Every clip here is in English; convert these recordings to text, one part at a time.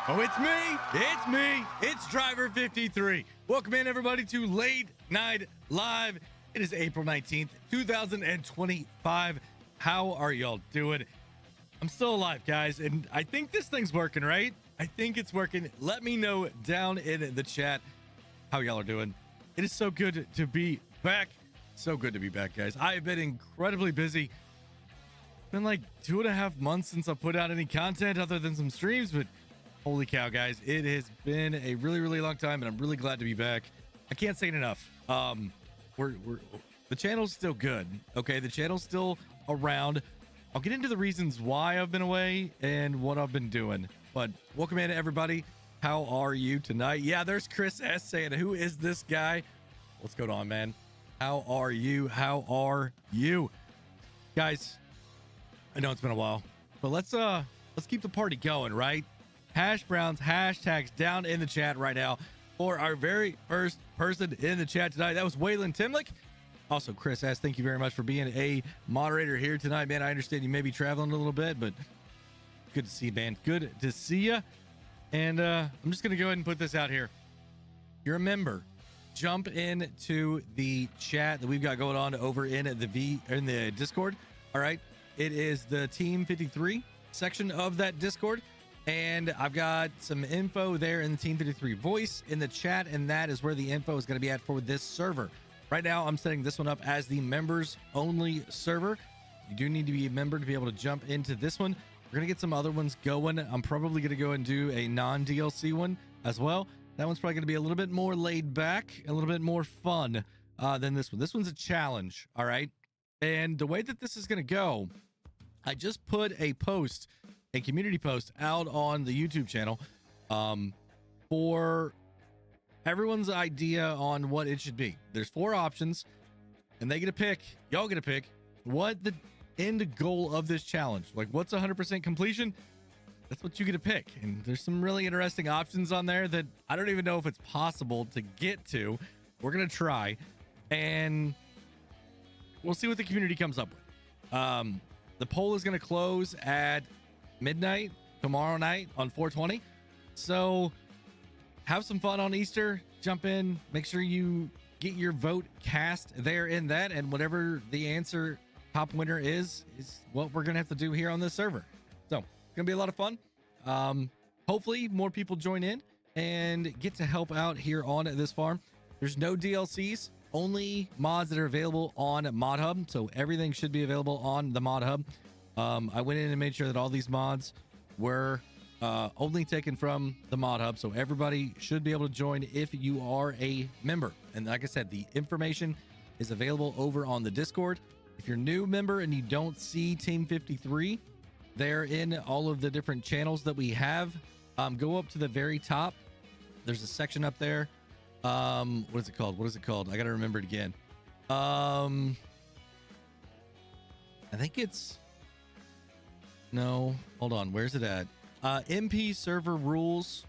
Oh, it's me. It's me. It's Driver 53. Welcome in, everybody, to Late Night Live. It is April 19th, 2025. How are y'all doing? I'm still alive, guys, and I think this thing's working, right? I think it's working. Let me know down in the chat how y'all are doing. It is so good to be back. So good to be back, guys. I have been incredibly busy. It's been like 2.5 months since I put out any content other than some streams, but holy cow, guys, it has been a really long time, and I'm really glad to be back. I can't say it enough. We're the channel's still good. Okay, the channel's still around. I'll get into the reasons why I've been away and what I've been doing. But welcome in, everybody. How are you tonight? Yeah, there's Chris S saying, "Who is this guy?" What's going on, man? How are you? How are you, guys? I know it's been a while, but let's keep the party going, right? Hash Browns hashtags down in the chat right now for our very first person in the chat tonight. That was Waylon Timlick. Also, Chris S, thank you very much for being a moderator here tonight, man. I understand you may be traveling a little bit, but good to see you, man. Good to see you. And I'm just gonna go ahead and put this out here. If you're a member, jump into the chat that we've got going on over in the Discord. All right, it is the Team 53 section of that Discord. And I've got some info there in the Team 53 voice in the chat, and that is where the info is going to be at for this server. Right now, I'm setting this one up as the members only server. You do need to be a member to be able to jump into this one. We're going to get some other ones going. I'm probably going to go and do a non-DLC one as well. That one's probably going to be a little bit more laid back, a little bit more fun than this one. This one's a challenge, all right? And the way that this is going to go, I just put a post, a community post out on the YouTube channel for everyone's idea on what it should be. There's 4 options, and they get to pick, y'all get to pick what the end goal of this challenge. Like, what's 100% completion? That's what you get to pick. And there's some really interesting options on there that I don't even know if it's possible to get to. We're gonna try, and we'll see what the community comes up with. The poll is going to close at midnight tomorrow night on 420. So have some fun on Easter. Jump in. Make sure you get your vote cast there in that. And whatever the answer top winner is what we're going to have to do here on this server. So it's going to be a lot of fun. Hopefully more people join in and get to help out here on this farm. There's no DLCs. Only mods that are available on Mod Hub, so everything should be available on the Mod Hub. I went in and made sure that all these mods were only taken from the Mod Hub, so everybody should be able to join if you are a member. And like I said, the information is available over on the Discord. If you're a new member and you don't see Team 53 there in all of the different channels that we have, go up to the very top. There's a section up there. What is it called? I gotta remember it again. I think it's, no, hold on, where's it at? MP server rules.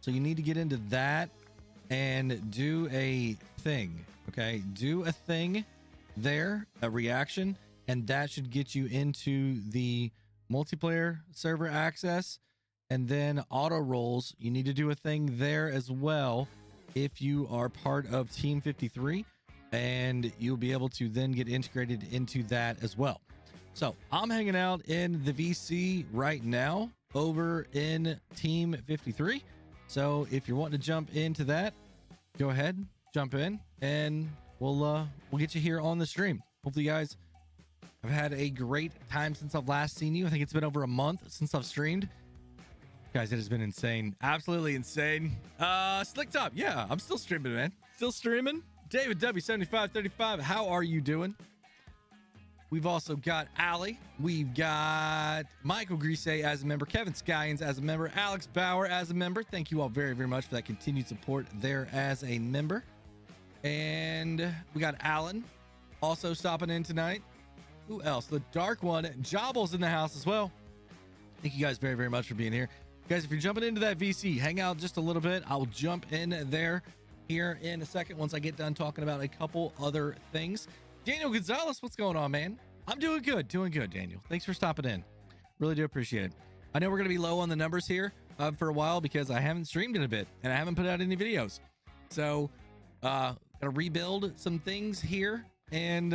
So you need to get into that and do a thing. Okay, do a thing there, a reaction, and that should get you into the multiplayer server access. And then auto roles, you need to do a thing there as well if you are part of Team 53, and you'll be able to then get integrated into that as well. So I'm hanging out in the VC right now over in Team 53. So if you're wanting to jump into that, go ahead, jump in, and we'll get you here on the stream. Hopefully you guys have had a great time since I've last seen you. I think it's been over a month since I've streamed. Guys, it has been insane. Absolutely insane. Slick Top, yeah, I'm still streaming, man. Still streaming. David W7535, how are you doing? We've also got Allie. We've got Michael Grise as a member, Kevin Skyens as a member, Alex Bauer as a member. Thank you all very much for that continued support there as a member. And we got Alan also stopping in tonight. Who else? The Dark One. Jobble's in the house as well. Thank you guys very much for being here. Guys, if you're jumping into that VC, hang out just a little bit. I'll jump in there here in a second once I get done talking about a couple other things. Daniel Gonzalez, what's going on, man? I'm doing good, Daniel. Thanks for stopping in. Really do appreciate it. I know we're going to be low on the numbers here. for a while because I haven't streamed in a bit and I haven't put out any videos. So gotta rebuild some things here, and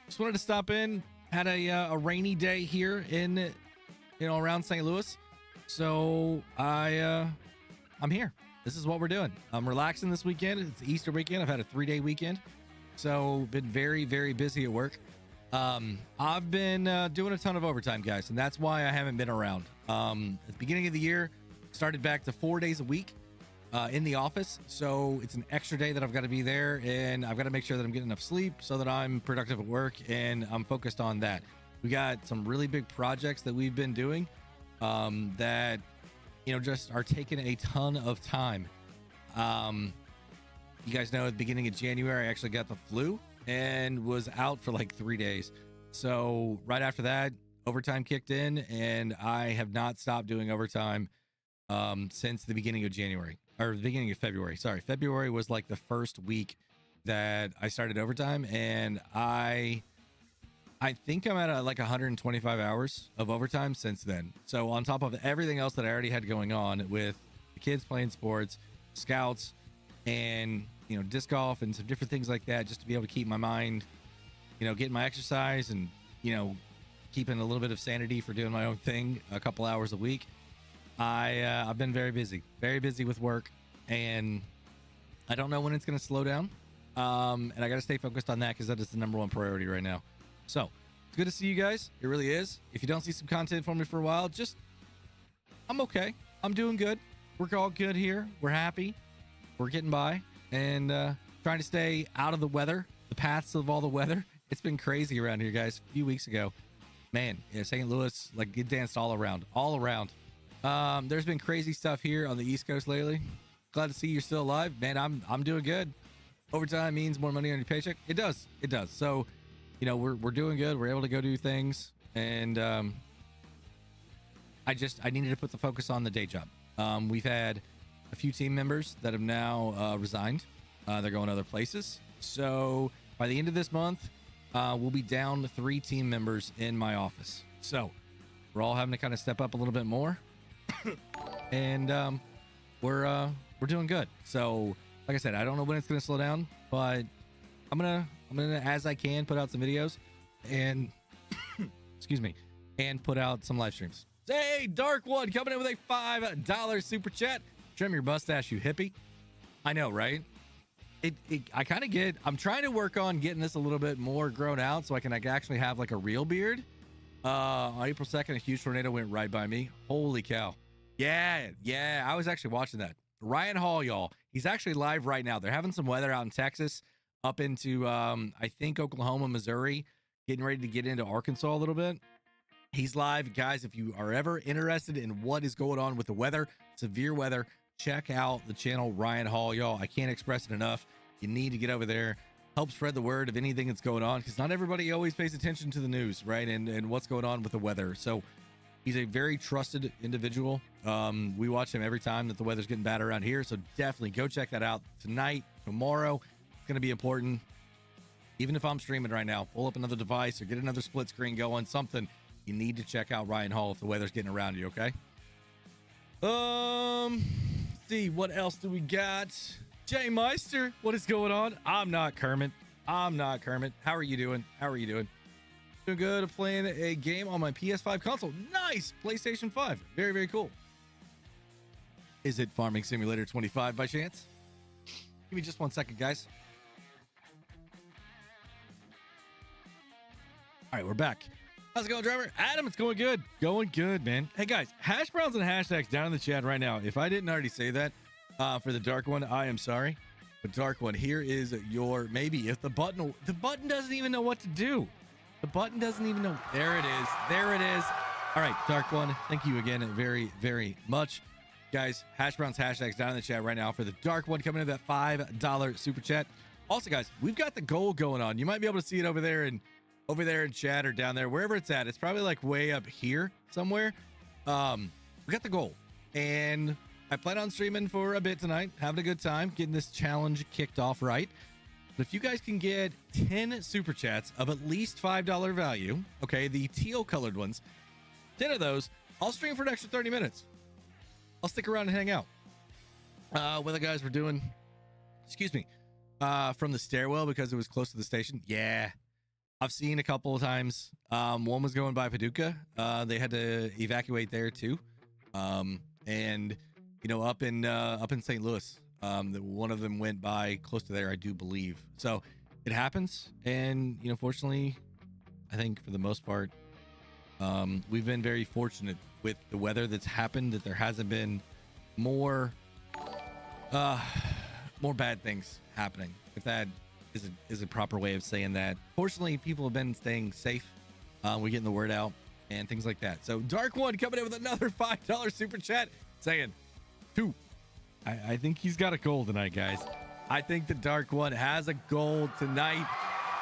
just wanted to stop in. Had a rainy day here in around St. Louis, so I'm here. This is what we're doing. I'm relaxing this weekend. It's Easter weekend. I've had a 3-day weekend, so been very, very busy at work. I've been doing a ton of overtime, guys, and that's why I haven't been around. At the beginning of the year, started back to 4 days a week in the office, so it's an extra day that I've got to be there, and I've got to make sure that I'm getting enough sleep so that I'm productive at work, and I'm focused on that. We got some really big projects that we've been doing that just are taking a ton of time. You guys know at the beginning of January I actually got the flu and was out for like 3 days. So right after that, overtime kicked in, and I have not stopped doing overtime since the beginning of January, or the beginning of February. Sorry, February was like the first week that I started overtime, and I think I'm at like 125 hours of overtime since then. So on top of everything else that I already had going on with the kids playing sports, scouts, and disc golf and some different things like that, just to be able to keep my mind, getting my exercise and keeping a little bit of sanity for doing my own thing a couple hours a week. I've been very busy with work, and I don't know when it's going to slow down. And I got to stay focused on that because that is the number one priority right now. So it's good to see you guys. It really is. If you don't see some content from me for a while, I'm okay. I'm doing good. We're all good here. We're happy. We're getting by, and trying to stay out of the weather, the paths of all the weather. It's been crazy around here, guys. A few weeks ago, man, St. Louis, like, it danced all around. There's been crazy stuff here on the East Coast lately. Glad to see you're still alive, man. I'm doing good. Overtime means more money on your paycheck. It does. So, we're doing good. We're able to go do things, and I needed to put the focus on the day job. We've had a few team members that have now resigned. They're going other places. So by the end of this month, we'll be down 3 team members in my office. So we're all having to kind of step up a little bit more, and we're doing good. So like I said, I don't know when it's going to slow down, but I'm gonna as I can put out some videos and excuse me, and put out some live streams. Hey, Dark One coming in with a $5 super chat. Trim your mustache, you hippie. I know, right? I kind of get. I'm trying to work on getting this a little bit more grown out so I can actually have like a real beard. On April 2nd, a huge tornado went right by me. Holy cow! Yeah. I was actually watching that. Ryan Hall, y'all. He's actually live right now. They're having some weather out in Texas, up into I think Oklahoma, Missouri, getting ready to get into Arkansas a little bit. He's live, guys. If you are ever interested in what is going on with the weather, severe weather, check out the channel Ryan Hall, y'all. I can't express it enough. You need to get over there, help spread the word of anything that's going on, because not everybody always pays attention to the news, right? And what's going on with the weather. So he's a very trusted individual. We watch him every time that the weather's getting bad around here. So definitely go check that out tonight, tomorrow. It's going to be important. Even if I'm streaming right now, pull up another device or get another split screen going, something. You need to check out Ryan Hall if the weather's getting around you, okay? Let's see, what else do we got? Jay Meister, what is going on? I'm not Kermit. How are you doing? Doing good. I'm playing a game on my PS5 console. Nice! PlayStation 5. Very, very cool. Is it Farming Simulator 25 by chance? Give me just 1 second, guys. All right, we're back. How's it going, driver? Adam, it's going good. Going good, man. Hey, guys, hash browns and hashtags down in the chat right now. If I didn't already say that for the Dark One, I am sorry. But Dark One, here is your maybe. If the button doesn't even know what to do. The button doesn't even know. There it is. All right, Dark One, thank you again very, very much. Guys, hash browns, hashtags down in the chat right now for the Dark One coming in that $5 super chat. Also, guys, we've got the goal going on. You might be able to see it over there in chat or down there, wherever it's at. It's probably like way up here somewhere. We got the goal, and I plan on streaming for a bit tonight, having a good time, getting this challenge kicked off right. But if you guys can get 10 super chats of at least $5 value, okay, the teal colored ones, 10 of those, I'll stream for an extra 30 minutes. I'll stick around and hang out. What the guys were doing, excuse me, from the stairwell because it was close to the station. Yeah, I've seen a couple of times. One was going by Paducah. They had to evacuate there too. And you know, up in St. Louis, one of them went by close to there, I do believe. So it happens, and you know, fortunately, I think for the most part, we've been very fortunate with the weather that's happened, that there hasn't been more bad things happening, if that is a proper way of saying that. Fortunately, people have been staying safe. We're getting the word out and things like that. So Dark One coming in with another $5 super chat saying, two. I think he's got a goal tonight, guys. I think the Dark One has a goal tonight.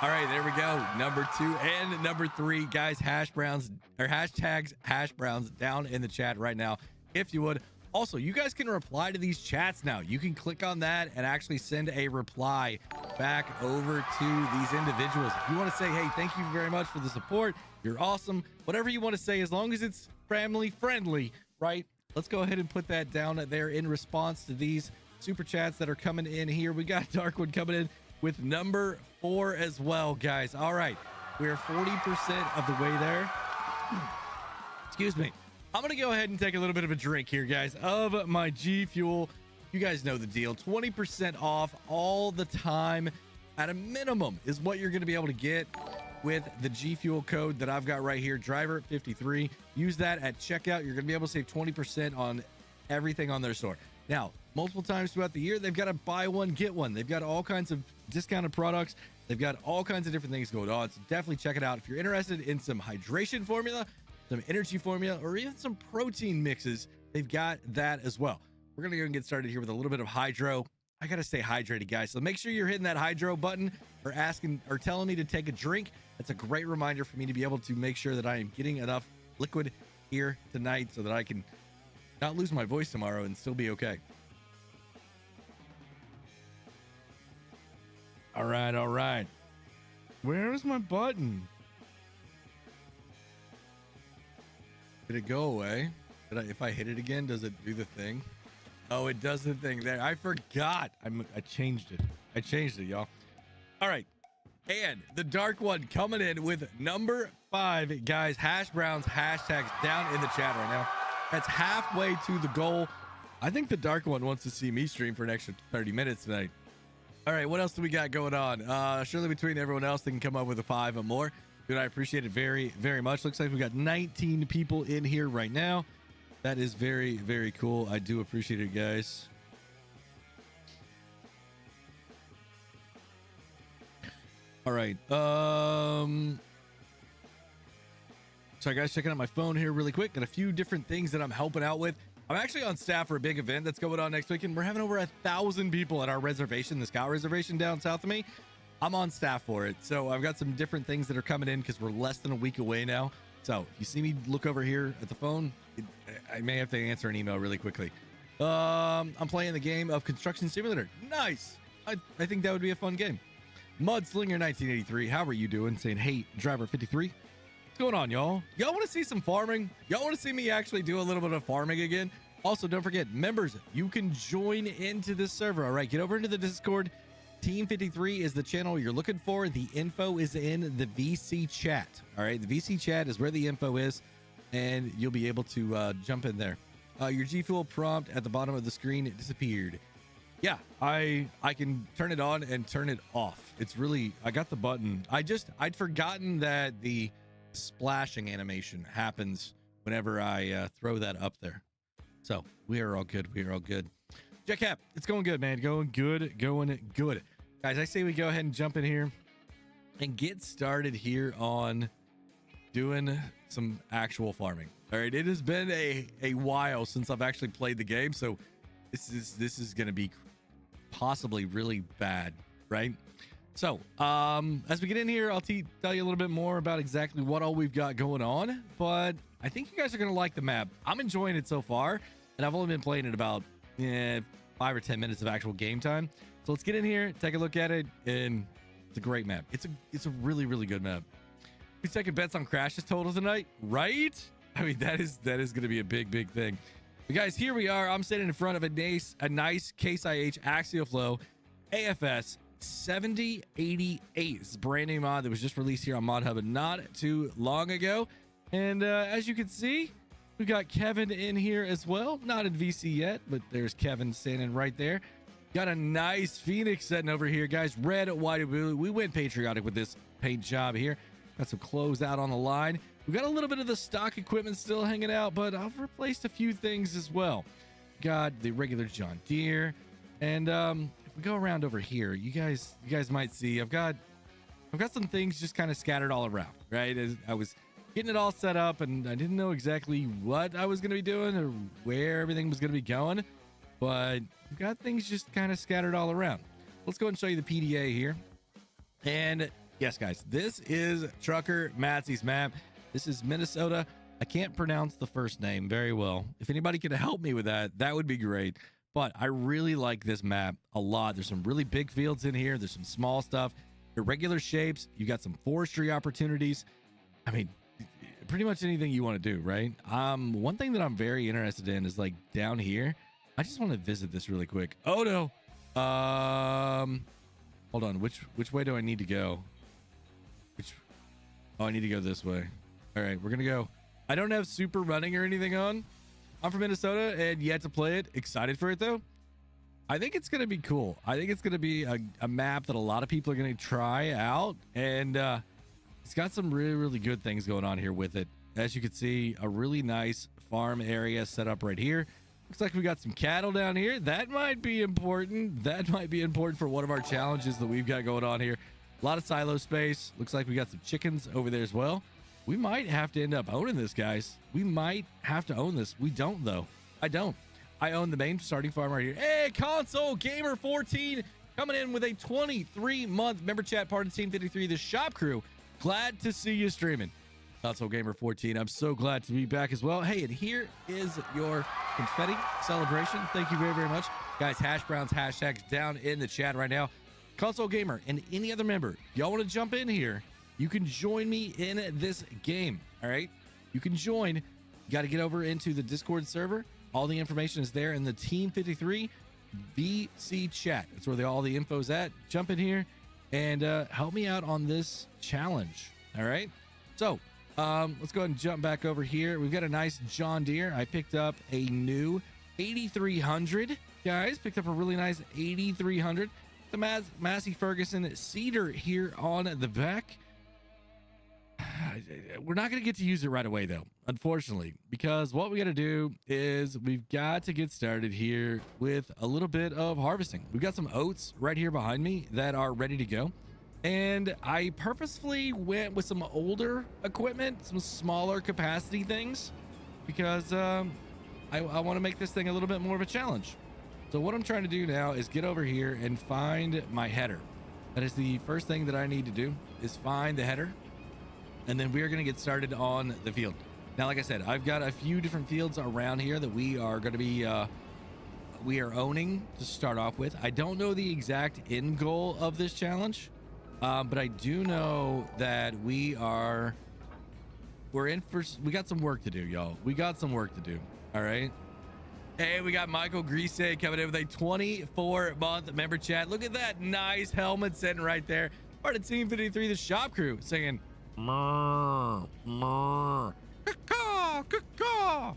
All right, there we go. Number 2 and number 3, guys. Hash browns or hashtags hash browns down in the chat right now, if you would. Also, you guys can reply to these chats now. You can click on that and actually send a reply back over to these individuals. If you want to say, hey, thank you very much for the support, you're awesome, whatever you want to say, as long as it's family friendly, right? Let's go ahead and put that down there in response to these super chats that are coming in here. We got Darkwood coming in with number 4 as well, guys. All right, we're 40% of the way there. Excuse me. I'm going to go ahead and take a little bit of a drink here, guys, of my G Fuel. You guys know the deal. 20% off all the time at a minimum is what you're going to be able to get with the G Fuel code that I've got right here, Driver53. Use that at checkout. You're going to be able to save 20% on everything on their store. Now, multiple times throughout the year, they've got a buy one, get one. They've got all kinds of discounted products. They've got all kinds of different things going on. So definitely check it out. If you're interested in some hydration formula, some energy formula, or even some protein mixes, they've got that as well. We're going to go and get started here with a little bit of hydro. I got to stay hydrated, guys. So make sure you're hitting that hydro button or asking or telling me to take a drink. That's a great reminder for me to be able to make sure that I am getting enough liquid here tonight so that I can not lose my voice tomorrow and still be okay. All right, all right. Where is my button? Did it go away? If I hit it again, does it do the thing? Oh, it does the thing there. I forgot. I changed it. I changed it, y'all. All right. And the Dark One coming in with number 5, guys. Hash browns hashtags down in the chat right now. That's halfway to the goal. I think the Dark One wants to see me stream for an extra 30 minutes tonight. All right, what else do we got going on? Surely between everyone else, they can come up with a 5 or more. Dude, I appreciate it very, very much. Looks like we got 19 people in here right now. That is very, very cool. I do appreciate it, guys. All right. Sorry, guys, checking out my phone here really quick. Got a few different things that I'm helping out with. I'm actually on staff for a big event that's going on next weekend. We're having over 1,000 people at our reservation, the Scout reservation down south of me. I'm on staff for it. So I've got some different things that are coming in because we're less than a week away now. So if you see me look over here at the phone, I may have to answer an email really quickly. I'm playing the game of Construction Simulator. Nice. I think that would be a fun game. Mudslinger 1983, how are you doing? Saying, hey, Driver 53. What's going on, y'all? Y'all want to see some farming? Y'all want to see me actually do a little bit of farming again? Also, don't forget, members, you can join into this server. All right, get over into the Discord. Team 53 is the channel you're looking for. The info is in the VC chat. All right, the VC chat is where the info is, and you'll be able to jump in there. Your G Fuel prompt at the bottom of the screen, it disappeared. Yeah, I can turn it on and turn it off. It's really, I got the button. I'd forgotten that the splashing animation happens whenever I throw that up there. So we are all good. We are all good. Jack, it's going good, man. Going good. Guys, I say we go ahead and jump in here and get started here on doing some actual farming. All right, it has been a while since I've actually played the game, so this is going to be possibly really bad, right? So as we get in here, I'll tell you a little bit more about exactly what all we've got going on, but I think you guys are going to like the map. I'm enjoying it so far, and I've only been playing it about 5 or 10 minutes of actual game time. So let's get in here, take a look at it, and it's a great map. It's a really, really good map. Who's taking bets on crashes total tonight, right? I mean, that is going to be a big thing. But guys, here we are. I'm sitting in front of a nice Case IH Axial Flow AFS 7088. It's a brand new mod that was just released here on Mod Hub not too long ago. And as you can see, we got Kevin in here as well. Not in VC yet, but there's Kevin standing right there. Got a nice Phoenix setting over here, guys. Red, white, and blue. We went patriotic with this paint job here. Got some clothes out on the line. We got a little bit of the stock equipment still hanging out, but I've replaced a few things as well. Got the regular John Deere, and if we go around over here, you guys might see I've got some things just kind of scattered all around, right? As I was getting it all set up, and I didn't know exactly what I was going to be doing or where everything was going to be going, but we've got things just kind of scattered all around. Let's go and show you the PDA here. And yes, guys, this is Trucker Matsy's map. This is Minnesota. I can't pronounce the first name very well. If anybody could help me with that, that would be great. But I really like this map a lot. There's some really big fields in here. There's some small stuff, irregular shapes. You got some forestry opportunities. I mean, pretty much anything you want to do, right? One thing that I'm very interested in is like down here. I just want to visit this really quick. Oh no. Hold on. Which way do I need to go? Oh, I need to go this way. All right, we're gonna go. I don't have super running or anything on. I'm from Minnesota and yet to play it. Excited for it though. I think it's gonna be cool. I think it's gonna be a map that a lot of people are gonna try out, and it's got some really good things going on here with it. As you can see, a really nice farm area set up right here. Looks like we got some cattle down here. That might be important. That might be important for one of our challenges that we've got going on here. A lot of silo space. Looks like we got some chickens over there as well. We might have to end up owning this, guys. We might have to own this. We don't, though. I don't. I own the main starting farm right here. Hey, Console Gamer 14 coming in with a 23-month member chat part of Team 53, the shop crew. Glad to see you streaming. Console Gamer 14, I'm so glad to be back as well. Hey, and here is your confetti celebration. Thank you very much. Guys, hash browns, hashtags down in the chat right now. Console Gamer and any other member, y'all want to jump in here, you can join me in this game. All right, you can join. You got to get over into the Discord server. All the information is there in the Team 53 VC chat. That's where all the info's at. Jump in here and help me out on this challenge. All right, so let's go ahead and jump back over here. We've got a nice John Deere. I picked up a new 8300, guys. Picked up a really nice 8300. The Massey Ferguson Cedar here on the back. We're not going to get to use it right away, though, unfortunately, because what we got to do is we've got to get started here with a little bit of harvesting. We've got some oats right here behind me that are ready to go. And I purposefully went with some older equipment, some smaller capacity things, because I want to make this thing a little bit more of a challenge. So what I'm trying to do now is get over here and find my header. That is the first thing that I need to do, is find the header. And then we are going to get started on the field. Now, like I said, I've got a few different fields around here that we are going to be, we are owning to start off with. I don't know the exact end goal of this challenge, but I do know that we got some work to do, y'all. We got some work to do. All right. Hey, we got Michael Grise coming in with a 24-month member chat. Look at that nice helmet sitting right there. Part of Team 53, the shop crew, singing, "Mmm, mmm, caw, caw."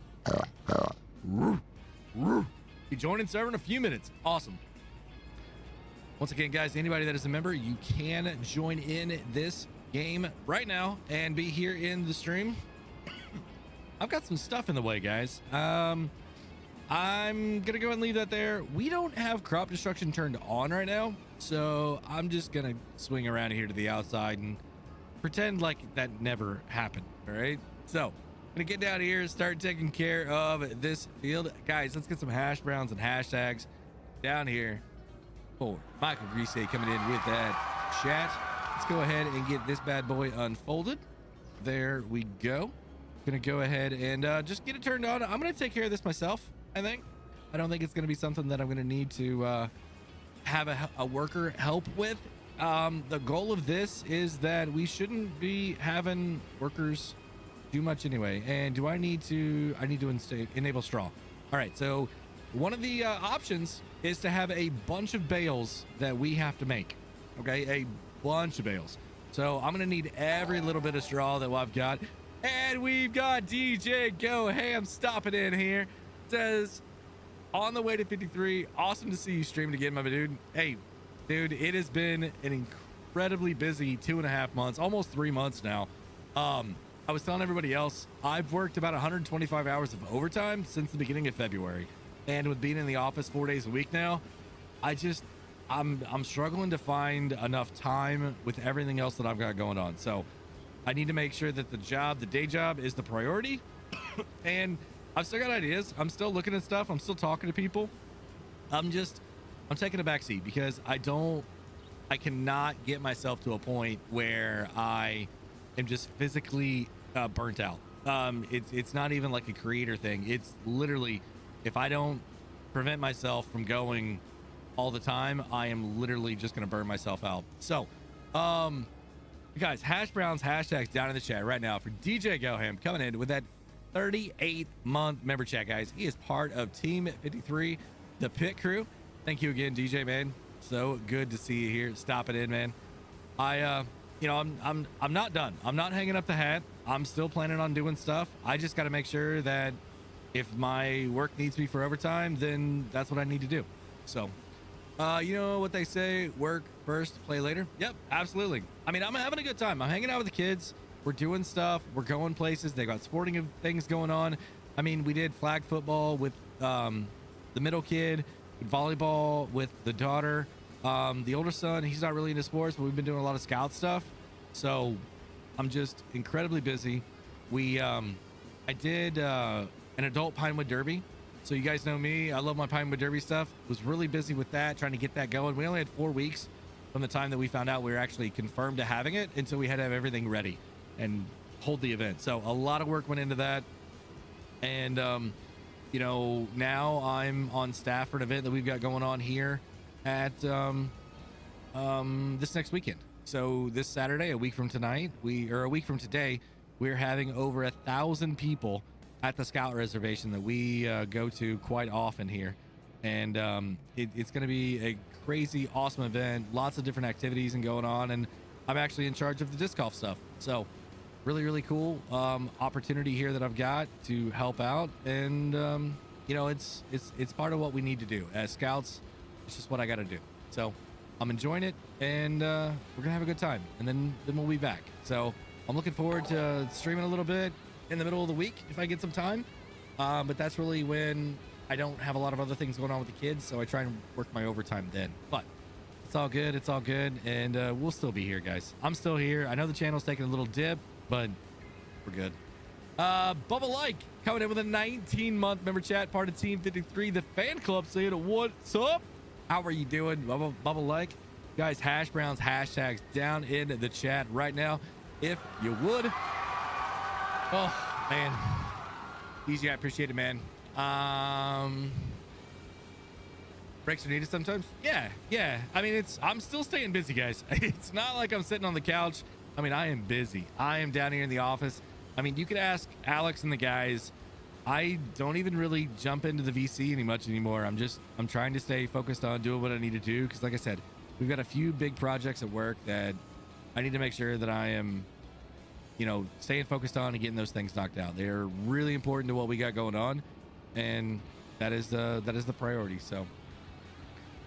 Be joining server in a few minutes. Awesome. Once again, guys, anybody that is a member, you can join in this game right now and be here in the stream. I've got some stuff in the way, guys. I'm gonna go and leave that there. We don't have crop destruction turned on right now, so I'm just gonna swing around here to the outside and pretend like that never happened. All right, so I'm gonna get down here and start taking care of this field. Guys, let's get some hash browns and hashtags down here for Michael Grise coming in with that chat. Let's go ahead and get this bad boy unfolded. There we go. Gonna go ahead and just get it turned on. I'm gonna take care of this myself. I don't think it's going to be something that I'm going to need to have a worker help with. The goal of this is that we shouldn't be having workers do much anyway. And I need to enable straw. All All right, so one of the options is to have a bunch of bales that we have to make. Okay, a bunch of bales. So I'm gonna need every little bit of straw that I've got. And we've got DJ Go Ham stopping in here. Says, on the way to 53. Awesome to see you streaming again, my dude. Hey, dude, it has been an incredibly busy 2.5 months, almost 3 months now. I was telling everybody else, I've worked about 125 hours of overtime since the beginning of February. And with being in the office 4 days a week now, I'm struggling to find enough time with everything else that I've got going on. So I need to make sure that the day job is the priority. And I've still got ideas. I'm still looking at stuff. I'm still talking to people. I'm taking a back seat because I cannot get myself to a point where I am just physically burnt out. It's not even like a creator thing. It's literally, if I don't prevent myself from going all the time, I am literally just going to burn myself out. So, guys, Hash Brown's hashtags down in the chat right now for DJ Goham coming in with that 38-month member chat, guys. He is part of Team 53, the pit crew. Thank you again, DJ, man. So good to see you here. Stop it in, man. I'm not done. I'm not hanging up the hat. I'm still planning on doing stuff. I just got to make sure that if my work needs me for overtime, then that's what I need to do. So, you know what they say, work first, play later. Yep, absolutely. I mean, I'm having a good time. I'm hanging out with the kids. We're doing stuff. We're going places. They got sporting things going on. I mean, we did flag football with the middle kid, volleyball with the daughter. The older son, he's not really into sports, but we've been doing a lot of scout stuff. So I'm just incredibly busy. I did an adult Pinewood Derby. So you guys know me. I love my Pinewood Derby stuff. Was really busy with that, trying to get that going. We only had 4 weeks from the time that we found out we were actually confirmed to having it until we had to have everything ready and hold the event. So a lot of work went into that. And, now I'm on staff for an event that we've got going on here at this next weekend. So this Saturday, a week from today, we're having over 1,000 people at the Scout Reservation that we go to quite often here. And it's going to be a crazy, awesome event. Lots of different activities and going on. And I'm actually in charge of the disc golf stuff. So really, really cool opportunity here that I've got to help out. And, it's part of what we need to do as Scouts. It's just what I got to do. So I'm enjoying it, and we're going to have a good time. And then we'll be back. So I'm looking forward to streaming a little bit in the middle of the week if I get some time. But that's really when I don't have a lot of other things going on with the kids. So I try and work my overtime then. But it's all good. It's all good. And we'll still be here, guys. I'm still here. I know the channel's taking a little dip, but we're good. Bubba Like coming in with a 19-month member chat, part of Team 53, the fan club, saying what's up? How are you doing, Bubba Like? Guys, Hash Brown's hashtags down in the chat right now, if you would. Oh, man. Easy, I appreciate it, man. Breaks are needed sometimes. Yeah. I mean, I'm still staying busy, guys. It's not like I'm sitting on the couch. I mean, I am busy. I am down here in the office. I mean, you could ask Alex and the guys. I don't even really jump into the VC much anymore. I'm trying to stay focused on doing what I need to do. Cause like I said, we've got a few big projects at work that I need to make sure that I am, staying focused on and getting those things knocked out. They're really important to what we got going on. And that is the priority. So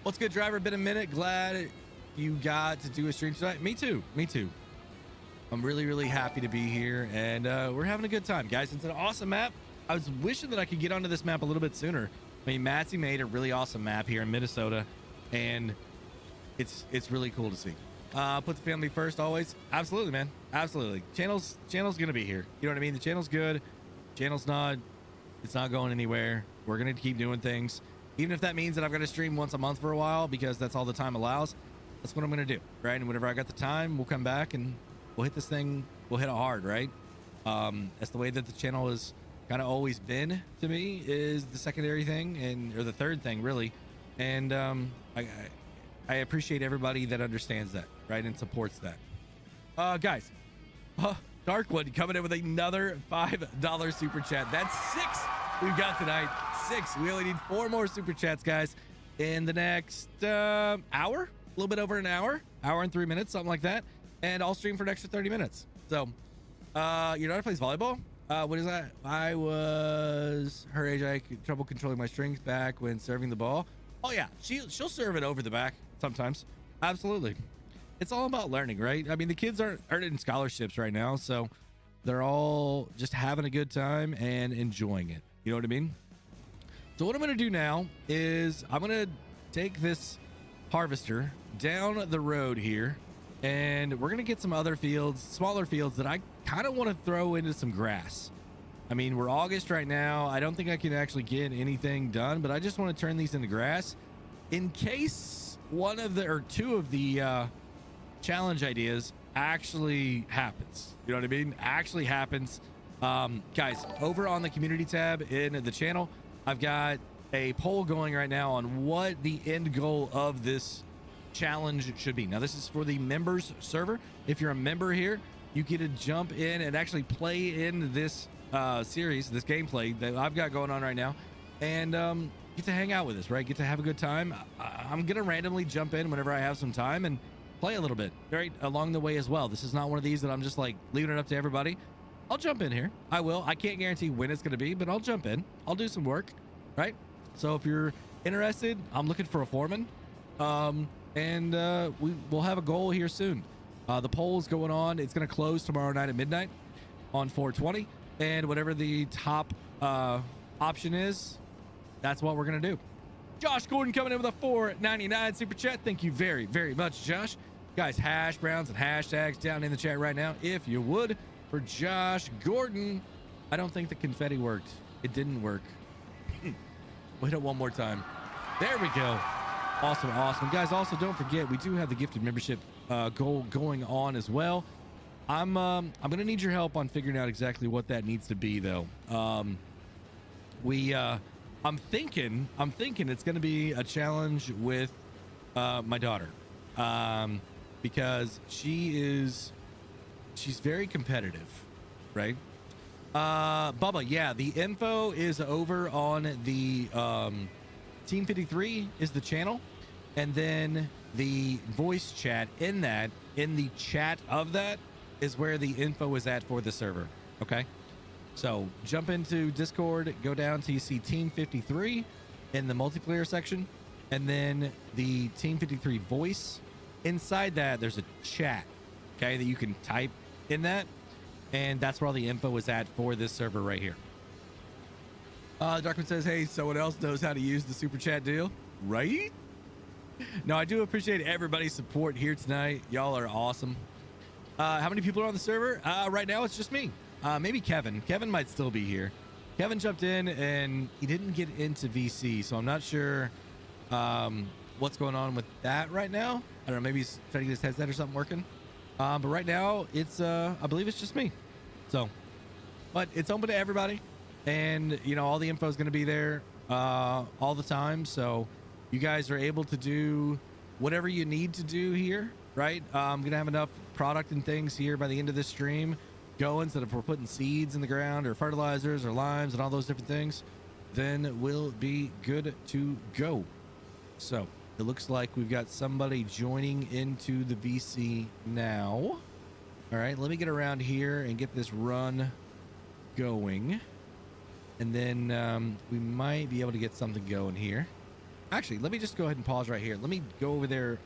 what's good, driver? Been a minute. Glad you got to do a stream tonight. Me too. I'm really, really happy to be here, and we're having a good time, guys. It's an awesome map. I was wishing that I could get onto this map a little bit sooner. I mean, Matsy made a really awesome map here in Minnesota, and it's really cool to see. Put the family first always. Absolutely, man. Absolutely. Channel's gonna be here. You know what I mean? The channel's good. It's not going anywhere. We're gonna keep doing things, even if that means that I've got to stream once a month for a while because that's all the time allows. That's what I'm gonna do, right? And whenever I got the time, we'll come back and we'll hit this thing. We'll hit it hard, right? That's the way that the channel has kind of always been to me, is the secondary thing or the third thing, really. And I appreciate everybody that understands that, right, and supports that. Guys, Darkwood coming in with another $5 super chat. That's 6 we've got tonight. 6. We only need 4 more super chats, guys, in the next hour, a little bit over an hour and 3 minutes, something like that. And I'll stream for an extra 30 minutes. So, your daughter plays volleyball? What is that? I was her age. I had trouble controlling my strings back when serving the ball. Oh yeah, she'll serve it over the back sometimes. Absolutely. It's all about learning, right? I mean, the kids aren't earning scholarships right now, so they're all just having a good time and enjoying it. You know what I mean? So what I'm going to do now is I'm going to take this harvester down the road here, and we're going to get some other fields, smaller fields that I kind of want to throw into some grass. I mean, we're August right now. I don't think I can actually get anything done, but I just want to turn these into grass in case one of the, or two of the challenge ideas actually happens. You know what I mean? Actually happens. Guys, over on the community tab in the channel, I've got a poll going right now on what the end goal of this challenge should be. Now, this is for the members server. If you're a member here, you get to jump in and actually play in this series, this gameplay that I've got going on right now, and get to hang out with us, right? Get to have a good time. I'm gonna randomly jump in whenever I have some time and play a little bit, right, along the way as well. This is not one of these that I'm just like leaving it up to everybody. I'll jump in here. I will. I can't guarantee when it's gonna be, but I'll jump in. I'll do some work, right? So if you're interested, I'm looking for a foreman, and we'll have a goal here soon. The poll is going on. It's gonna close tomorrow night at midnight on 420, and whatever the top option is, that's what we're gonna do. Josh Gordon coming in with a $4.99 super chat. Thank you very, very much, Josh. Guys, hash browns and hashtags down in the chat right now, if you would, for Josh Gordon. I don't think the confetti worked. It didn't work. We'll hit it one more time. There we go. Awesome, awesome. Guys, also don't forget, we do have the gifted membership goal going on as well. I'm gonna need your help on figuring out exactly what that needs to be, though. I'm thinking it's going to be a challenge with my daughter, because she's very competitive, right? Bubba, yeah, the info is over on the Team 53 is the channel, and then the voice chat in the chat of that is where the info is at for the server. Okay. So jump into Discord, go down till you see Team 53 in the multiplayer section, and then the Team 53 voice. Inside that, there's a chat, okay, that you can type in that, and that's where all the info is at for this server right here. Darkman says, hey, someone else knows how to use the super chat deal, right? No, I do appreciate everybody's support here tonight. Y'all are awesome. How many people are on the server? Right now, it's just me. Maybe Kevin. Kevin might still be here. Kevin jumped in and he didn't get into VC, so I'm not sure what's going on with that right now. I don't know. Maybe he's trying to get his headset or something working. But right now, it's I believe it's just me. So, but it's open to everybody, and you know all the info is going to be there all the time. So you guys are able to do whatever you need to do here, right? I'm gonna have enough product and things here by the end of this stream going, so that if we're putting seeds in the ground or fertilizers or limes and all those different things, then we'll be good to go. So it looks like we've got somebody joining into the VC now. All right, let me get around here and get this run going, and then we might be able to get something going here. Actually, let me just go ahead and pause right here. Let me go over there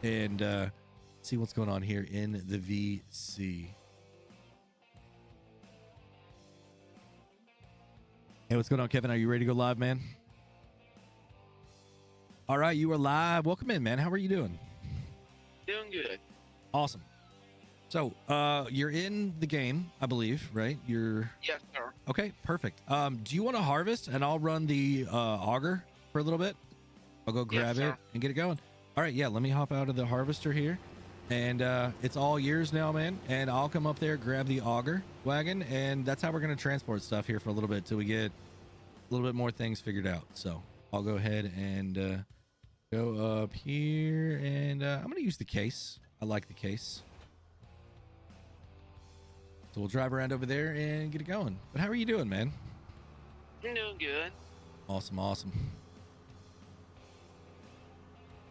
and see what's going on here in the VC. Hey, what's going on, Kevin? Are you ready to go live, man? All right, you are live. Welcome in, man. How are you doing? Doing good. Awesome. So, you're in the game, I believe, right? Yes, sir. Okay, perfect. Do you want to harvest, and I'll run the auger for a little bit? I'll go grab it and get it going. All right, yeah, let me hop out of the harvester here, and it's all yours now, man. And I'll come up there, grab the auger wagon, and that's how we're going to transport stuff here for a little bit till we get a little bit more things figured out. So I'll go ahead and go up here, and I'm going to use the case. I like the case. So we'll drive around over there and get it going. But how are you doing, man? I'm doing good. Awesome, awesome.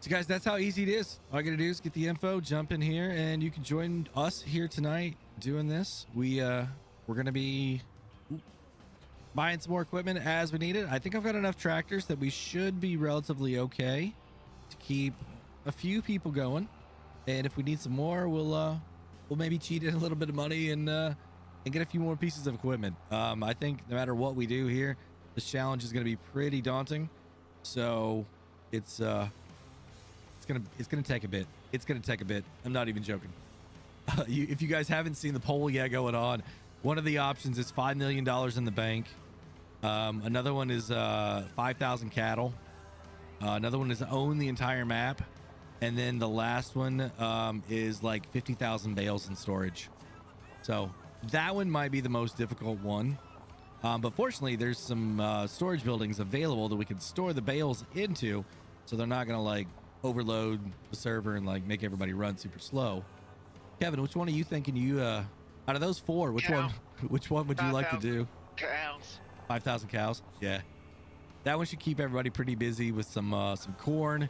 So guys, that's how easy it is. All you gotta do is get the info, jump in here, and you can join us here tonight doing this. We're gonna be buying some more equipment as we need it. I think I've got enough tractors that we should be relatively okay to keep a few people going. And if we need some more, we'll maybe cheat in a little bit of money and get a few more pieces of equipment. I think no matter what we do here, this challenge is gonna be pretty daunting. So it's gonna take a bit. It's gonna take a bit. I'm not even joking. If you guys haven't seen the poll yet going on, one of the options is $5 million in the bank. Another one is 5,000 cattle. Another one is own the entire map. And then the last one is like 50,000 bales in storage. So that one might be the most difficult one. But fortunately, there's some storage buildings available that we can store the bales into, so they're not gonna like overload the server and like make everybody run super slow. Kevin, which one are you thinking out of those four, which one would you like to do? Cows. 5,000 cows. Yeah, that one should keep everybody pretty busy with some corn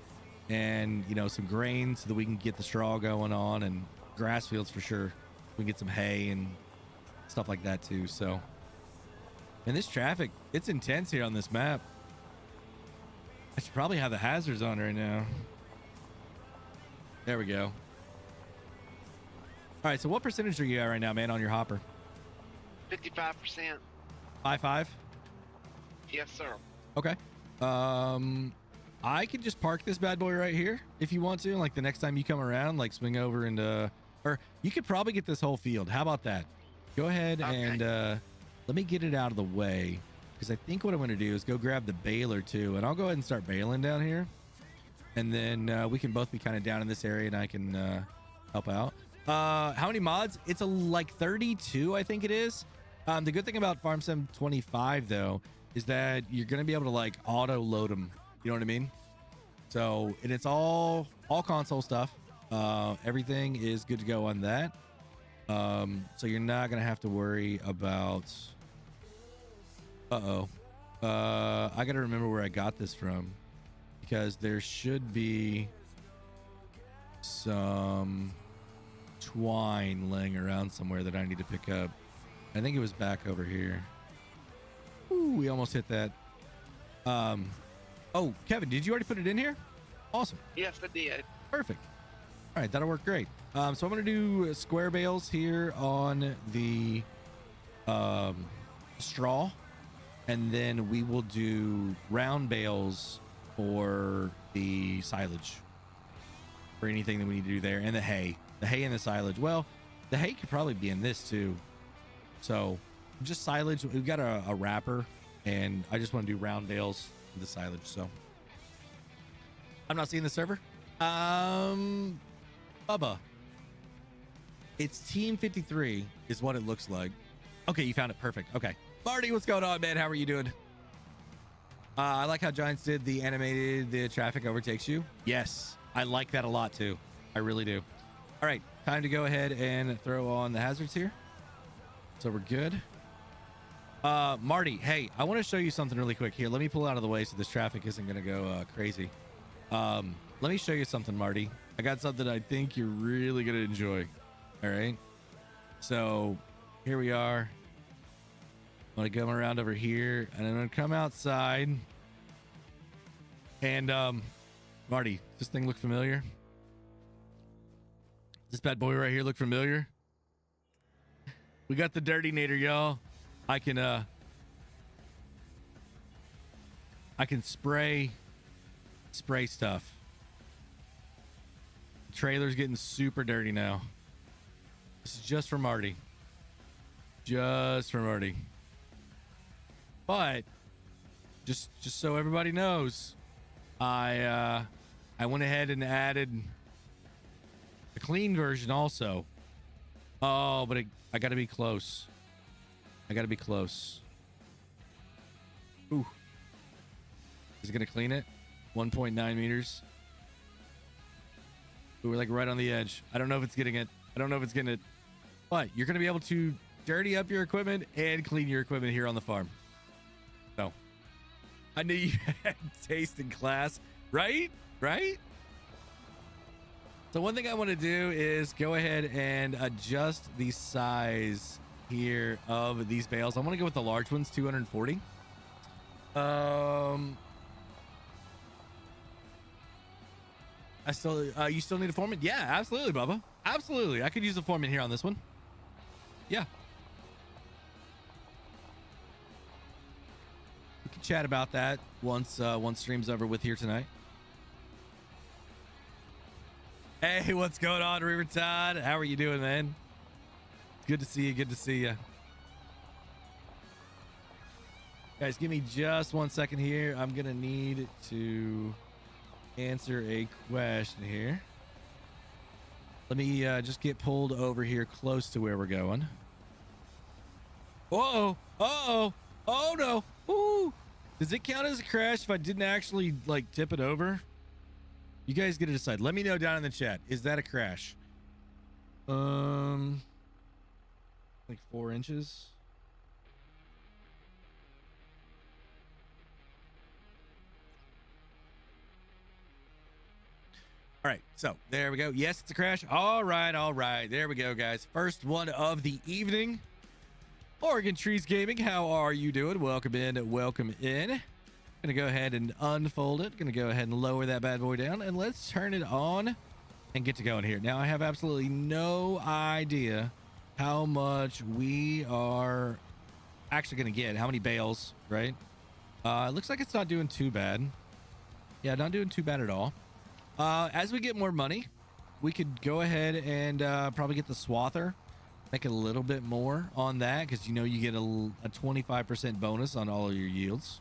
and some grain, so that we can get the straw going on, and grass fields for sure. We can get some hay and stuff like that too. So, and this traffic, it's intense here on this map. I should probably have the hazards on right now. There we go. All right, so what percentage are you at right now, man, on your hopper? 55%. 5.5? Yes, sir. Okay. I can just park this bad boy right here if you want to. Like the next time you come around, like swing over and or you could probably get this whole field. How about that? Go ahead and let me get it out of the way, because I think what I'm going to do is go grab the baler too, and I'll go ahead and start baling down here, and then we can both be kind of down in this area, and I can help out. How many mods? It's like 32, I think it is. The good thing about Farm Sim 25 though is that you're going to be able to like auto load them. You know what I mean? So, and it's all console stuff. Everything is good to go on that. So you're not going to have to worry about... I got to remember where I got this from, because there should be some twine laying around somewhere that I need to pick up. I think it was back over here. Ooh, we almost hit that. Oh, Kevin, did you already put it in here? Awesome. Yes, I did. Perfect. All right, that'll work great. So I'm going to do square bales here on the straw, and then we will do round bales for the silage, for anything that we need to do there, and the hay and the silage. Well, the hay could probably be in this too. So just silage. We've got a wrapper, and I just want to do round bales for the silage. So I'm not seeing the server. Bubba, it's Team 53 is what it looks like. Okay, you found it. Perfect. Okay, Marty, what's going on, man? How are you doing? I like how Giants did the animated, the traffic overtakes you. Yes, I like that a lot too. I really do. All right, time to go ahead and throw on the hazards here. So we're good. Marty, hey, I want to show you something really quick here. Let me pull out of the way so this traffic isn't going to go crazy. Let me show you something, Marty. I got something I think you're really going to enjoy. All right. So here we are. I'm going to come around over here, and I'm going to come outside. And Marty, does this thing look familiar? This bad boy right here look familiar? We got the Dirty Nader, y'all. I can spray stuff. The trailer's getting super dirty now. This is just for Marty. Just for Marty. But just so everybody knows, I went ahead and added the clean version also. Oh, but I gotta be close. I gotta be close. Ooh. Is it gonna clean it? 1.9 meters. Ooh, we're like right on the edge. I don't know if it's getting it. I don't know if it's getting it. But you're gonna be able to dirty up your equipment and clean your equipment here on the farm. So I knew you had taste in class, right? Right? So one thing I want to do is go ahead and adjust the size here of these bales. I want to go with the large ones, 240. You still need a foreman? Yeah, absolutely, Bubba. Absolutely. I could use a foreman here on this one. Yeah. We can chat about that once stream's over with here tonight. Hey, what's going on, River Todd? How are you doing, man? Good to see you. Good to see you. Guys, give me just 1 second here. I'm going to need to answer a question here. Let me just get pulled over here close to where we're going. Uh-oh. Uh-oh. Oh, no. Ooh. Does it count as a crash if I didn't actually, like, tip it over? You guys get to decide. Let me know down in the chat. Is that a crash? Like 4 inches. All right, so there we go. Yes, it's a crash. All right. There we go, guys. First one of the evening. Oregon Trees Gaming, how are you doing? Welcome in. Welcome in. Gonna go ahead and unfold it. Gonna go ahead and lower that bad boy down, and let's turn it on and get to going here. Now, I have absolutely no idea how much we are actually gonna get. How many bales, right? It looks like it's not doing too bad. Yeah, not doing too bad at all. As we get more money, we could go ahead and probably get the swather, make a little bit more on that, because you know you get a 25% bonus on all of your yields.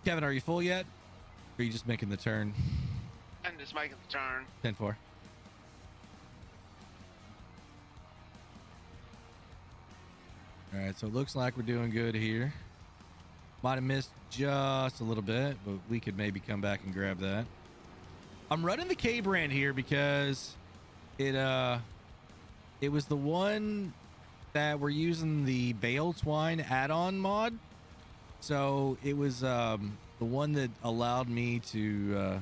Kevin, are you full yet? Or are you just making the turn? I'm just making the turn. 10-4. All right, so it looks like we're doing good here. Might have missed just a little bit, but we could maybe come back and grab that. I'm running the K brand here because it was the one that we're using the bale twine add-on mod. So it was the one that allowed me to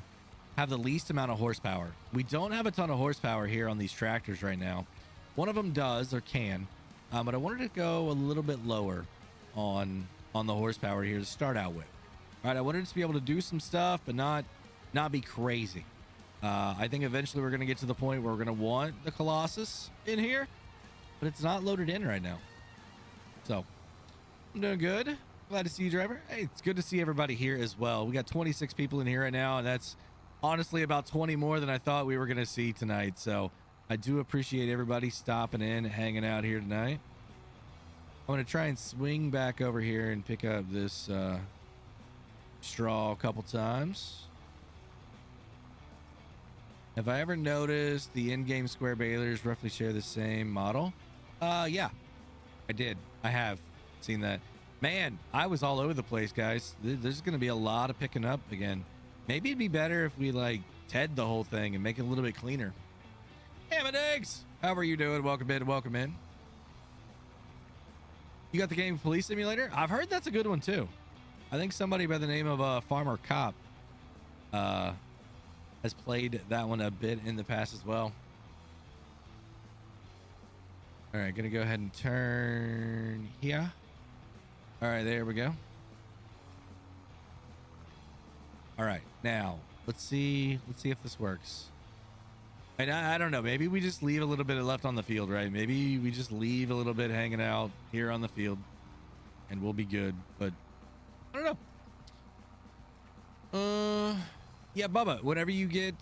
have the least amount of horsepower. We don't have a ton of horsepower here on these tractors right now. One of them does or can, but I wanted to go a little bit lower on the horsepower here to start out with. All right, I wanted to be able to do some stuff, but not be crazy. I think eventually we're going to get to the point where we're going to want the Colossus in here, but it's not loaded in right now. So I'm doing good. Glad to see you, driver. Hey, it's good to see everybody here as well. We got 26 people in here right now, and that's honestly about 20 more than I thought we were going to see tonight. So I do appreciate everybody stopping in, hanging out here tonight. I'm going to try and swing back over here and pick up this straw a couple times. Have I ever noticed the in-game square balers roughly share the same model? Yeah, I did. I have seen that. Man, I was all over the place, guys. There's going to be a lot of picking up again. Maybe it'd be better if we like TED the whole thing and make it a little bit cleaner. Ham and eggs, how are you doing? Welcome in. Welcome in. You got the game Police Simulator? I've heard that's a good one too. I think somebody by the name of Farmer Cop has played that one a bit in the past as well. All right, gonna go ahead and turn here. All right, there we go. All right, now let's see if this works. And I don't know, maybe we just leave a little bit left on the field, right? Maybe we just leave a little bit hanging out here on the field and we'll be good, but I don't know. Yeah, Bubba, whenever you get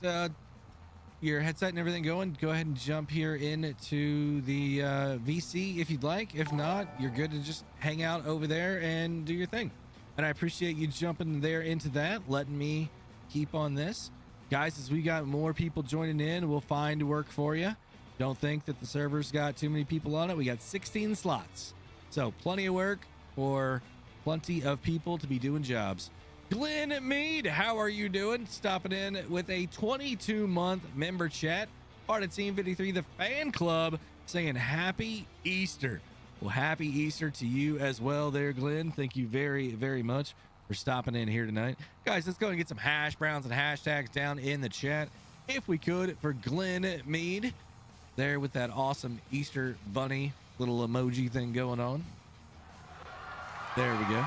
your headset and everything going, go ahead and jump here into the VC if you'd like. If not, you're good to just hang out over there and do your thing. And I appreciate you jumping there into that, letting me keep on this. Guys, as we got more people joining in, we'll find work for you. Don't think that the server's got too many people on it. We got 16 slots. So plenty of work for plenty of people to be doing jobs. Glenn Mead, how are you doing? Stopping in with a 22-month member chat. Part of Team 53, the fan club, saying happy Easter. Well, happy Easter to you as well there, Glenn. Thank you very, very much for stopping in here tonight. Guys, let's go and get some hash browns and hashtags down in the chat, if we could, for Glenn Mead there with that awesome Easter bunny little emoji thing going on. There we go.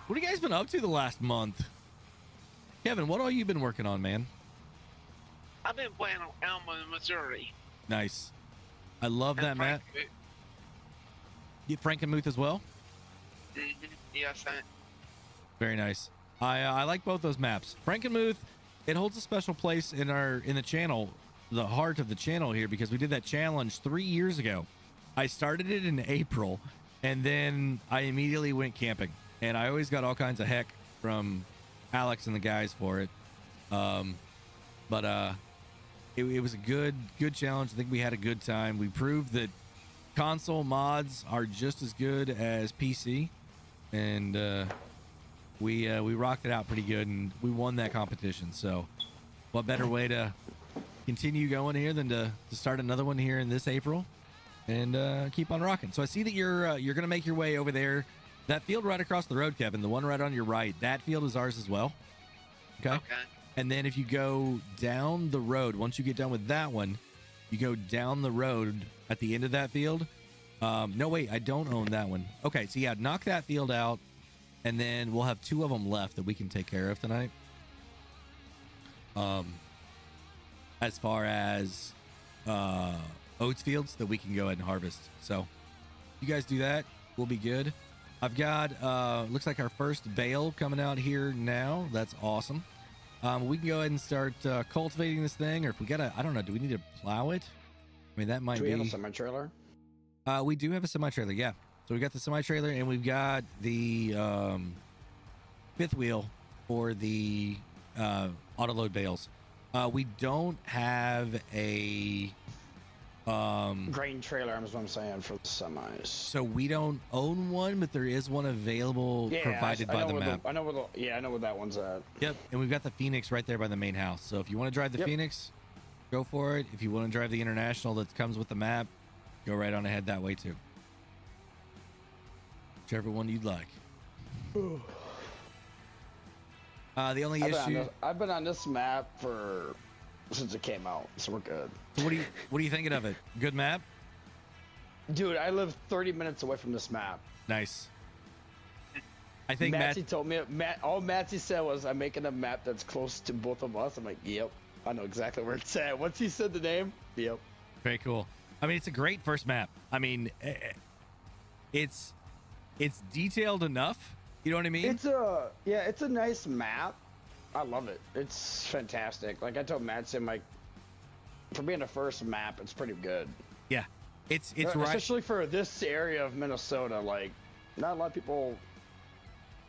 What have you guys been up to the last month? Kevin, what all you been working on, man? I've been playing on Alma, Missouri. Nice. I love that map. Frankfurt. You Frankenmuth as well? Yes, Very nice. I like both those maps. Frankenmuth, it holds a special place in the channel, the heart of the channel here, because we did that challenge 3 years ago. I started it in April, and then I immediately went camping, and I always got all kinds of heck from Alex and the guys for it. But it was a good challenge. I think we had a good time. We proved that console mods are just as good as PC, and we rocked it out pretty good, and we won that competition. So what better way to continue going here than to start another one here in this April and keep on rocking. So I see that you're gonna make your way over there. That field right across the road, Kevin, the one right on your right, that field is ours as well. Okay. And then if you go down the road, once you get done with that one, you go down the road at the end of that field. No, wait, I don't own that one. Okay, so yeah, knock that field out, and then we'll have 2 of them left that we can take care of tonight. As far as oats fields that we can go ahead and harvest. So you guys do that, we'll be good. I've got looks like our first bale coming out here now. That's awesome. We can go ahead and start cultivating this thing, or if we gotta, I don't know, do we need to plow it? I mean, that might be. Do we have a semi-trailer? We do have a semi-trailer, yeah. So we got the semi-trailer, and we've got the fifth wheel for the auto-load bales. We don't have a grain trailer is what I'm saying for the semis. So we don't own one, but there is one available provided by the map. I know where that one's at. Yep, and we've got the Phoenix right there by the main house. So if you want to drive the Phoenix, go for it. If you want to drive the International that comes with the map, go right on ahead that way too. Whichever one you'd like. The only issue I've been on this map since it came out, so we're good. So what are you thinking of it? Good map? Dude, I live 30 minutes away from this map. Nice. I think Matsy told me, all Matsy said was, I'm making a map that's close to both of us. I'm like, yep, I know exactly where it's at. Once he said the name, yep. Very cool. I mean, it's a great first map. I mean, it's detailed enough. You know what I mean? It's a nice map. I love it. It's fantastic. Like I told Matsy, I'm like, for being a first map, it's pretty good. Yeah, it's right. Especially for this area of Minnesota, like not a lot of people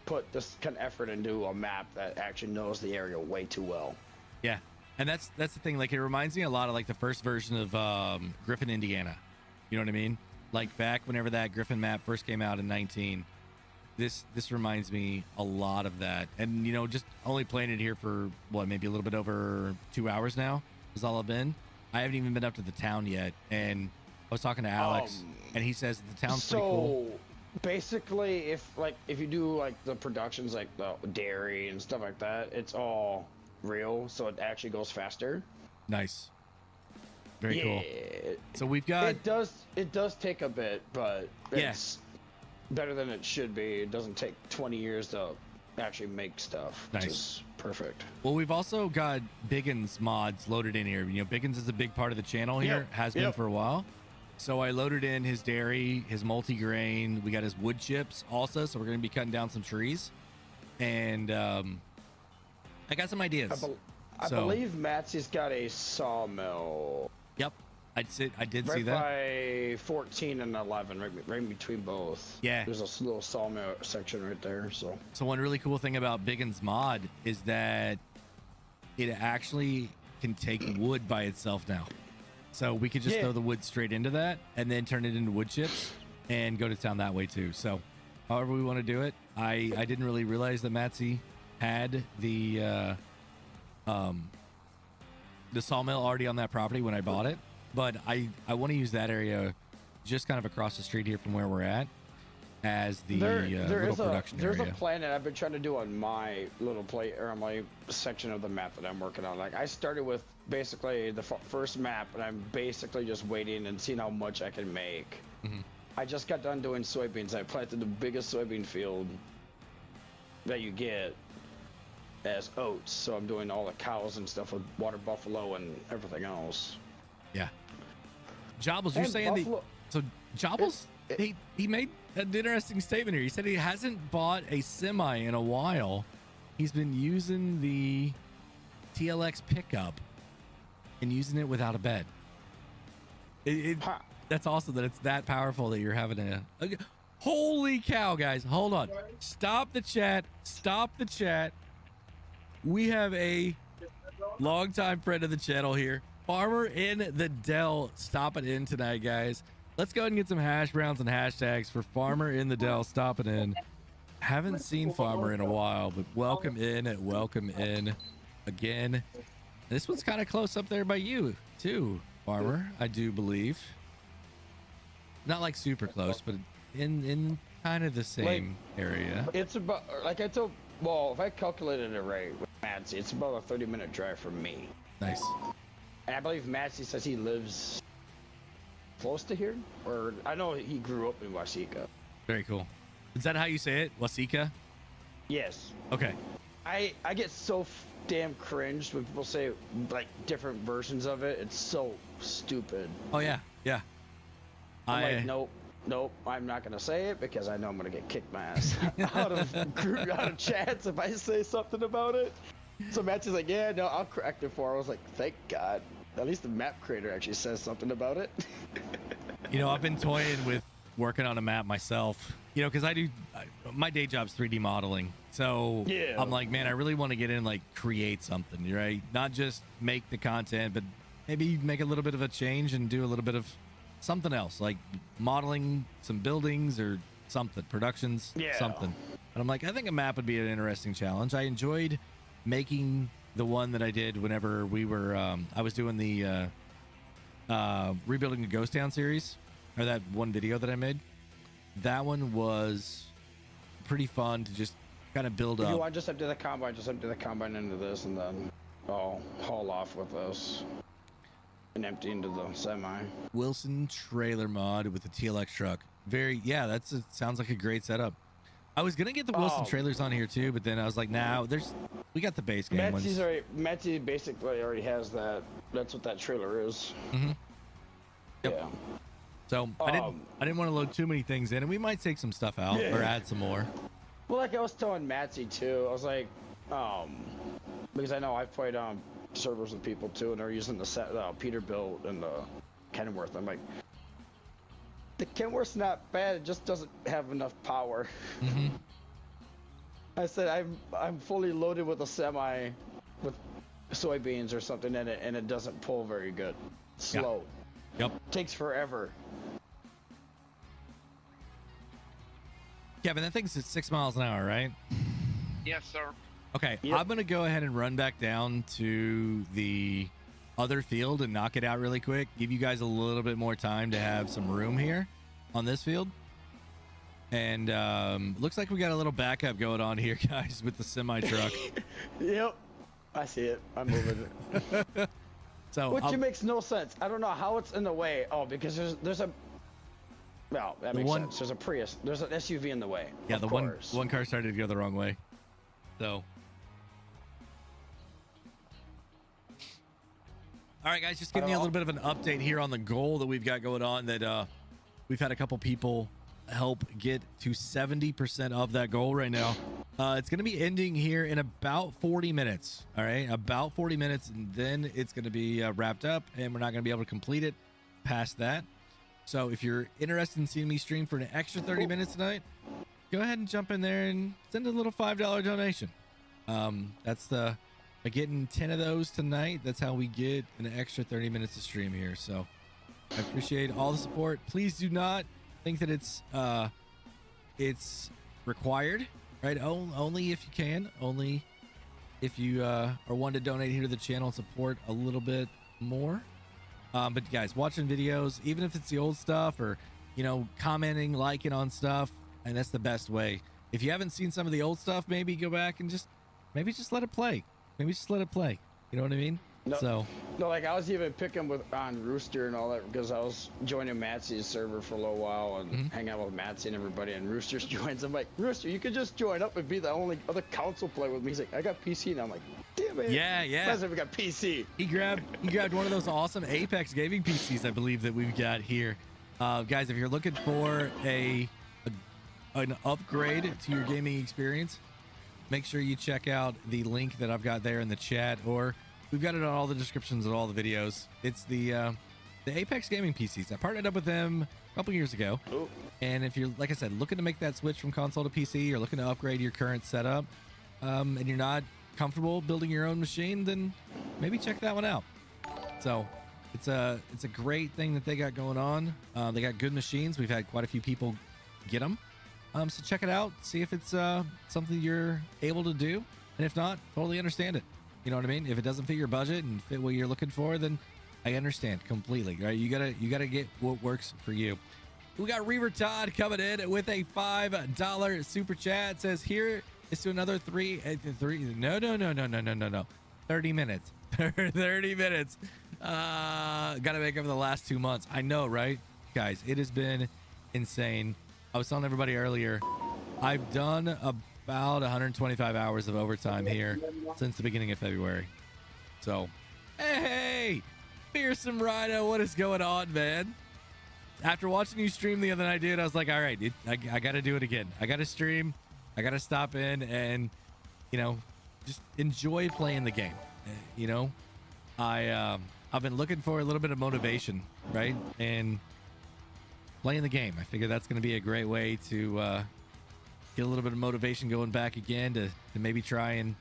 put this kind of effort into a map that actually knows the area way too well. Yeah, and that's the thing. Like it reminds me a lot of like the first version of Griffin, Indiana. You know what I mean? Like back whenever that Griffin map first came out in 19. This reminds me a lot of that. And you know, just only playing it here for what, maybe a little bit over 2 hours now is all I've been. I haven't even been up to the town yet, and I was talking to Alex, and he says the town's pretty cool. So basically, if you do like the productions, like the dairy and stuff like that, it's all real, so it actually goes faster. Nice. Very cool. So we've got. It does take a bit, but it's better than it should be. It doesn't take 20 years to actually make stuff. Nice. Which is perfect. Well, we've also got Biggins mods loaded in here. You know, Biggins is a big part of the channel here, has been for a while. So I loaded in his dairy, his multi-grain. We got his wood chips also, so we're going to be cutting down some trees. And I got some ideas. I believe Matsy's got a sawmill. Yep, I did see that. Right by 14 and 11, right in between both. Yeah. There's a little sawmill section right there. So one really cool thing about Biggins mod is that it actually can take wood by itself now. So we could just throw the wood straight into that and then turn it into wood chips and go to town that way too. So however we want to do it. I didn't really realize that Matsy had the sawmill already on that property when I bought it, but I want to use that area just kind of across the street here from where we're at, as the there's little production there's area. a plan that I've been trying to do on my little play or on my section of the map that I'm working on. Like I started with basically the first map, and I'm basically just waiting and seeing how much I can make. I just got done doing soybeans. I planted the biggest soybean field that you get as oats, so I'm doing all the cows and stuff with water buffalo and everything else. Yeah. Jobbles, you're And saying buffalo, that? So Jobbles, he made an interesting statement here. He said he hasn't bought a semi in a while. He's been using the TLX pickup and using it without a bed. That's awesome that it's that powerful that you're having a holy cow, guys. Hold on. Stop the chat. Stop the chat. We have a longtime friend of the channel here. Farmer in the Dell stopping in tonight, guys. Let's go ahead and get some hash browns and hashtags for Farmer in the Dell stopping in. Haven't seen Farmer in a while, but welcome in again. This one's kind of close up there by you too, Farmer, I do believe. Not like super close, but in kind of the same area. It's about, like I told, well, if I calculated it right with Matsy, it's about a 30-minute drive from me. Nice. And I believe Matsy says he lives close to here, or I know he grew up in Wasika. Very cool. Is that how you say it? Wasika? Yes. Okay. I get so damn cringed when people say like different versions of it. It's so stupid. Oh yeah, yeah. I'm like, nope, I'm not gonna say it because I know I'm gonna get kicked my ass out of chats if I say something about it. So Matt's like, yeah, no, I'll correct it for her. I was like, thank God. At least the map creator actually says something about it. You know, I've been toying with working on a map myself, you know, because my day job's 3D modeling. So yeah. I'm like, man, I really want to get in, like, create something, right? Not just make the content, but maybe make a little bit of a change and do a little bit of something else, like modeling some buildings or something, productions, something. And I'm like, I think a map would be an interesting challenge. I enjoyed making the one that I did whenever we were, I was doing the rebuilding the Ghost Town series, or that one video that I made. That one was pretty fun to just kind of build up. You want just empty the combine into this, and then I'll haul off with this and empty into the semi. Wilson trailer mod with the TLX truck. It sounds like a great setup. I was gonna get the Wilson trailers on here too, but then I was like, nah, we got the base game ones. Matsy basically already has that. That's what that trailer is. Mm-hmm. Yep. Yeah. So I didn't want to load too many things in, and we might take some stuff out or add some more. Well, like I was telling Matsy too, I was like, because I know I've played servers with people too, and they're using the set Peterbilt and the Kenworth. I'm like, the Kenworth's not bad, it just doesn't have enough power. Mm-hmm. I said I'm fully loaded with a semi with soybeans or something in it, and it doesn't pull very good. Slow. Yep. Takes forever. Kevin, that thing's at 6 miles an hour, right? Yes, sir. Okay, Yep. I'm gonna go ahead and run back down to the other field and knock it out really quick. Give you guys a little bit more time to have some room here on this field. And looks like we got a little backup going on here, guys, with the semi truck. Yep. I see it. I'm moving it. So Which makes no sense. I don't know how it's in the way. Oh, because there's a. Well, that makes sense. There's a Prius. There's an SUV in the way. Yeah, the one car started to go the wrong way. So. All right, guys, just giving you a little bit of an update here on the goal that we've got going on. That we've had a couple people help get to 70% of that goal right now. It's going to be ending here in about 40 minutes. All right, about 40 minutes, and then it's going to be wrapped up, and we're not going to be able to complete it past that. So if you're interested in seeing me stream for an extra 30 minutes tonight, go ahead and jump in there and send a little $5 donation. That's by getting 10 of those tonight. That's how we get an extra 30 minutes of stream here. So I appreciate all the support. Please do not think that it's required, right? Only if you can, only if you are wanting to donate here to the channel and support a little bit more. But guys, watching videos, even if it's the old stuff or, you know, commenting, liking on stuff, and that's the best way. If you haven't seen some of the old stuff, maybe go back and just let it play. Maybe just let it play. You know what I mean? No, like I was even picking on Rooster and all that because I was joining Matsy's server for a little while and hang out with Matsy and everybody, and Rooster joins. I'm like, Rooster, you could just join up and be the only other console player with me. He's like, I got PC, and I'm like, damn it. Yeah. That's if we got PC. He grabbed one of those awesome Apex gaming PCs, I believe, that we've got here. Guys, if you're looking for an upgrade to your gaming experience, make sure you check out the link that I've got there in the chat, or we've got it on all the descriptions of all the videos. It's the Apex gaming PCs. I partnered up with them a couple years ago. Ooh. And if you're, like I said, looking to make that switch from console to PC, or looking to upgrade your current setup, and you're not comfortable building your own machine, then maybe check that one out. So it's a great thing that they got going on. They got good machines. We've had quite a few people get them. So check it out. See if it's something you're able to do. And if not, totally understand it. You know what I mean? If it doesn't fit your budget and fit what you're looking for, then I understand completely. Right? You gotta get what works for you. We got Reaver Todd coming in with a $5 super chat. It says here is to another 30 minutes. 30 minutes. Gotta make up for the last 2 months. I know, right? Guys, it has been insane. I was telling everybody earlier, I've done about 125 hours of overtime here since the beginning of February. So, hey, Fearsome Rhino, what is going on, man? After watching you stream the other night, dude, I was like, all right, dude, I got to do it again. I got to stream. I got to stop in and, just enjoy playing the game. I've been looking for a little bit of motivation, right? And playing the game. I figure that's going to be a great way to get a little bit of motivation going back again to maybe try and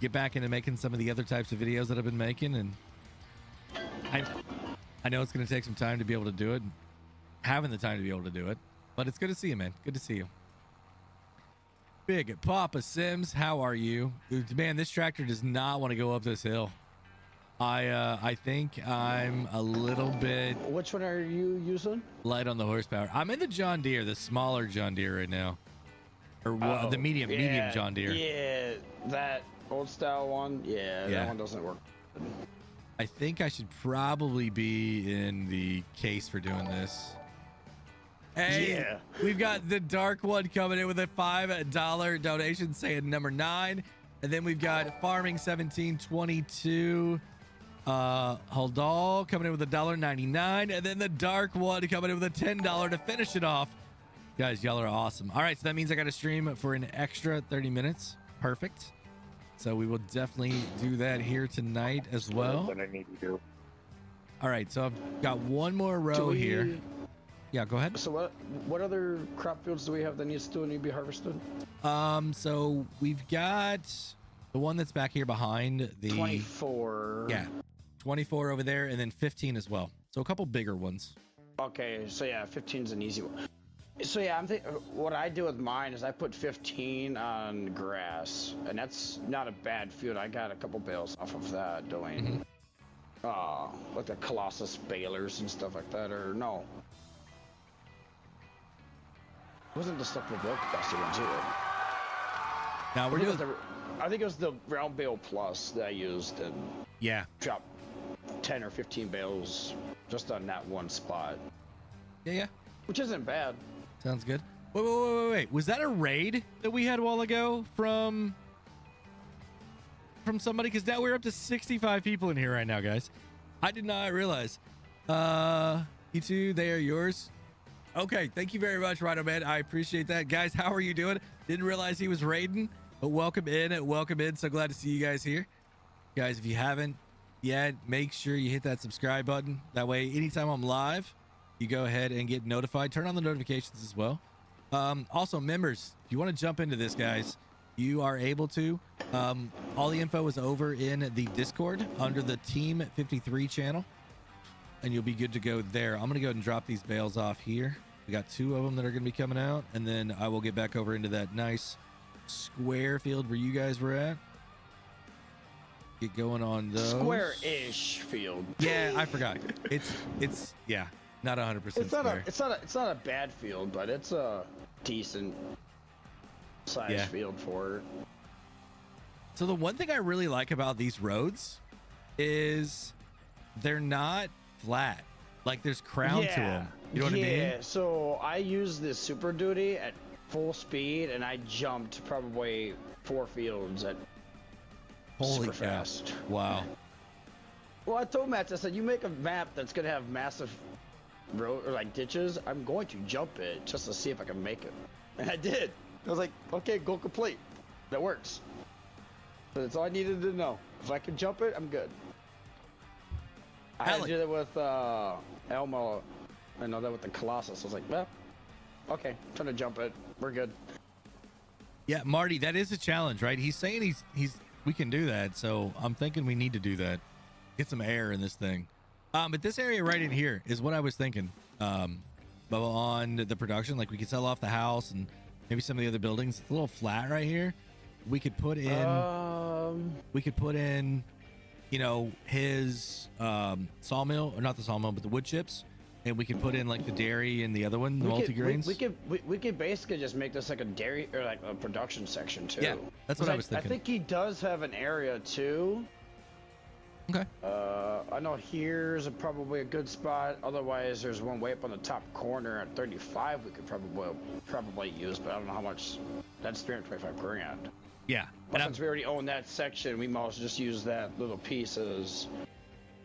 get back into making some of the other types of videos that I've been making. And I know it's going to take some time to be able to do it, having the time to be able to do it, but it's good to see you, man. Good to see you. Big Papa Sims, how are you? Man, this tractor does not want to go up this hill. I think I'm a little bit... Which one are you using? Light on the horsepower. I'm in the John Deere, the smaller John Deere right now. Or the medium John Deere. Yeah, that old style one. Yeah, that one doesn't work. I think I should probably be in the case for doing this. Hey, yeah. We've got the Dark One coming in with a $5 donation saying number 9. And then we've got Farming 1722. Holdall coming in with $1.99, and then the Dark One coming in with a $10 to finish it off. Guys, y'all are awesome. All right, so that means I got to stream for an extra 30 minutes. Perfect. So we will definitely do that here tonight as well. What I need to do. All right, so I've got one more row here. Yeah, go ahead. So what other crop fields do we have that need to be harvested? So we've got the one that's back here behind the 24. Yeah. 24 over there, and then 15 as well. So a couple bigger ones. Okay, so yeah, 15's an easy one. So yeah, I'm thinking what I do with mine is I put 15 on grass, and that's not a bad field. I got a couple bales off of that doing like the Colossus balers and stuff like that, or no. It wasn't the stuff with low capacity ones either. Now we're doing I think it was the round bale plus that I used, and dropped 10 or 15 bales just on that one spot. Yeah. Which isn't bad. Sounds good. Wait. Was that a raid that we had a while ago from somebody? Because now we're up to 65 people in here right now, guys. I did not realize. You two, they are yours. Okay, thank you very much, Rhino Man. I appreciate that. Guys, how are you doing? Didn't realize he was raiding, but welcome in. So glad to see you guys here. Guys, if you haven't yet, make sure you hit that subscribe button. That way, anytime I'm live, you go ahead and get notified. Turn on the notifications as well. Also, members, if you want to jump into this, guys, you are able to. All the info is over in the Discord under the Team 53 channel, and you'll be good to go there. I'm going to go ahead and drop these bales off here. We got 2 of them that are going to be coming out, and then I will get back over into that nice square field where you guys were at. Get going on those. Square-ish field. Yeah, I forgot. It's not 100% square. It's not a bad field, but it's decent size Yeah. field for it. So the one thing I really like about these roads is they're not flat. Like there's crown to them. You know what I mean? Yeah, so I used this Super Duty at full speed, and I jumped probably 4 fields at Holy super cow. fast. Wow. Well, I told Matt, I said, you make a map that's gonna have massive road or like ditches, I'm going to jump it just to see if I can make it. And I did. I was like, okay, goal complete. That works. But that's all I needed to know. If I can jump it, I'm good. I did it with Elmo. I know that with the Colossus. I was like, well, okay, I'm trying to jump it. We're good. Yeah, Marty, that is a challenge, right? He's saying we can do that, so I'm thinking we need to do that. Get some air in this thing. But this area right in here is what I was thinking. But on the production, like we could sell off the house and maybe some of the other buildings. It's a little flat right here. We could put in you know, his sawmill, or not the sawmill, but the wood chips, and we could put in like the dairy and the other one, the multi-grains. We could basically just make this like a dairy or like a production section too. Yeah, that's what I was thinking. I think he does have an area too. Okay. I know here's probably a good spot. Otherwise, there's one way up on the top corner at 35 we could probably use, but I don't know how much. That's 325 grand. Yeah. But since we already own that section, we might as well just use that little piece as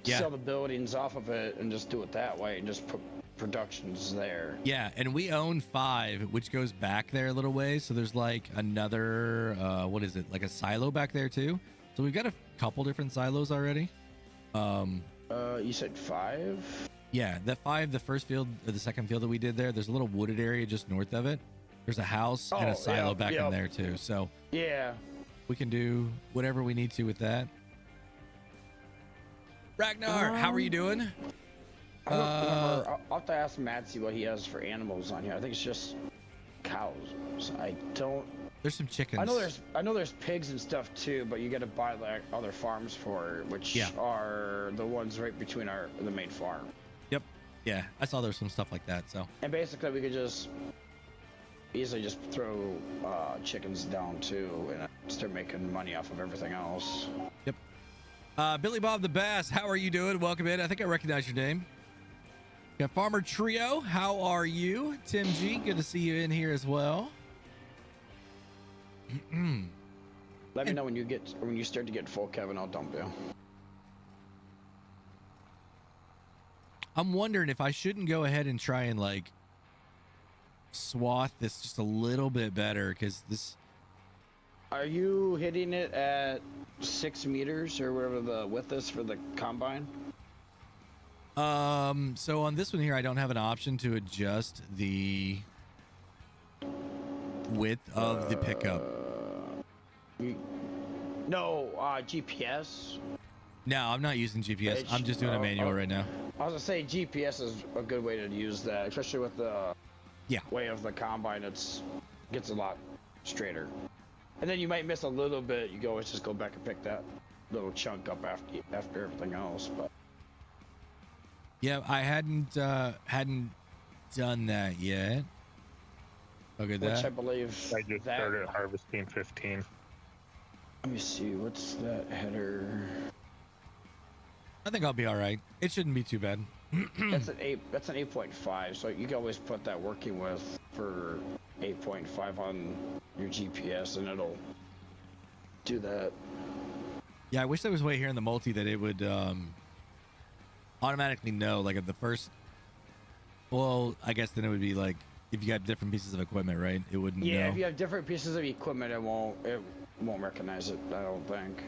sell the buildings off of it and just do it that way and just put productions there. Yeah, and we own 5, which goes back there a little ways. So there's like another, what is it? Like a silo back there too. So we've got a couple different silos already. You said 5? Yeah, that 5, the first field or the second field that we did there, there's a little wooded area just north of it. There's a house and a silo back in there too. So yeah, we can do whatever we need to with that. Ragnar, how are you doing? I don't remember. I'll have to ask Matt, see what he has for animals on here. I think it's just cows. I don't. There's some chickens. I know there's pigs and stuff too, but you got to buy like other farms for it, which are the ones right between the main farm. Yep. Yeah, I saw there's some stuff like that. So. And basically, we could just easily just throw chickens down too and start making money off of everything else. Yep. Billy Bob the Bass, how are you doing? Welcome in. I think I recognize your name. Got Farmer Trio, how are you? Tim G, good to see you in here as well. Let me know when you start to get full, Kevin. I'll dump you. I'm wondering if I shouldn't go ahead and try and like swath this just a little bit better, because this. Are you hitting it at 6 meters or whatever the width is for the combine? So on this one here, I don't have an option to adjust the width of the pickup. No, GPS. No, I'm not using GPS. I'm just doing a manual right now. I was gonna say GPS is a good way to use that, especially with the way of the combine. Gets a lot straighter, and then you might miss a little bit. You can always just go back and pick that little chunk up after everything else. But yeah, I hadn't done that yet. Look at that. Which I believe I just started harvesting 15. Let me see, what's that header? I think I'll be all right. It shouldn't be too bad. That's an 8.5, so you can always put that working with for 8.5 on your GPS, and it'll do that. Yeah, I wish there was a way here in the multi that it would automatically know, like at the first. Well, I guess then it would be like if you got different pieces of equipment, right? It wouldn't know. Yeah, if you have different pieces of equipment, it won't recognize it, I don't think.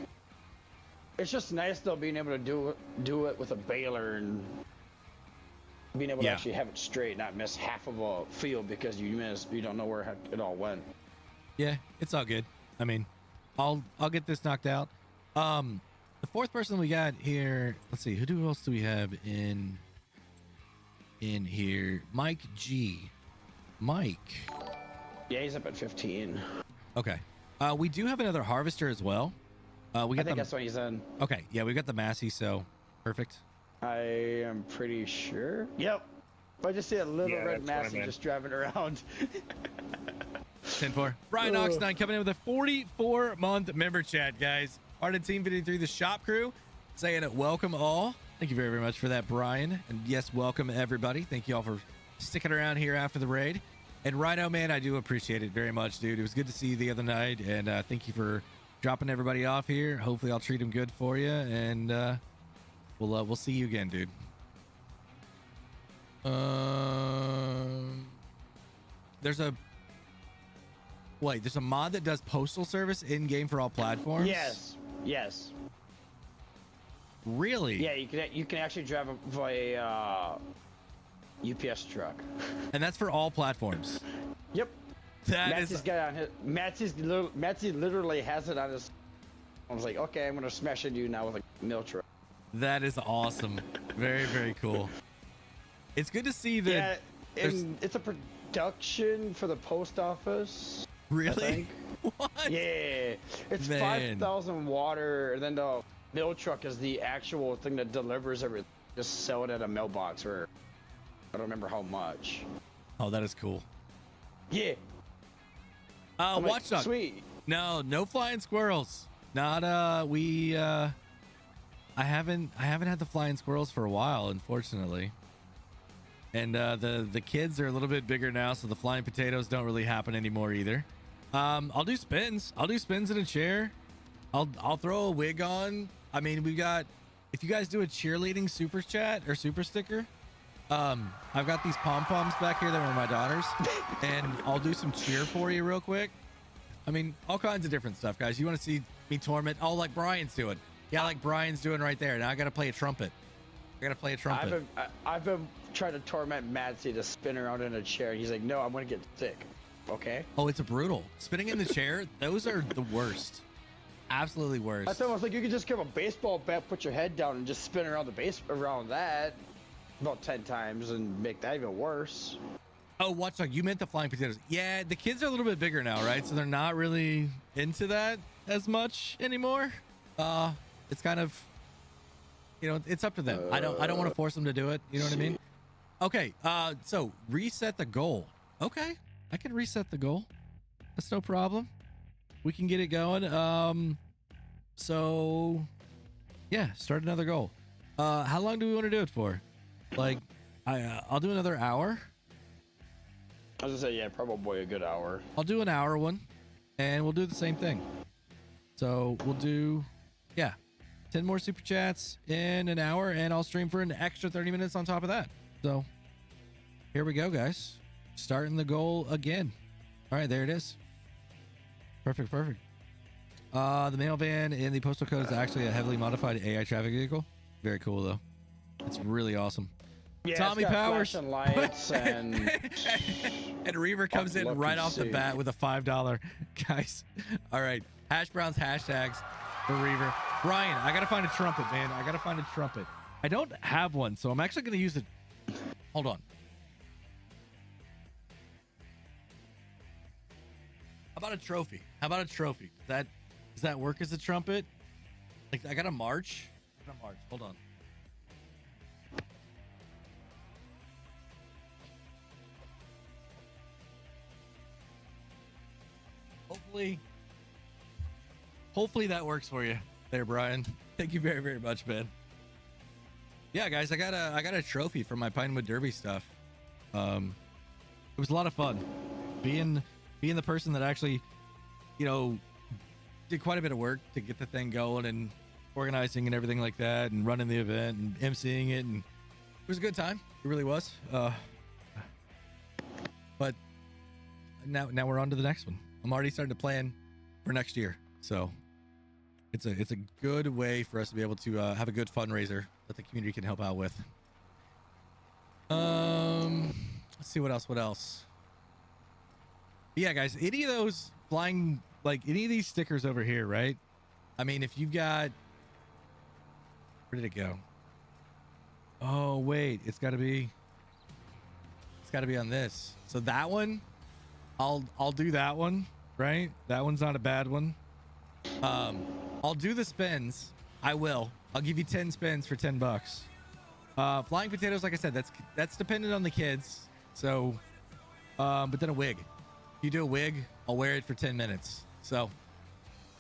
It's just nice though being able to do it with a baler and being able to actually have it straight, not miss half of a field because you don't know where it all went. Yeah, it's all good. I mean, I'll get this knocked out. The fourth person we got here, let's see, who else do we have in here? Mike G. Mike. Yeah, he's up at 15. Okay. We do have another harvester as well. I think that's what he's in. Okay, yeah, we got the Massey, so perfect. I am pretty sure. Yep. If I just see a little Yeah, red that's what I mass meant. just driving around. 10-4. Brian Ox9 coming in with a 44-month member chat, guys. Part of Team 53, the shop crew, saying welcome all. Thank you very, very much for that, Brian. And yes, welcome everybody. Thank you all for sticking around here after the raid. And Rhino, man, I do appreciate it very much, dude. It was good to see you the other night. And thank you for dropping everybody off here. Hopefully I'll treat them good for you. And we'll see you again, dude. There's a mod that does postal service in game for all platforms. Yes. Really? Yeah, you can actually drive a UPS truck. And that's for all platforms. Yep. That Matsy's is got it on his. Matsy literally has it on his. I was like, okay, I'm gonna smash into you now with a mill truck. that is awesome. Very, very cool. It's good to see that. Yeah, and it's a production for the post office. Really? What? Yeah, it's Man. 5,000 water, and then the mill truck is the actual thing that delivers everything. Just sell it at a mailbox, or I don't remember how much. Oh, that is cool. Yeah. I'm like, Watchdog. Sweet. No flying squirrels. Not I haven't had the flying squirrels for a while, unfortunately. And the kids are a little bit bigger now, so the flying potatoes don't really happen anymore either. I'll do spins. I'll do spins in a chair. I'll throw a wig on. I mean, we got, if you guys do a cheerleading super chat or super sticker, I've got these pom-poms back here that were my daughter's, and I'll do some cheer for you real quick. I mean, all kinds of different stuff, guys. You want to see me torment? Oh, like Brian's doing. Yeah, like Brian's doing right there. Now I got to play a trumpet. I've been trying to torment Matsy to spin around in a chair. He's like, no, I'm gonna get sick. Okay. Oh, it's a brutal. Spinning in the chair, those are the worst. Absolutely worst. I thought I was like, you could just grab a baseball bat, put your head down, and just spin around the base around that about 10 times and make that even worse. Oh, Watchdog, you meant the flying potatoes. Yeah, the kids are a little bit bigger now, right? So they're not really into that as much anymore. It's kind of, you know, it's up to them. I don't want to force them to do it. You know what I mean? Okay. So reset the goal. Okay, I can reset the goal. That's no problem. We can get it going. So yeah, start another goal. How long do we want to do it for? Like, I'll do another hour. I was gonna say, yeah, probably a good hour. I'll do an hour one, and we'll do the same thing. So we'll do, 10 more super chats in an hour, and I'll stream for an extra 30 minutes on top of that. So here we go, guys. Starting the goal again. All right, there it is. Perfect. The mail van in the postal code is actually a heavily modified AI traffic vehicle. Very cool, though. It's really awesome. Yeah, Tommy it's got Powers. flashing lights and And Reaver comes in Look right and off the see. bat with a $5. Guys, all right. Hash Browns hashtags for Reaver. Brian, I got to find a trumpet, man. I got to find a trumpet. I don't have one, so I'm actually going to use it. Hold on. How about a trophy? Does that work as a trumpet? Like, I got a march. Hold on. Hopefully that works for you there, Brian. Thank you very, very much, man. Yeah, guys, I got a trophy for my Pinewood Derby stuff. It was a lot of fun being the person that actually, you know, did quite a bit of work to get the thing going and organizing and everything like that, and running the event and emceeing it, and it was a good time. It really was. But now we're on to the next one. I'm already starting to plan for next year, so it's a good way for us to be able to have a good fundraiser that the community can help out with. Let's see what else. Yeah, guys, any of those flying, like any of these stickers over here, right? I mean, if you've got, where did it go? Oh wait, it's got to be on this. So that one, I'll do that one, right? That one's not a bad one. I'll do the spins. I'll give you 10 spins for $10. Flying potatoes, like I said, that's dependent on the kids. So, but then a wig. If you do a wig, I'll wear it for 10 minutes. So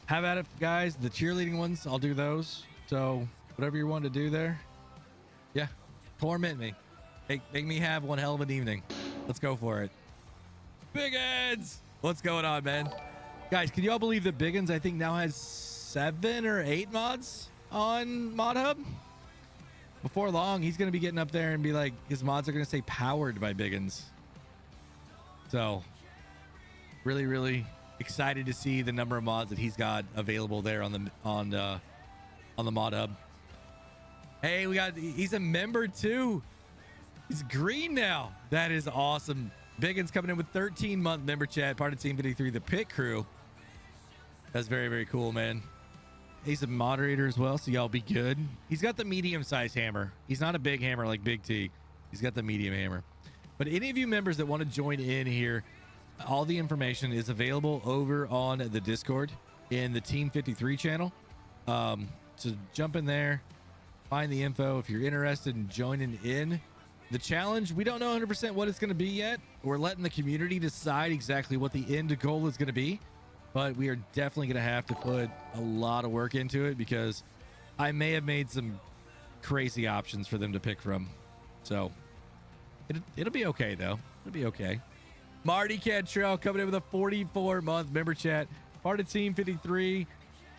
have at it, guys. The cheerleading ones, I'll do those. So whatever you want to do there. Yeah. Torment me. Make me have one hell of an evening. Let's go for it. Biggins! What's going on, man? Guys, can you all believe that Biggins, I think, now has 7 or 8 mods on Mod Hub? Before long, he's going to be getting up there and be like, his mods are going to say powered by Biggins. So, really, really excited to see the number of mods that he's got available there on the Mod Hub. Hey, he's a member too. He's green now. That is awesome. Biggins coming in with 13-month member chat, part of Team 53, the pit crew. That's very, very cool, man. He's a moderator as well, so y'all be good. He's got the medium-sized hammer. He's not a big hammer like Big T. He's got the medium hammer. But any of you members that want to join in here, all the information is available over on the Discord in the Team 53 channel. So jump in there, find the info if you're interested in joining in. The challenge, we don't know 100% what it's going to be yet. We're letting the community decide exactly what the end goal is going to be. But we are definitely going to have to put a lot of work into it because I may have made some crazy options for them to pick from. So it'll be okay, though. It'll be okay. Marty Cantrell coming in with a 44-month member chat. Part of Team 53.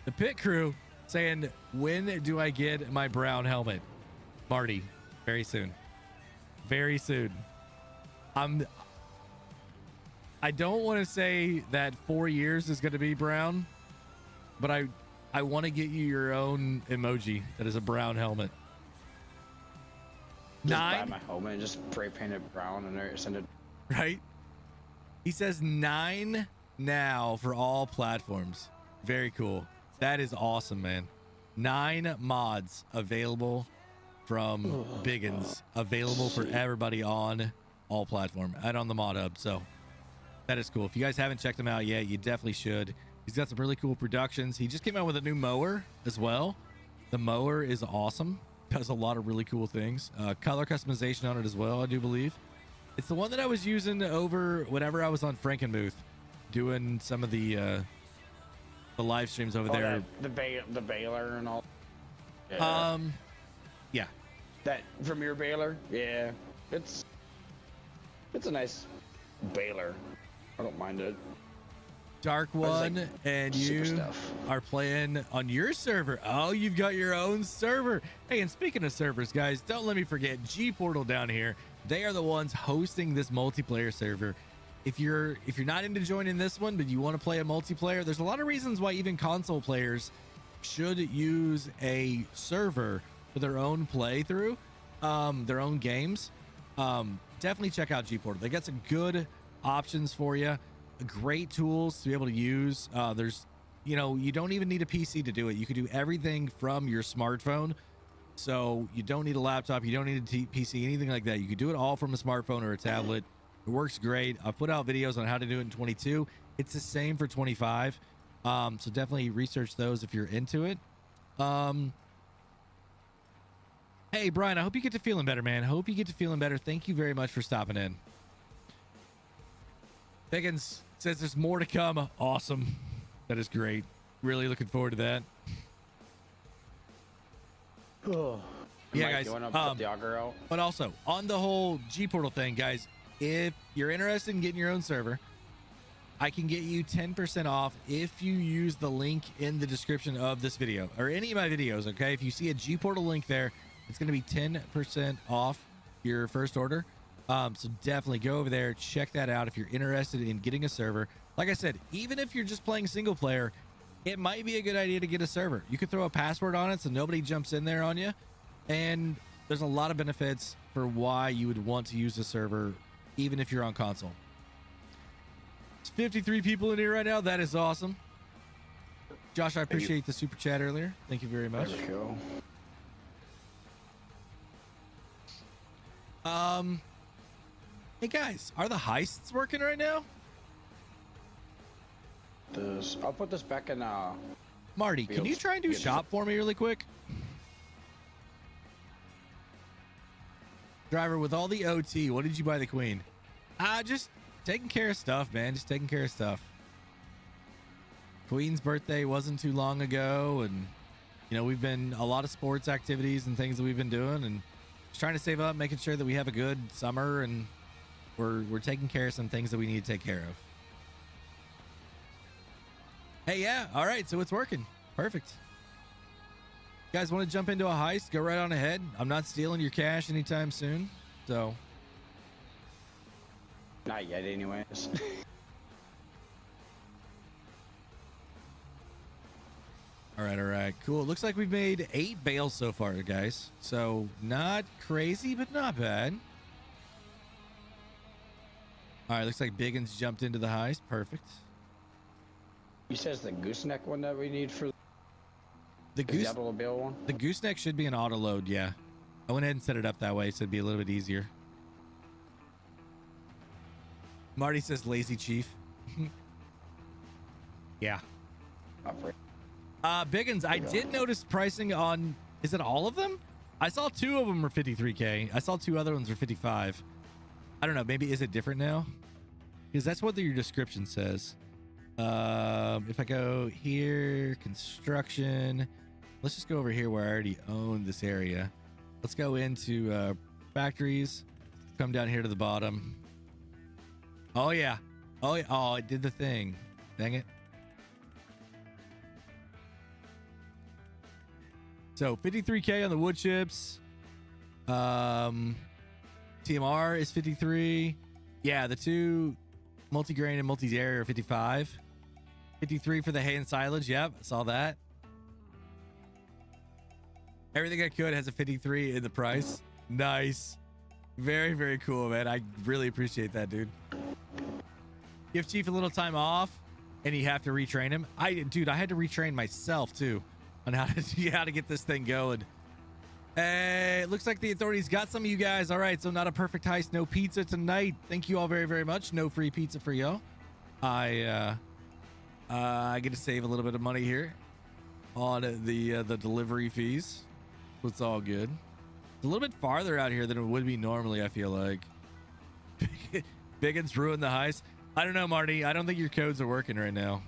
The pit crew saying, when do I get my brown helmet? Marty, very soon. Very soon. I don't want to say that 4 years is going to be brown, but I want to get you your own emoji that is a brown helmet. Just buy my helmet and just spray paint it brown and send it. Right? He says 9 now for all platforms. Very cool. That is awesome, man. 9 mods available from Biggins, available for everybody on all platform and on the Mod Hub. So that is cool. If you guys haven't checked him out yet, you definitely should. He's got some really cool productions. He just came out with a new mower as well. The mower is awesome. Does a lot of really cool things. Color customization on it as well, I do believe. It's the one that I was using over whenever I was on Frankenbooth, doing some of the live streams over there. The baler and all. Yeah. Yeah. That from your baler? Yeah. It's a nice baler. I don't mind it. Dark One, like and you are playing on your server. Oh, you've got your own server. Hey, and speaking of servers, guys, don't let me forget G Portal down here. They are the ones hosting this multiplayer server. If you're not into joining this one, but you want to play a multiplayer, there's a lot of reasons why even console players should use a server for their own playthrough, their own games. Definitely check out G Portal. They got some good options for you. Great tools to be able to use. There's, you don't even need a PC to do it. You can do everything from your smartphone. So you don't need a laptop. You don't need a PC, anything like that. You can do it all from a smartphone or a tablet. It works great. I've put out videos on how to do it in 22. It's the same for 25. So definitely research those if you're into it. Hey, Brian, I hope you get to feeling better, man. Hope you get to feeling better. Thank you very much for stopping in. Biggins says there's more to come. Awesome. That is great. Really looking forward to that. Yeah, guys. The auger out. But also, on the whole G Portal thing, guys, if you're interested in getting your own server, I can get you 10% off if you use the link in the description of this video or any of my videos, okay? If you see a G Portal link there, it's going to be 10% off your first order. So definitely go over there, check that out if you're interested in getting a server. Like I said, even if you're just playing single player, it might be a good idea to get a server. You could throw a password on it so nobody jumps in there on you. And there's a lot of benefits for why you would want to use a server, even if you're on console. It's 53 people in here right now. That is awesome. Josh, I appreciate the super chat earlier. Thank you very much. There we go. Hey guys, are the heists working right now? I'll put this back in Marty, can you try and do shop for me really quick? Driver, with all the OT, what did you buy the queen? Just taking care of stuff, man. Just taking care of stuff. Queen's birthday wasn't too long ago, and you know, we've been a lot of sports activities and things that we've been doing, and just trying to save up, making sure that we have a good summer, and we're taking care of some things that we need to take care of. Hey, yeah, all right, so it's working. Perfect. You guys want to jump into a heist? Go right on ahead. I'm not stealing your cash anytime soon, so. Not yet, anyways. All right, cool. Looks like we've made 8 bales so far, guys. So not crazy, but not bad. All right, looks like Biggins jumped into the heist. Perfect. You says the gooseneck one that we need for the auto one? The gooseneck should be an auto load, yeah. I went ahead and set it up that way so it'd be a little bit easier. Marty says lazy chief. Yeah. Biggins, I did notice pricing on, is it all of them? I saw 2 of them were 53K. I saw 2 other ones were 55. I don't know. Maybe is it different now? Because that's what your description says. If I go here, construction, let's just go over here where I already own this area. Let's go into factories, come down here to the bottom. Oh yeah. Oh yeah. Oh, it did the thing. Dang it. So 53K on the wood chips. TMR is 53. Yeah, the 2 multi-grain and multi-dairy are 55. 53 for the hay and silage. Yep, I saw that. Everything I could has a 53 in the price. Nice. Very, very cool, man. I really appreciate that, dude. Give Chief a little time off and you have to retrain him. Dude, I had to retrain myself too on how to get this thing going. It looks like the authorities got some of you guys. All right, so not a perfect heist, no pizza tonight. Thank you all very, very much. No free pizza for y'all. I get to save a little bit of money here on the delivery fees. So it's all good. It's a little bit farther out here than it would be normally, I feel like. Biggins ruined the heist. I don't know, Marty. I don't think your codes are working right now.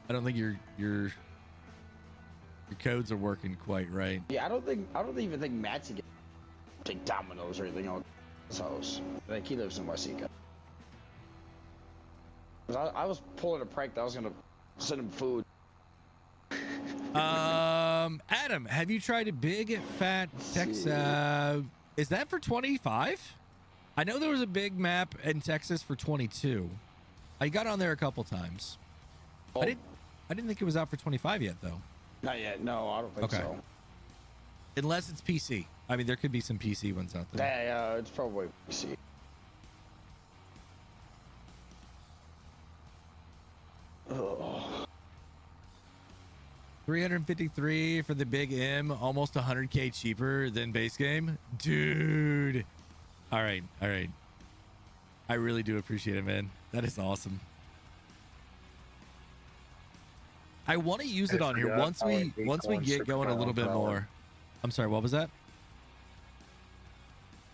I don't think your codes are working quite right. Yeah, I don't even think Matt's get take Domino's or anything on his house. Like, he lives in Waseca. I was pulling a prank that I was gonna send him food. Adam, have you tried a big fat Texas? Is that for 25? I know there was a big map in Texas for 22. I got on there a couple times. Oh. I didn't think it was out for 25 yet, though. Not yet. No, I don't think so. Unless it's PC. I mean, there could be some PC ones out there. Yeah, it's probably PC. Oh. 353 for the big M, almost 100K cheaper than base game. Dude. All right. I really do appreciate it, man. That is awesome. I want to use it on here once we get going a little bit more. I'm sorry, what was that?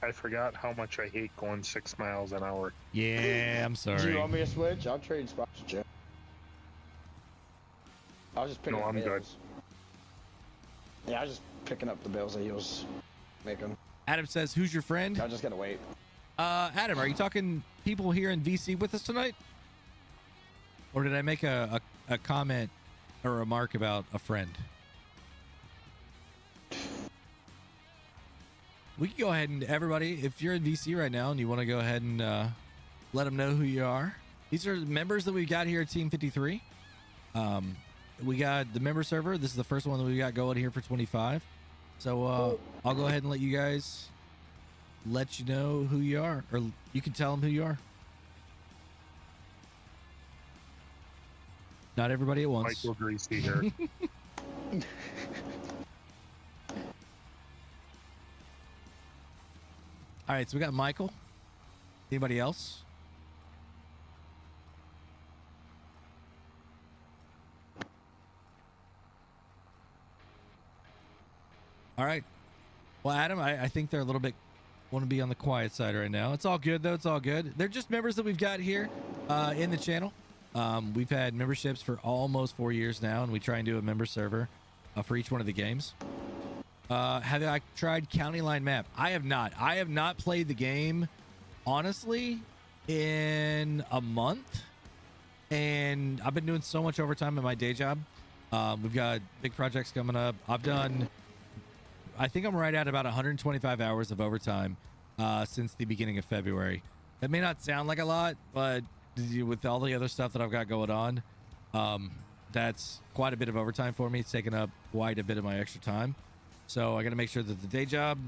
I forgot how much I hate going 6 miles an hour. Yeah, I'm sorry. Do you want me to switch? I'll trade spots with you. I was just picking up I'm good. Yeah, I was just picking up the bills that he was making. Adam says, who's your friend? I just gotta wait. Adam, are you talking people here in VC with us tonight? Or did I make a comment or remark about a friend? We can go ahead and everybody, if you're in VC right now and you want to go ahead and let them know who you are. These are members that we've got here at Team 53. We got the member server. This is the first one that we got going here for 25. So I'll go ahead and let you guys let you know who you are, or you can tell them who you are. Not everybody at once. Michael Greasy here. All right, so we got Michael. Anybody else? All right. Well, Adam, I think they're a little bit want to be on the quiet side right now. It's all good though. It's all good. They're just members that we've got here in the channel. We've had memberships for almost 4 years now, and we try and do a member server for each one of the games. Have I tried County Line Map? I have not. I have not played the game, honestly, in a month. And I've been doing so much overtime in my day job. We've got big projects coming up. I think I'm right at about 125 hours of overtime since the beginning of February. That may not sound like a lot, but with all the other stuff that I've got going on, that's quite a bit of overtime for me. It's taking up quite a bit of my extra time. So I got to make sure that the day job,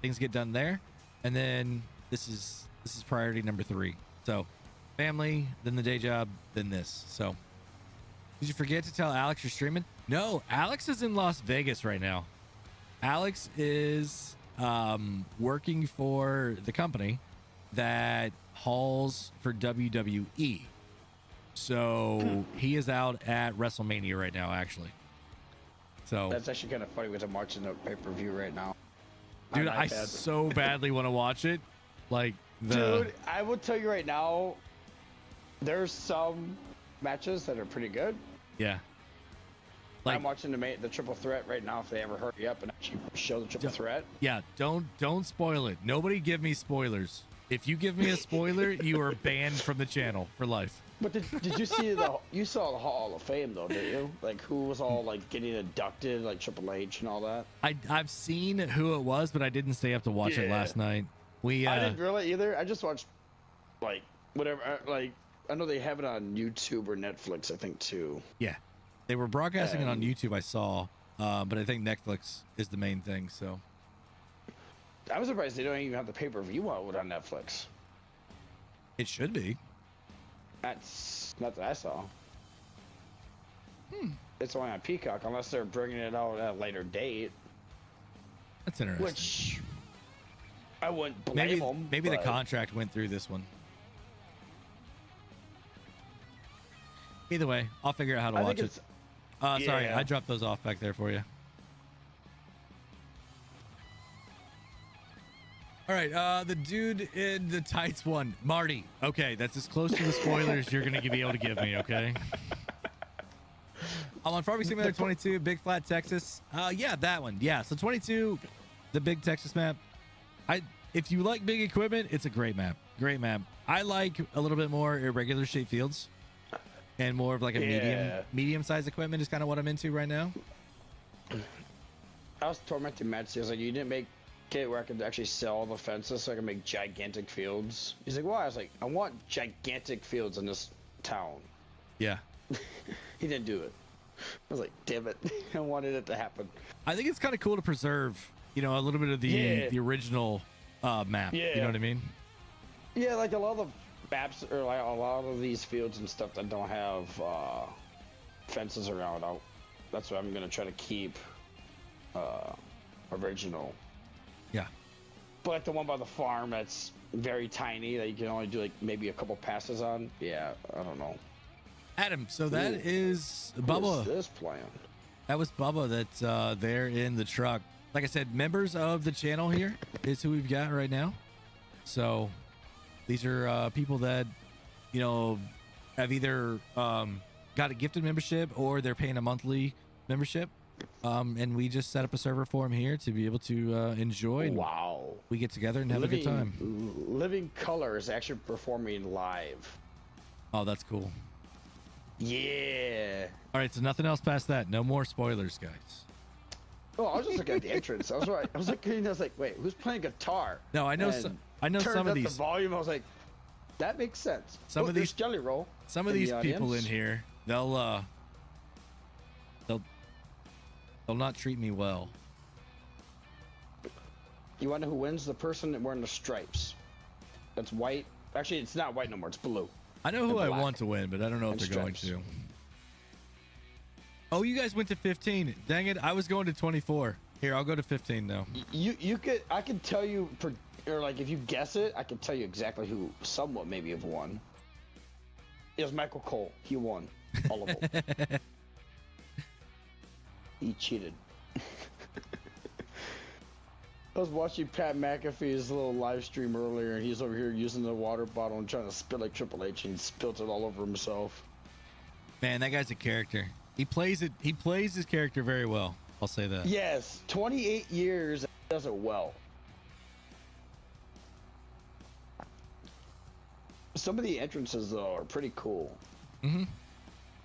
things get done there. And then this is priority number 3. So family, then the day job, then this. So did you forget to tell Alex you're streaming? No, Alex is in Las Vegas right now. Alex is working for the company that hauls for WWE. So he is out at WrestleMania right now, actually. So That's actually kind of funny with him watching the pay-per-view right now. dude, I so badly want to watch it. Like Dude, I will tell you right now, there's some matches that are pretty good. Yeah. Like, I'm watching the triple threat right now. If they ever hurry up and actually show the triple threat. Yeah, don't spoil it. Nobody give me spoilers. If you give me a spoiler, you are banned from the channel for life. But did you see you saw the Hall of Fame though, didn't you? Like who was all like getting inducted, like Triple H and all that? I've seen who it was, but I didn't stay up to watch it last night. I didn't really either. I just watched like whatever. Like I know they have it on YouTube or Netflix, I think too. Yeah, they were broadcasting it on YouTube. I saw, but I think Netflix is the main thing. So I'm surprised they don't even have the pay-per-view out on Netflix. it should be. That's not that I saw. It's only on Peacock unless they're bringing it out at a later date. That's interesting. Which I wouldn't blame them. Maybe the contract went through this one. Either way, I'll figure out how to watch it. Sorry, I dropped those off back there for you. All right, the dude in the tights one, Marty. Okay, that's as close to the spoilers you're gonna be able to give me. Okay. I'm on Farming Simulator 22, Big Flat, Texas. Yeah, that one. Yeah, so 22, the big Texas map. If you like big equipment, it's a great map. Great map. I like a little bit more irregular shaped fields, and more of like a medium-sized equipment is kind of what I'm into right now. I was tormenting Matt. He was like, "You didn't make it where I could actually sell the fences so I can make gigantic fields." He's like, "Why?" I was like, "I want gigantic fields in this town." Yeah. He didn't do it. I was like, "Damn it!" I wanted it to happen. I think it's kind of cool to preserve, a little bit of the original map. Yeah. You know what I mean? Yeah, like a lot of maps or like a lot of these fields and stuff that don't have fences around. That's what I'm gonna try to keep original. Yeah. But like the one by the farm that's very tiny that you can only do like maybe a couple passes on. Yeah, I don't know. Adam, so that is What Bubba. is this plan? That was Bubba that's there in the truck. Like I said, members of the channel here is who we've got right now. So these are people that, have either got a gifted membership or they're paying a monthly membership. And we just set up a server for them here to be able to enjoy. Wow. We get together and have a good time. Living Color is actually performing live. Oh, that's cool. Yeah. All right, so nothing else past that. No more spoilers, guys. Oh, I was just looking at the entrance. I was like, wait, who's playing guitar? No, I know. I know some of these. The volume. I was like, that makes sense. Some of these Jelly Roll. Some of these people in here, they'll not treat me well. You want to know who wins? The person wearing the stripes. That's white. Actually, it's not white no more. It's blue. I know who I want to win, but I don't know if they're going to. Oh, you guys went to 15. Dang it. I was going to 24. Here, I'll go to 15 now. I can tell you, or like if you guess it, I can tell you exactly who somewhat maybe have won. It was Michael Cole. He won all of them. He cheated. I was watching Pat McAfee's little live stream earlier, and he's over here using the water bottle and trying to spit like Triple H, and he spilled it all over himself. Man, that guy's a character. He plays it. He plays his character very well. I'll say that. Yes, 28 years, and he does it well. Some of the entrances, though, are pretty cool. Mm-hmm.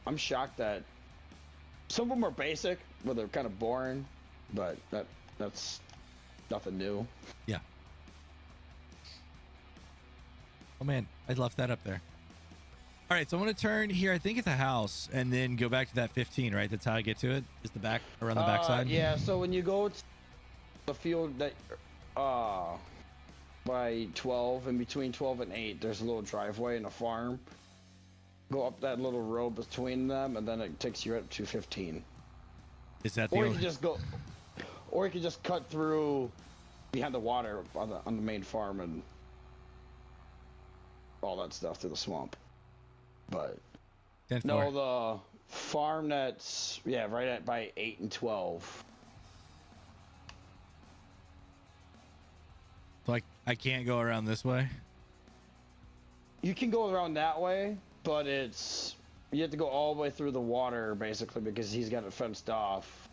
I'm shocked that some of them are basic, but they're kind of boring, but that's nothing new. Yeah. Oh man, I left that up there. All right, so I'm gonna turn here. I think it's a house, and then go back to that 15. Right, that's how I get to it. Is the back around the backside? Yeah. So when you go to the field that by 12, in between 12 and 8, there's a little driveway and a farm. Go up that little road between them, and then it takes you up to 15. Is that the Or you only... can just go, or you can just cut through behind the water on the main farm and all that stuff through the swamp. But 10-4. no, the farm that's right at by 8 and 12. So I can't go around this way. You can go around that way, but you have to go all the way through the water basically because he's got it fenced off.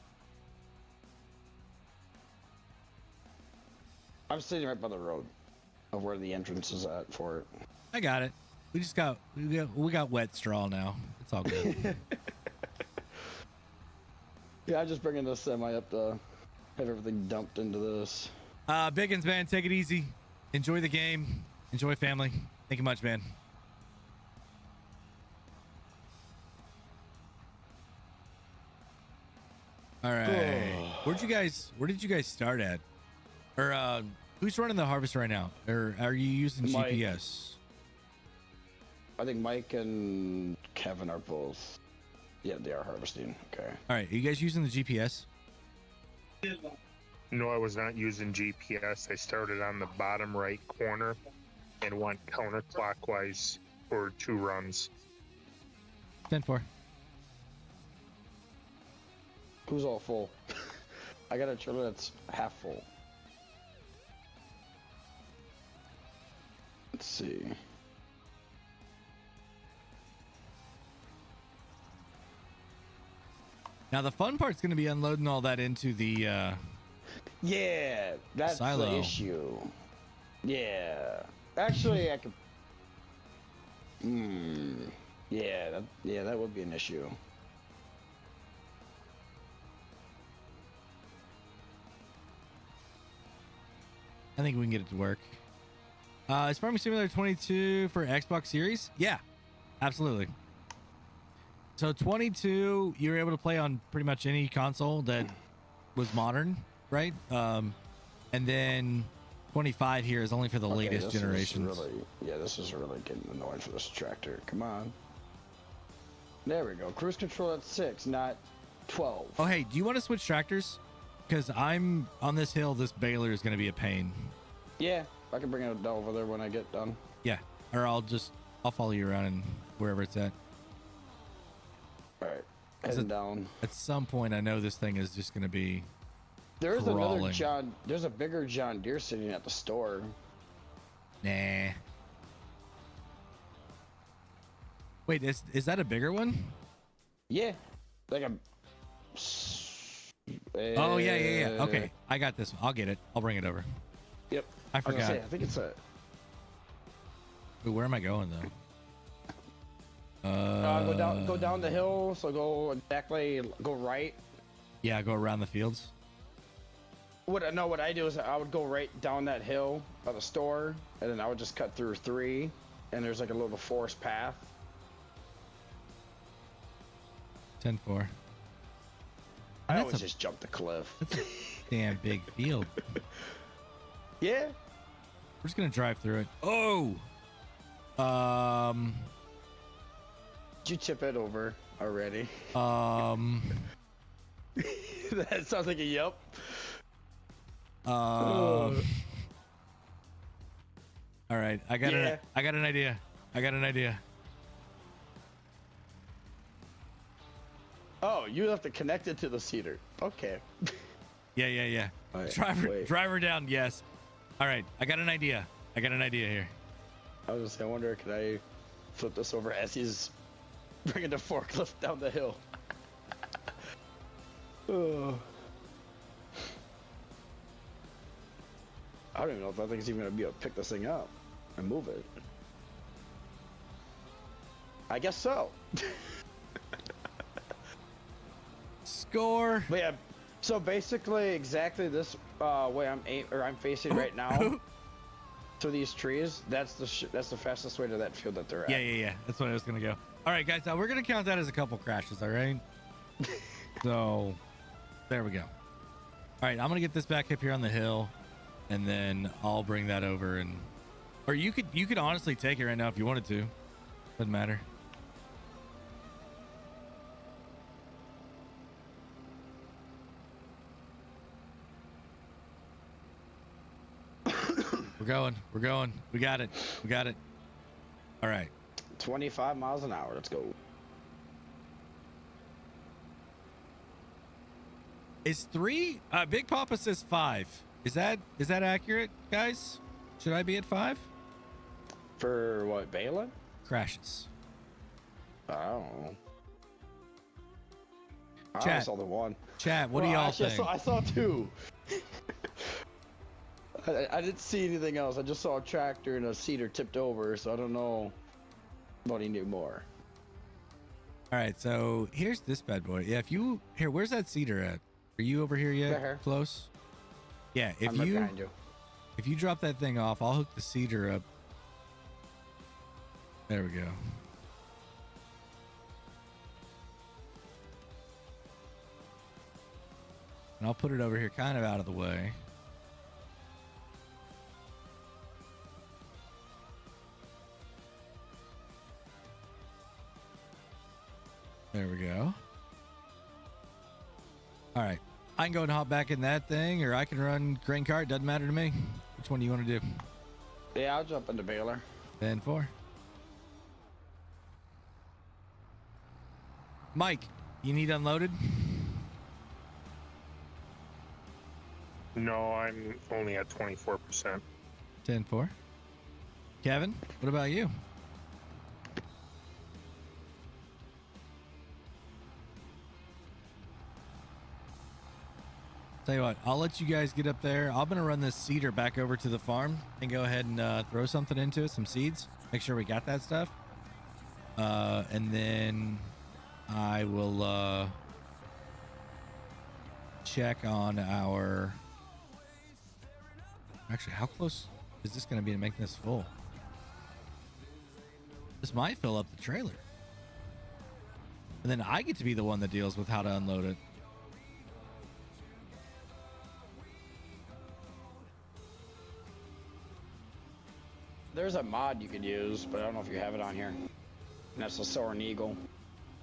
I'm sitting right by the road of where the entrance is at for it. I got it. We got wet straw now. It's all good. Yeah, I'm just bringing this semi up to have everything dumped into this. Biggins, man, take it easy. Enjoy the game. Enjoy family. Thank you much, man. All right. Where did you guys start at? Or who's running the harvest right now? Or are you using Mike. GPS? I think Mike and Kevin are both. Yeah, they are harvesting. Okay. All right. Are you guys using the GPS? No, I was not using GPS. I started on the bottom right corner and went counterclockwise for 2 runs. 10-4. Who's all full? I got a trailer that's half full. Let's see. Now the fun part's going to be unloading all that into the Yeah, that's silo. the issue. Yeah, actually, I could. Yeah, that would be an issue. I think we can get it to work. Is Farming Simulator 22 for Xbox Series? Yeah, absolutely. So 22, you were able to play on pretty much any console that was modern, right? And then 25 here is only for the latest generations. This is really getting annoying for this tractor. Come on. There we go. Cruise control at 6, not 12. Oh, hey, do you want to switch tractors? Because I'm on this hill. This baler is going to be a pain. Yeah, I can bring it over there when I get done. Yeah, or I'll follow you around and wherever it's at. All right, heading down. At some point, I know this thing is just going to be. There's crawling. There's a bigger John Deere sitting at the store. Nah. Wait, is that a bigger one? Yeah, like a. Oh yeah. Okay, I got this one. I'll get it. I'll bring it over. Yep. I forgot. I think it's a. Ooh, where am I going though? Go down the hill. So go right. Yeah, go around the fields. What I do is I would go right down that hill by the store, and then I would just cut through 3, and there's like a little forest path. 10-4. I always just jump the cliff. That's a damn big field. Yeah. We're just gonna drive through it. Oh. Did you tip it over already? That sounds like a yep. All right, I got an idea. Oh, you have to connect it to the cedar. Okay. Yeah. All right, Driver, wait. driver down. Yes. All right. I got an idea here. I was just, I wonder, could I flip this over as he's bringing the forklift down the hill? Oh. I don't even know if that thing's even gonna be able to pick this thing up and move it. I guess so. Score. But yeah, so basically exactly this way I'm facing right now to these trees. That's the fastest way to that field that they're at. Yeah. That's what I was gonna go. All right, guys. We're gonna count that as a couple crashes. All right. So, there we go. All right, I'm gonna get this back up here on the hill, and then I'll bring that over, and or you could honestly take it right now if you wanted to. Doesn't matter. We're going. We got it. All right. 25 miles an hour. Let's go. Is 3? Big Papa says 5. Is that accurate, guys? Should I be at 5? For what, Balin? Crashes. I don't know. I Chat. only saw the one. Chat, what do y'all think? I saw 2. I didn't see anything else. I just saw a tractor and a cedar tipped over, so I don't know what he knew more. All right, so here's this bad boy. Yeah, where's that cedar at? Are you over here yet? Right here. Close? Yeah, I'm right behind you. if you drop that thing off, I'll hook the cedar up. There we go. And I'll put it over here kind of out of the way. There we go. All right. I can go and hop back in that thing, or I can run grain cart. Doesn't matter to me. Which one do you want to do? Yeah, I'll jump into baler. 10-4. Mike, you need unloaded? No, I'm only at 24%. 10-4. Kevin, what about you? Tell you what, I'll let you guys get up there. I'm going to run this cedar back over to the farm and go ahead and throw something into it, some seeds. Make sure we got that stuff. And then I will check on our... Actually, how close is this going to be to making this full? This might fill up the trailer. And then I get to be the one that deals with how to unload it. There's a mod you could use, but I don't know if you have it on here. And that's the Soaring Eagle.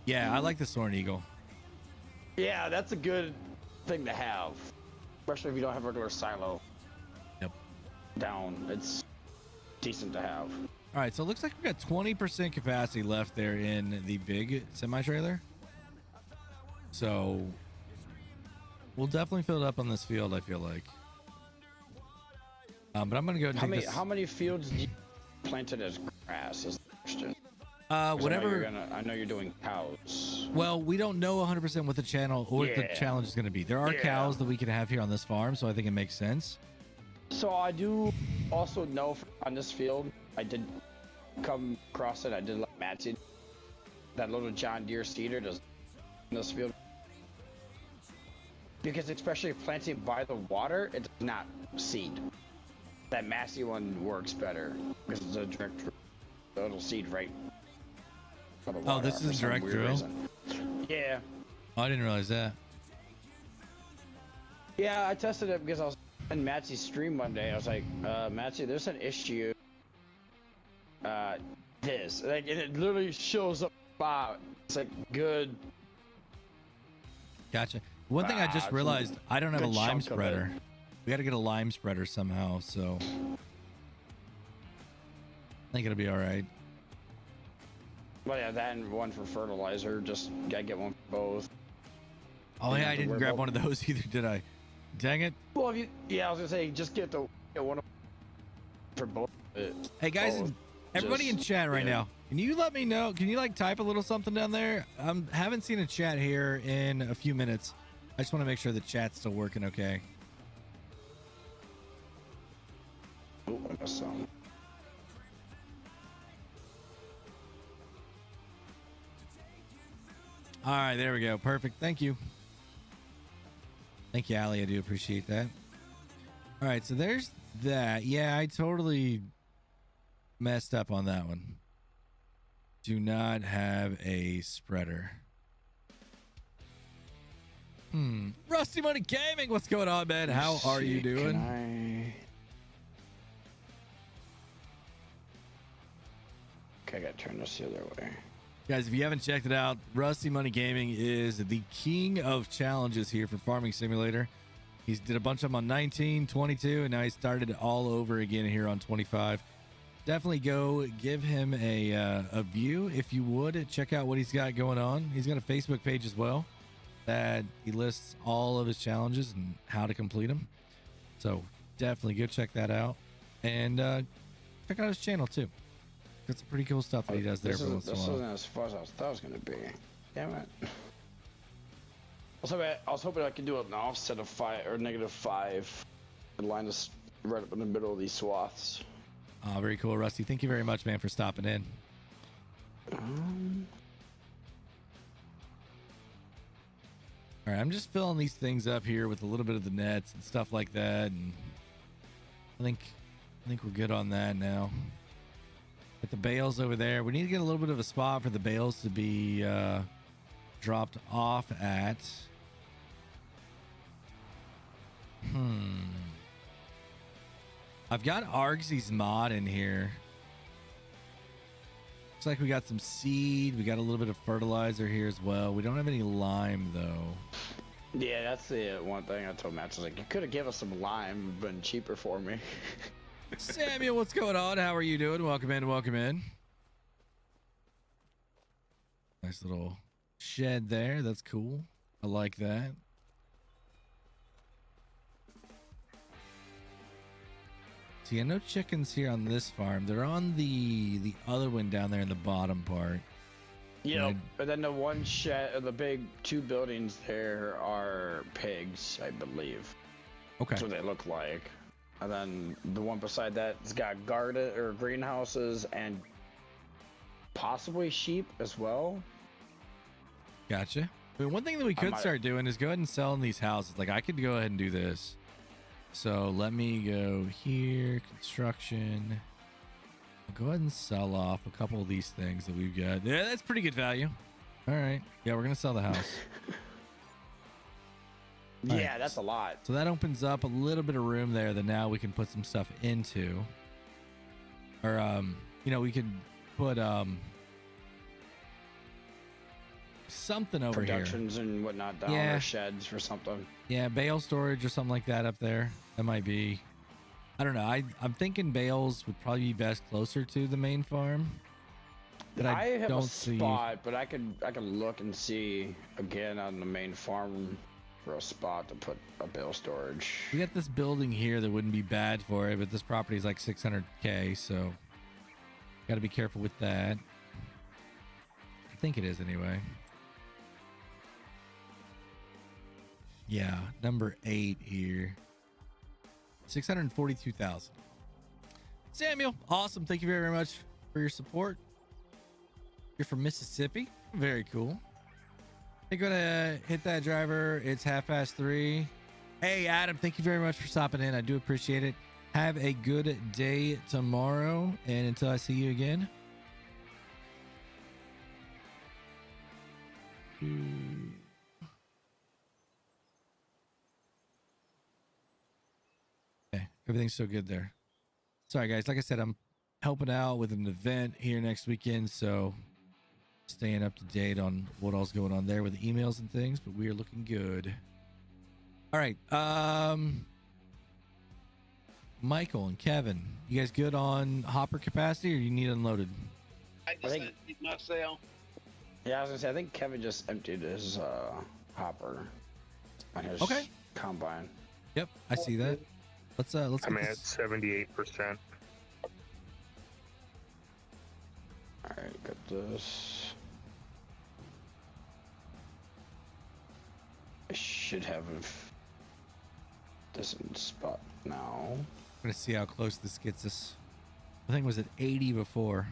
Yeah, I like the Soaring Eagle. Yeah, that's a good thing to have. Especially if you don't have a regular silo. Yep. Down. It's decent to have. All right, so it looks like we've got 20% capacity left there in the big semi-trailer. So we'll definitely fill it up on this field, I feel like. But I'm going to go and take this. How many fields do you planted as grass is the question. Whatever. I know you're doing cows. Well, we don't know 100% what the channel or the Yeah. challenge is going to be. There are cows that we can have here on this farm, so I think it makes sense. So I do also know on this field, I did come across it. I did like Matty, that little John Deere seeder does in this field. Because especially planting by the water, it does not seed. That Massey one works better because it's a direct drill. So it'll seed right for the water. Oh, this is a direct drill? Reason. Yeah. Oh, I didn't realize that. Yeah, I tested it because I was in Matsy's stream one day. I was like, Matsy, there's an issue. This. Like, and it literally shows up. It's like good. Gotcha. One thing I just realized, I don't have a lime spreader. We got to get a lime spreader somehow, so I think it'll be all right. Well, yeah, that and one for fertilizer. Just gotta get one for both. Oh, yeah, I didn't grab one of those either, did I? Dang it. Well, if you, yeah, I was gonna say just get the one for both. Hey guys, both, everybody in just, chat right yeah. now, can you let me know? Can you like type a little something down there? Haven't seen a chat here in a few minutes. I just want to make sure the chat's still working okay. Oh, I missed some. All right, there we go. Perfect. Thank you. Thank you, Allie. I do appreciate that. All right, so there's that. Yeah, I totally messed up on that one. Do not have a spreader. Rusty Money Gaming, what's going on, man? How are you doing? Okay, I gotta turn this the other way. Guys, if you haven't checked it out, Rusty Money Gaming is the king of challenges here for Farming Simulator. He's did a bunch of them on 19, 22, and now he started it all over again here on 25. Definitely go give him a view if you would. Check out what he's got going on. He's got a Facebook page as well that he lists all of his challenges and how to complete them. So definitely go check that out, and check out his channel too. Got some pretty cool stuff that he does there. This isn't as far as I thought it was gonna be. Damn it. I was hoping I could do an offset of 5 or -5 and line us right up in the middle of these swaths. Oh, very cool, Rusty. Thank you very much, man, for stopping in. All right, I'm just filling these things up here with a little bit of the nets and stuff like that, and I think we're good on that now. Get the bales over there. We need to get a little bit of a spot for the bales to be dropped off at. I've got Argsy's mod in here. Looks like we got some seed. We got a little bit of fertilizer here as well. We don't have any lime though. Yeah, that's the one thing I told Matt. I was like, you could have given us some lime, been cheaper for me. Samuel, what's going on? How are you doing? Welcome in, welcome in. Nice little shed there. That's cool. I like that. See, no chickens here on this farm. They're on the other one down there in the bottom part. Yeah, but then the one shed, the big 2 buildings there are pigs, I believe. Okay. That's what they look like. And then the one beside that, it's got garden or greenhouses and possibly sheep as well. Gotcha. I mean, one thing that we could start doing is go ahead and selling these houses. Like I could go ahead and do this. So let me go here, construction. I'll go ahead and sell off a couple of these things that we've got. Yeah, that's pretty good value. All right. Yeah, we're going to sell the house. Yeah, right. that's a lot. So that opens up a little bit of room there that now we can put some stuff into. Or, you know, we could put something over Productions and whatnot down, or sheds or something. Yeah, bale storage or something like that up there. That might be. I don't know. I'm thinking bales would probably be best closer to the main farm. But I have don't a spot, but I can look and see again on the main farm for a spot to put a bale storage. We got this building here that wouldn't be bad for it, but this property is like 600K, so got to be careful with that. I think it is anyway. Yeah, number 8 here. 642,000. Samuel, awesome. Thank you very much for your support. You're from Mississippi. Very cool. You're gonna hit that driver. It's 3:30. Hey, Adam, thank you very much for stopping in. I do appreciate it. Have a good day tomorrow, and until I see you again. Okay, everything's so good there. Sorry, guys. Like I said, I'm helping out with an event here next weekend, so staying up to date on what all's going on there with the emails and things, but we are looking good. All right. Michael and Kevin, you guys good on hopper capacity, or you need unloaded? I just emptied myself. Yeah, I was gonna say, I think Kevin just emptied his hopper on his combine. Yep, I see that. Let's I'm get at this. 78%. All right, got this. I should have this in spot now. I'm gonna see how close this gets us. I think it was at 80 before.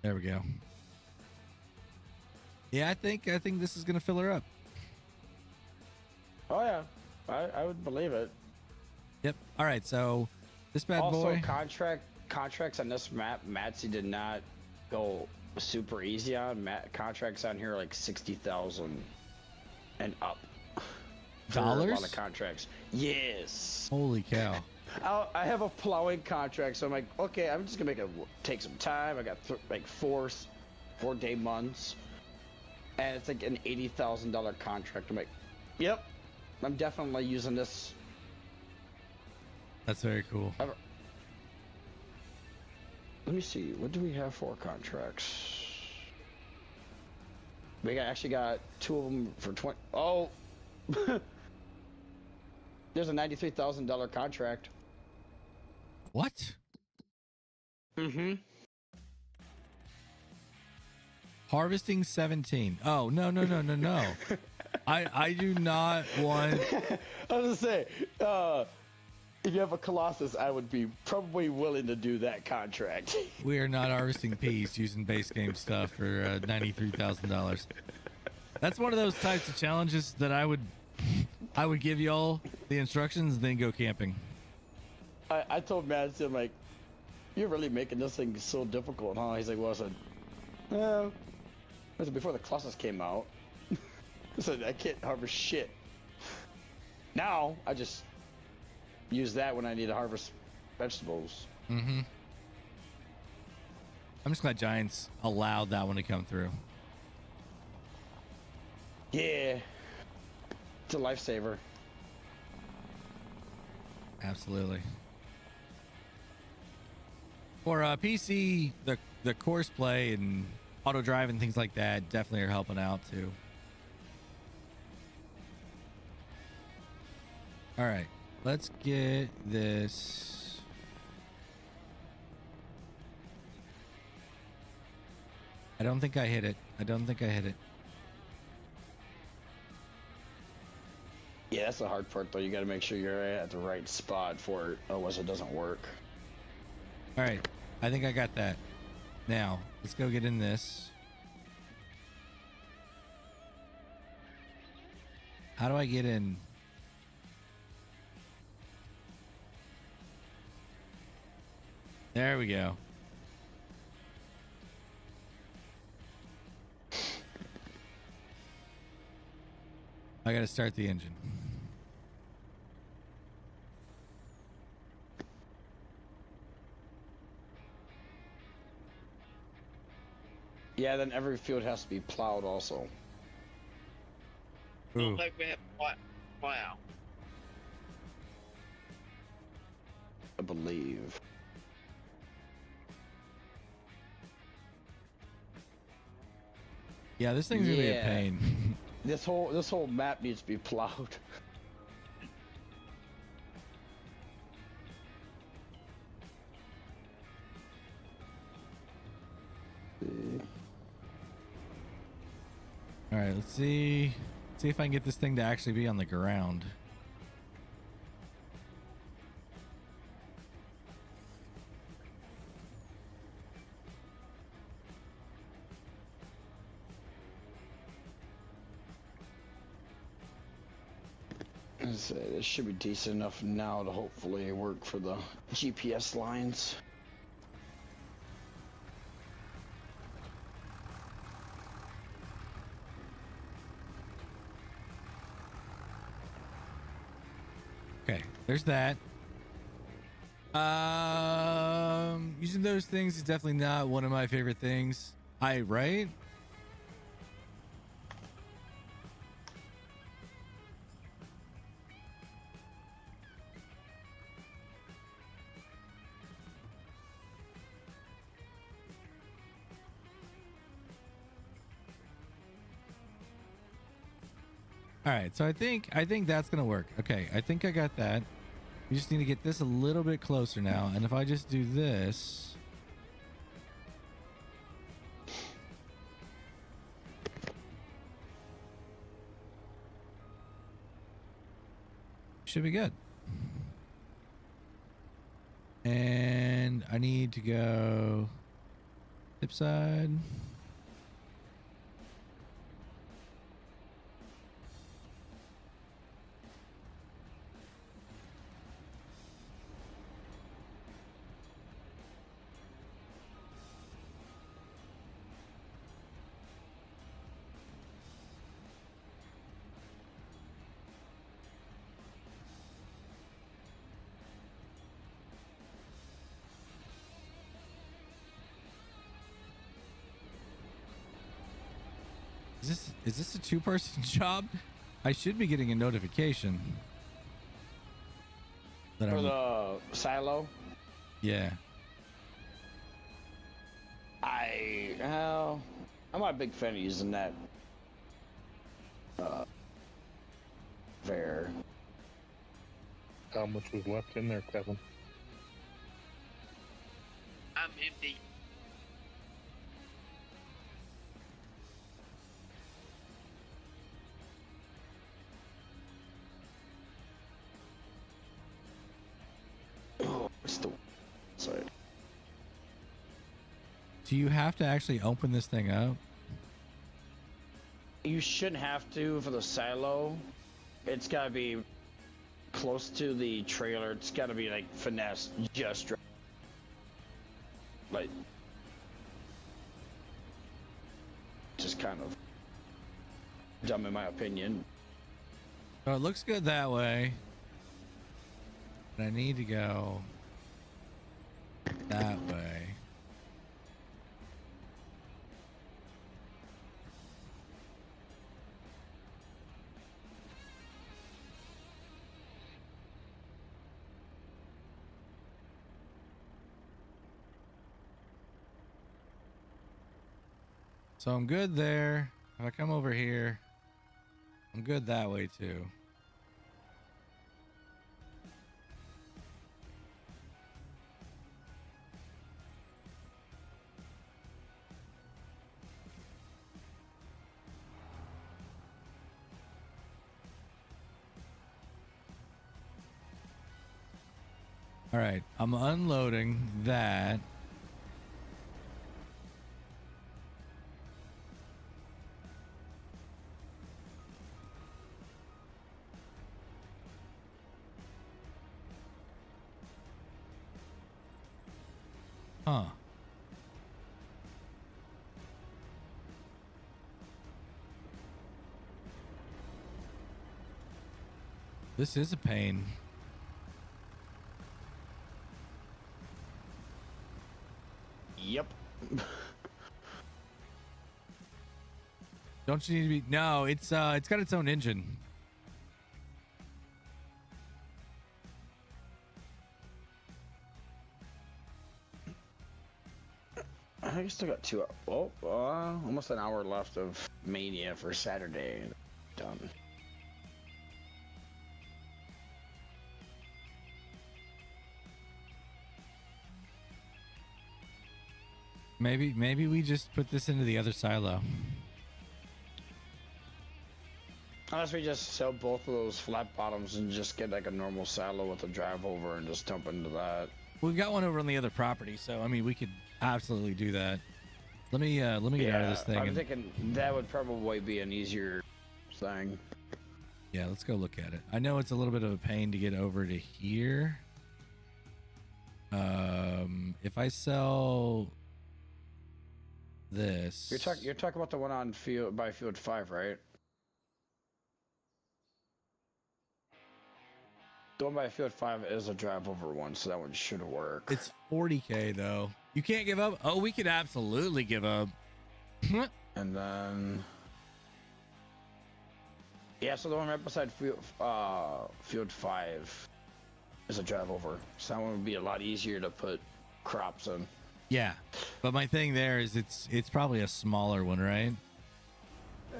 There we go. Yeah, I think this is gonna fill her up. Oh yeah, I would believe it. Yep. All right, so this bad Also, boy. contracts on this map, Matsy did not go super easy on. Contracts on here are like 60,000 and up. For a lot Dollars? of contracts. Yes. Holy cow. I have a plowing contract, so I'm like, okay, I'm just gonna take some time. I got like 4-day months, and it's like an $80,000 contract. I'm like, yep, I'm definitely using this. That's very cool. Let me see, what do we have for contracts? We actually got 2 of them for 20. Oh, there's a $93,000 contract. What? Mm-hmm. Harvesting 17. Oh, no. I do not want. I was gonna say, if you have a Colossus, I would be probably willing to do that contract. We are not harvesting peas using base game stuff for $93,000. That's one of those types of challenges that I would give y'all the instructions and then go camping. I told Matt, I'm like, you're really making this thing so difficult, huh? He's like, well, I said, no. I said, before the Colossus came out, I said, I can't harvest shit. Now, I just use that when I need to harvest vegetables. Mm-hmm. I'm just glad Giants allowed that one to come through. Yeah. It's a lifesaver. Absolutely. For PC, the course play and auto drive and things like that definitely are helping out too. All right, let's get this. I don't think I hit it. Yeah, that's the hard part, though. You got to make sure you're at the right spot for it, otherwise it doesn't work. All right, I think I got that. Now, let's go get in this. How do I get in? There we go. I gotta start the engine. Yeah, then every field has to be plowed also. Ooh. Don't think we have plow. I believe. Yeah, this thing's gonna be a Yeah. pain. This whole map needs to be plowed. All right, let's see if I can get this thing to actually be on the ground. So this should be decent enough now to hopefully work for the GPS lines. Okay, there's that. Using those things is definitely not one of my favorite things. Right? All right, so I think that's gonna work. Okay, I think I got that. We just need to get this a little bit closer now, and if I just do this, should be good. And I need to go tip side. Is this a two-person job? I should be getting a notification that For I'm. the silo, Yeah. I'm not a big fan of using that. Fair. How much was left in there, Kevin? I'm empty. Oh, it's the side. Do you have to actually open this thing up? You shouldn't have to for the silo. It's gotta be close to the trailer. It's gotta be like finesse just right. Like just kind of dumb in my opinion. So it looks good that way. But I need to go that way. So I'm good there. If I come over here, I'm good that way too. All right, I'm unloading that. Huh. This is a pain. Yep. Don't you need to be? No, it's got its own engine. I still got almost an hour left of Mania for Saturday. Done. Maybe we just put this into the other silo. Unless we just sell both of those flat bottoms and just get like a normal silo with a drive over and just dump into that. We've got one over on the other property, so I mean we could absolutely do that. Let me get out of this thing. I'm thinking that would probably be an easier thing. Yeah, let's go look at it. I know it's a little bit of a pain to get over to here. If I sell this, You're talking about the one on field 5, right? The one by field 5 is a drive over one, so that one should work. it's 40K though. You can't give up. Oh, we could absolutely give up. And then yeah, so the one right beside field 5 is a drive over, so that one would be a lot easier to put crops in. Yeah, but my thing there is it's probably a smaller one, right?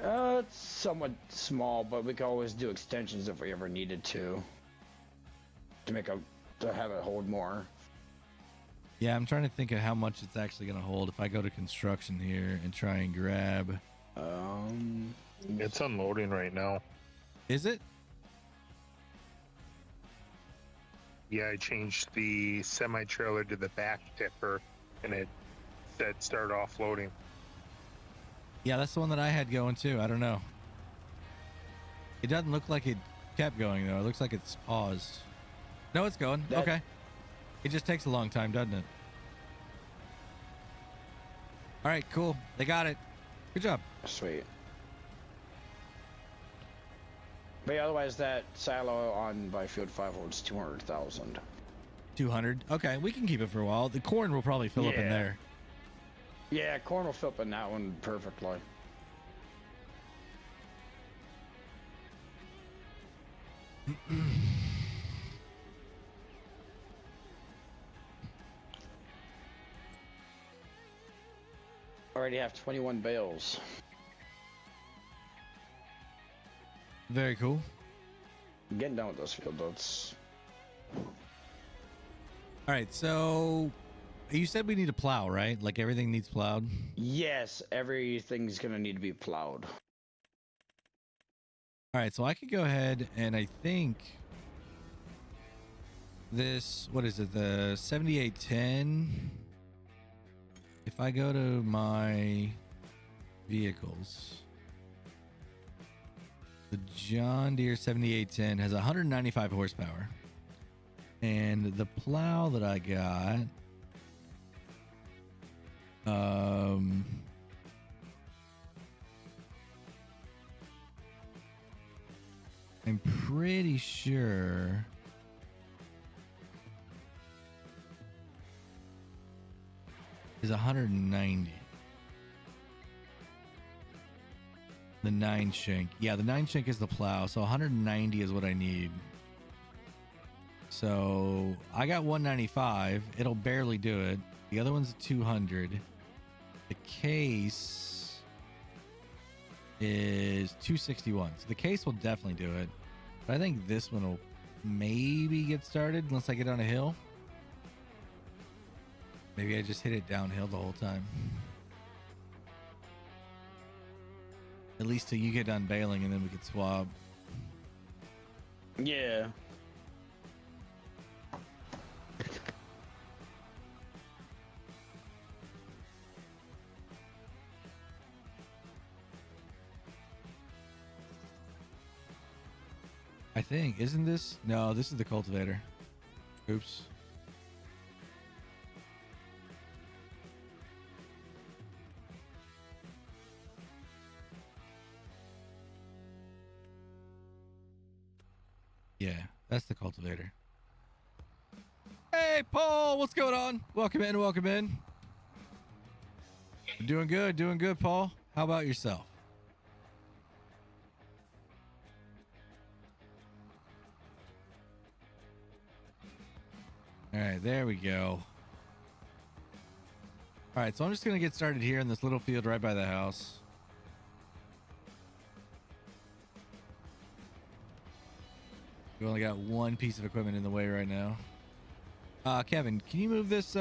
It's somewhat small, but we can always do extensions if we ever needed to have it hold more. Yeah, I'm trying to think of how much it's actually going to hold if I go to construction here and try and grab. It's unloading right now. Is it? Yeah, I changed the semi-trailer to the back tipper, and it said start offloading. Yeah, that's the one that I had going too. I don't know. It doesn't look like it kept going though. It looks like it's paused. No, it's going. Okay. It just takes a long time, doesn't it? All right, cool. They got it. Good job. Sweet. But yeah, otherwise, that silo on by Field 5 holds 200,000. 200. Okay, we can keep it for a while. The corn will probably fill up in there. Yeah, corn will fill up in that one perfectly. Already have 21 bales. Very cool. I'm getting done with those field loads. All right, so you said we need a plow, right? Like everything needs plowed? Yes, everything's gonna need to be plowed. All right, so I could go ahead and I think this, what is it, the 7810? If I go to my vehicles, the John Deere 7810 has 195 horsepower. And the plow that I got, I'm pretty sure is 190. The 9 shank. Yeah, the 9 shank is the plow. So 190 is what I need. So I got 195. It'll barely do it. The other one's 200. The case is 261. So the case will definitely do it. But I think this one will maybe get started unless I get on a hill. Maybe I just hit it downhill the whole time. At least till you get done baling and then we can swap. Yeah. I think, isn't this? No, this is the cultivator. Oops. Yeah, that's the cultivator. Hey, Paul, what's going on? Welcome in, welcome in. Doing good, Paul. How about yourself? All right, there we go. All right, so I'm just going to get started here in this little field right by the house. We only got one piece of equipment in the way right now. Kevin, can you move this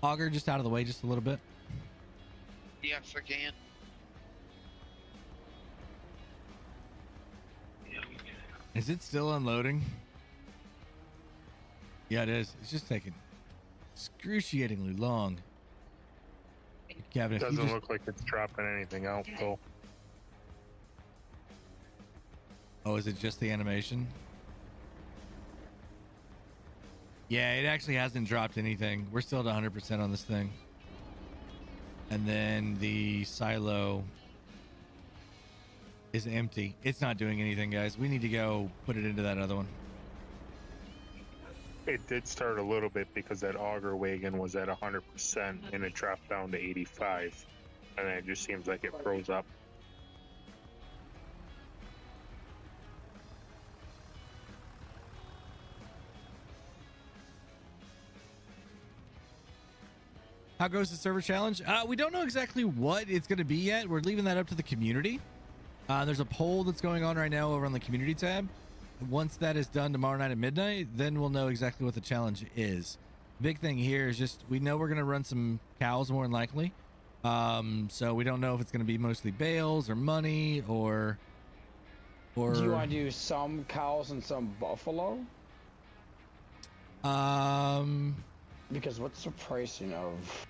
auger just out of the way just a little bit? Yes, I can. Is it still unloading? Yeah, it is. It's just taking excruciatingly long. Kevin, Doesn't look like it's dropping anything out though. Oh, is it just the animation? Yeah, it actually hasn't dropped anything. We're still at 100% on this thing. And then the silo is empty. It's not doing anything, guys. We need to go put it into that other one. It did start a little bit because that auger wagon was at 100% and it dropped down to 85. And then it just seems like it froze up. How goes the server challenge? We don't know exactly what it's going to be yet. We're leaving that up to the community. There's a poll that's going on right now over on the community tab. Once that is done tomorrow night at midnight, then we'll know exactly what the challenge is. Big thing here is just we know we're going to run some cows more than likely. So we don't know if it's going to be mostly bales or money or Do you want to do some cows and some buffalo? Because what's the pricing of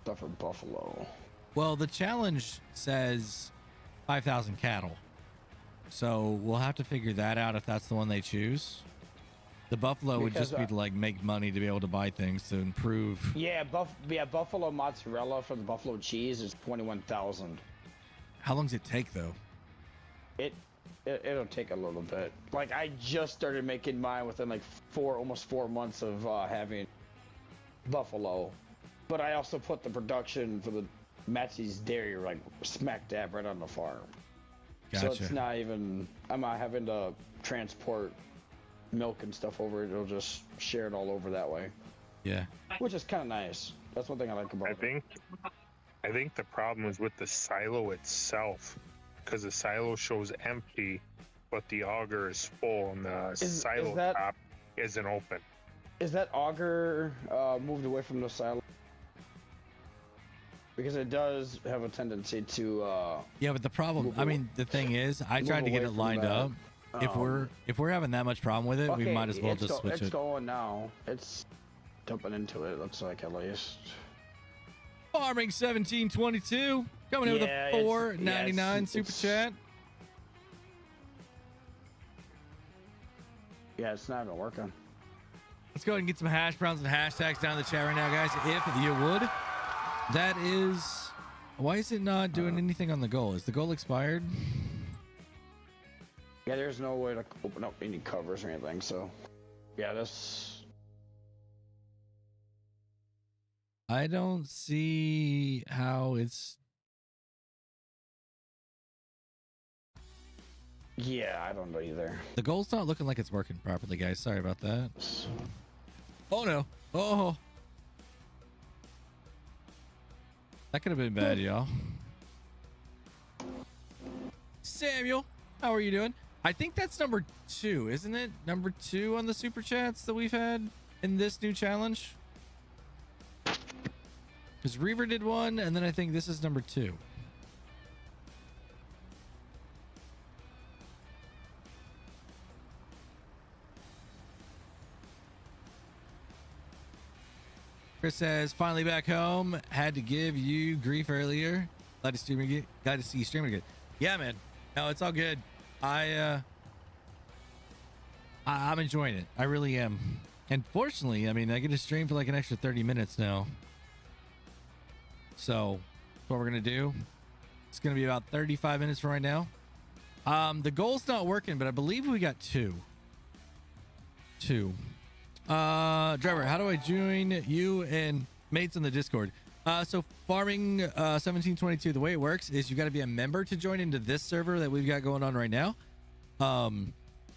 stuff for buffalo? Well, the challenge says 5,000 cattle. So we'll have to figure that out if that's the one they choose. The buffalo would just be to like make money to be able to buy things to improve. Yeah, buffalo mozzarella for the buffalo cheese is 21,000. How long does it take though? It'll take a little bit. Like I just started making mine within like almost 4 months of having buffalo, but I also put the production for the Matsy's dairy like smack dab right on the farm. Gotcha. So it's not even, I'm not having to transport milk and stuff over it. It'll just share it all over that way. Yeah. Which is kind of nice. That's one thing I like about it. I think the problem is with the silo itself, because the silo shows empty, but the auger is full and the silo top isn't open. Is that auger moved away from the silo? Because it does have a tendency to yeah, but the problem, I mean, the thing is, I tried to get it lined up. If we're having that much problem with it, we might as well just switch it. It's going now. It's dumping into it, looks like, at least. Farming 1722 coming in with a $4.99 super chat. Yeah, it's not even working. Let's go ahead and get some hash browns and hashtags down in the chat right now, guys, if you would. That is, why is it not doing anything on the goal? Is the goal expired? Yeah, there's no way to open up any covers or anything, so yeah, this. I don't see how it's. Yeah, I don't know either. The goal's not looking like it's working properly, guys. Sorry about that. Oh no. Oh. That could have been bad, y'all. Samuel, how are you doing? I think that's number 2, isn't it? Number 2 on the super chats that we've had in this new challenge. Because Reaver did one, and then I think this is number 2. Chris says, finally back home. Had to give you grief earlier. Glad to see you streaming again. Yeah, man. No, it's all good. I'm enjoying it. I really am. And fortunately, I mean, I get to stream for like an extra 30 minutes now. So what we're going to do, it's going to be about 35 minutes from right now. The goal's not working, but I believe we got 2. Driver, how do I join you and mates on the Discord? So farming 1722, the way it works is you got to be a member to join into this server that we've got going on right now. And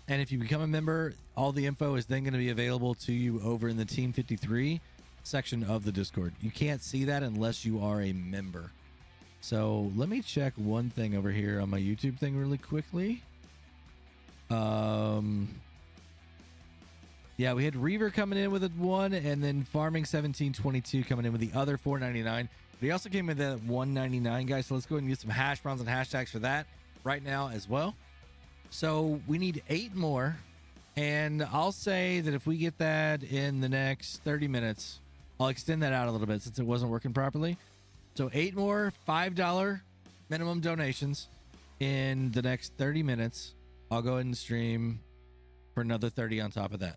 if you become a member, all the info is then going to be available to you over in the Team 53 section of the Discord. You can't see that unless you are a member. So let me check one thing over here on my YouTube thing really quickly. Yeah, we had Reaver coming in with a 1, and then Farming 1722 coming in with the other $4.99. But he also came in at $1.99, guys. So let's go ahead and get some hash browns and hashtags for that right now as well. So we need 8 more, and I'll say that if we get that in the next 30 minutes, I'll extend that out a little bit since it wasn't working properly. So 8 more $5 minimum donations in the next 30 minutes. I'll go ahead and stream for another 30 on top of that.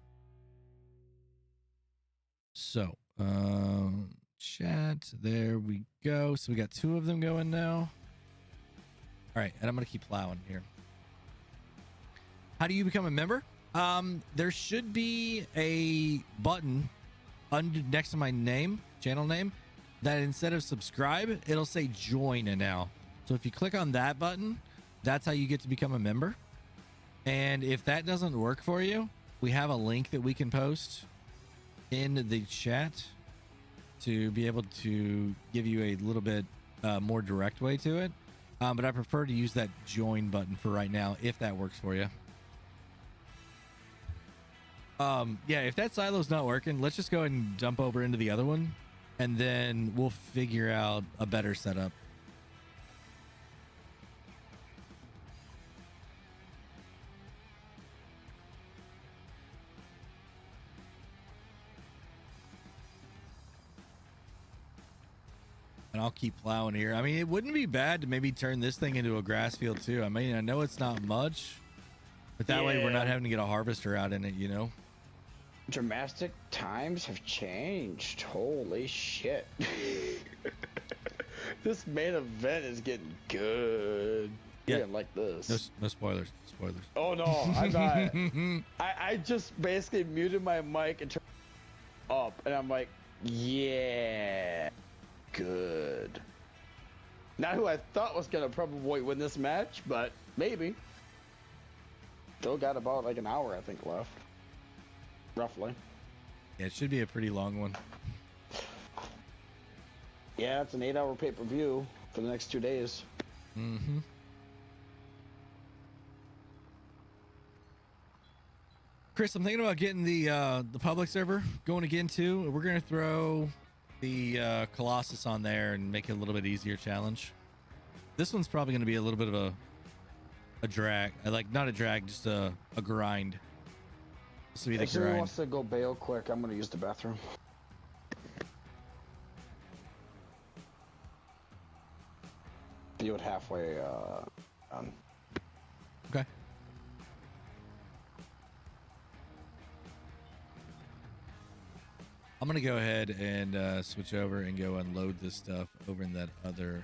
So, chat, there we go. So we got 2 of them going now. All right, and I'm going to keep plowing here. How do you become a member? There should be a button next to my name, channel name, that instead of subscribe, it'll say join now. So if you click on that button, that's how you get to become a member. And if that doesn't work for you, we have a link that we can post in the chat to be able to give you a little bit more direct way to it. But I prefer to use that join button for right now, if that works for you. Yeah, if that silo's not working, let's just go ahead and jump over into the other one, and then we'll figure out a better setup. And I'll keep plowing here. I mean, it wouldn't be bad to maybe turn this thing into a grass field too. I mean, I know it's not much, but that way we're not having to get a harvester out in it, you know? Dramatic times have changed. Holy shit. This main event is getting good. Yeah, like this. No spoilers. Spoilers. Oh no, I'm not. I just basically muted my mic and turned it up, and I'm like, yeah, good. Not who I thought was gonna probably win this match, but maybe. Still got about like an hour, I think, left. Roughly. Yeah, it should be a pretty long one. Yeah, it's an 8-hour pay-per-view for the next 2 days. Mm-hmm. Chris, I'm thinking about getting the public server going again too. We're gonna throw the Colossus on there and make it a little bit easier challenge. This one's probably gonna be a little bit of a drag. Like not a drag, just a grind. This will be the if grind. wants to go bail quick, I'm gonna use the bathroom. Be it halfway done. Okay. I'm gonna go ahead and switch over and go unload this stuff over in that other.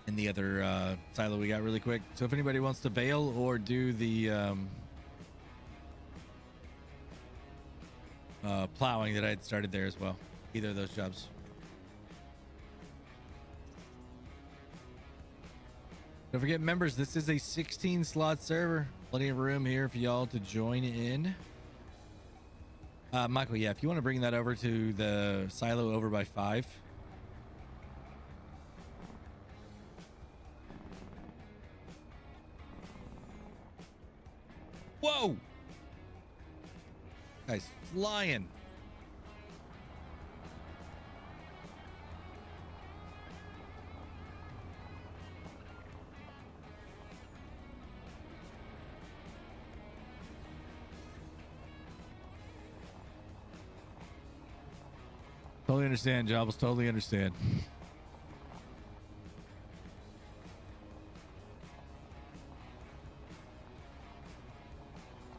In the other silo we got really quick. So if anybody wants to bail or do the plowing that I had started there as well, either of those jobs. Don't forget, members, this is a 16 slot server. Plenty of room here for y'all to join in. Michael, yeah, if you want to bring that over to the silo over by 5. Whoa! Guy's flying. Totally understand, Jobs. Totally understand.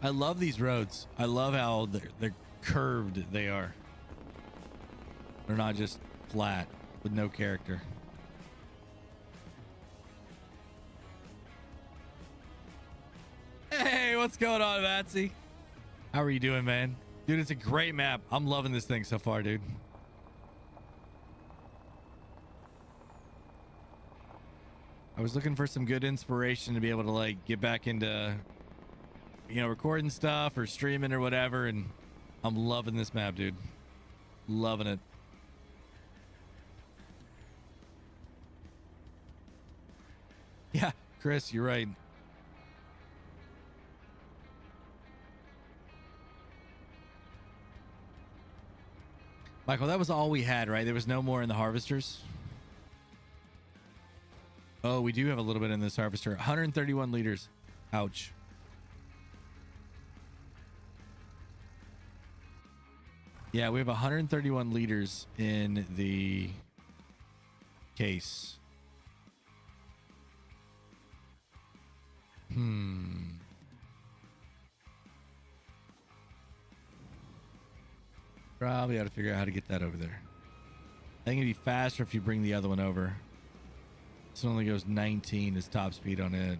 I love these roads. I love how they're curved they are. They're not just flat with no character. Hey, what's going on, Matsy? How are you doing, man? Dude, it's a great map. I'm loving this thing so far, dude. I was looking for some good inspiration to be able to like get back into, you know, recording stuff or streaming or whatever, and I'm loving this map, dude. Loving it. Yeah, Chris, you're right. Michael, that was all we had, right? There was no more in the harvesters. Oh, we do have a little bit in this harvester. 131 liters. Ouch. Yeah, we have 131 liters in the case. Probably ought to figure out how to get that over there. I think it'd be faster if you bring the other one over. This one only goes 19 is top speed on it.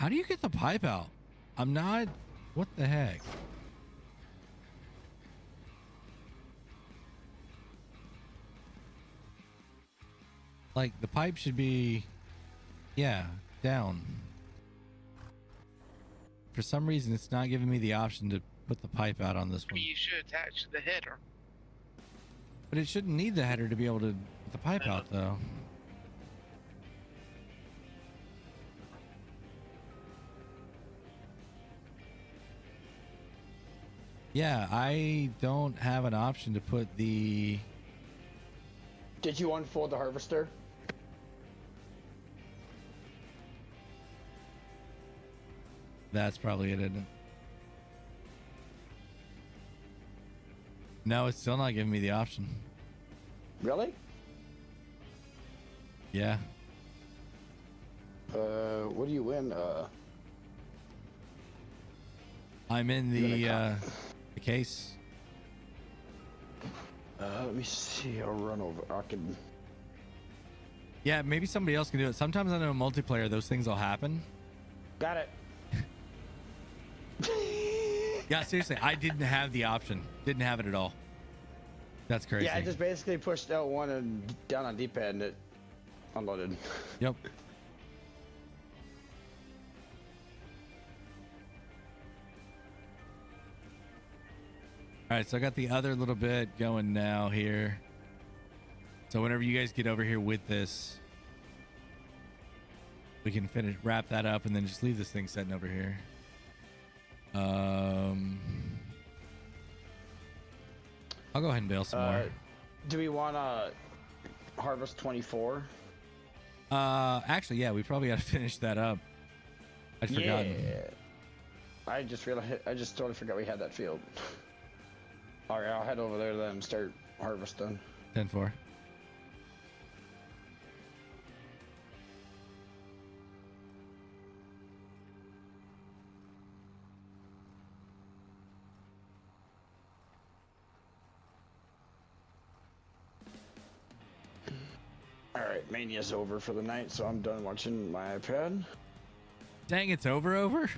How do you get the pipe out? I'm not. What the heck? Like the pipe should be, yeah, down. For some reason, it's not giving me the option to put the pipe out on this one. You should attach to the header. But it shouldn't need the header to be able to put the pipe out, though. Yeah, I don't have an option to put the... Did you unfold the harvester? That's probably it, isn't it? No, it's still not giving me the option. Really? Yeah. What do you win? I'm in the case. Let me see. I'll run over. I can. Yeah, maybe somebody else can do it. Sometimes I know in multiplayer those things will happen. Got it. Yeah, seriously, I didn't have the option. Didn't have it at all. That's crazy. Yeah, I just basically pushed L1 and down on D-pad and it unloaded. Yep. All right, so I got the other little bit going now here. So whenever you guys get over here with this, we can wrap that up and then just leave this thing sitting over here. I'll go ahead and bale some more. Do we want to harvest 24? Actually, yeah, we probably got to finish that up. I'd forgotten. Yeah. I just realized. I just totally forgot we had that field. All right, I'll head over there then and start harvesting. 10-4. Alright, Mania's over for the night, so I'm done watching my iPad. Dang, it's over?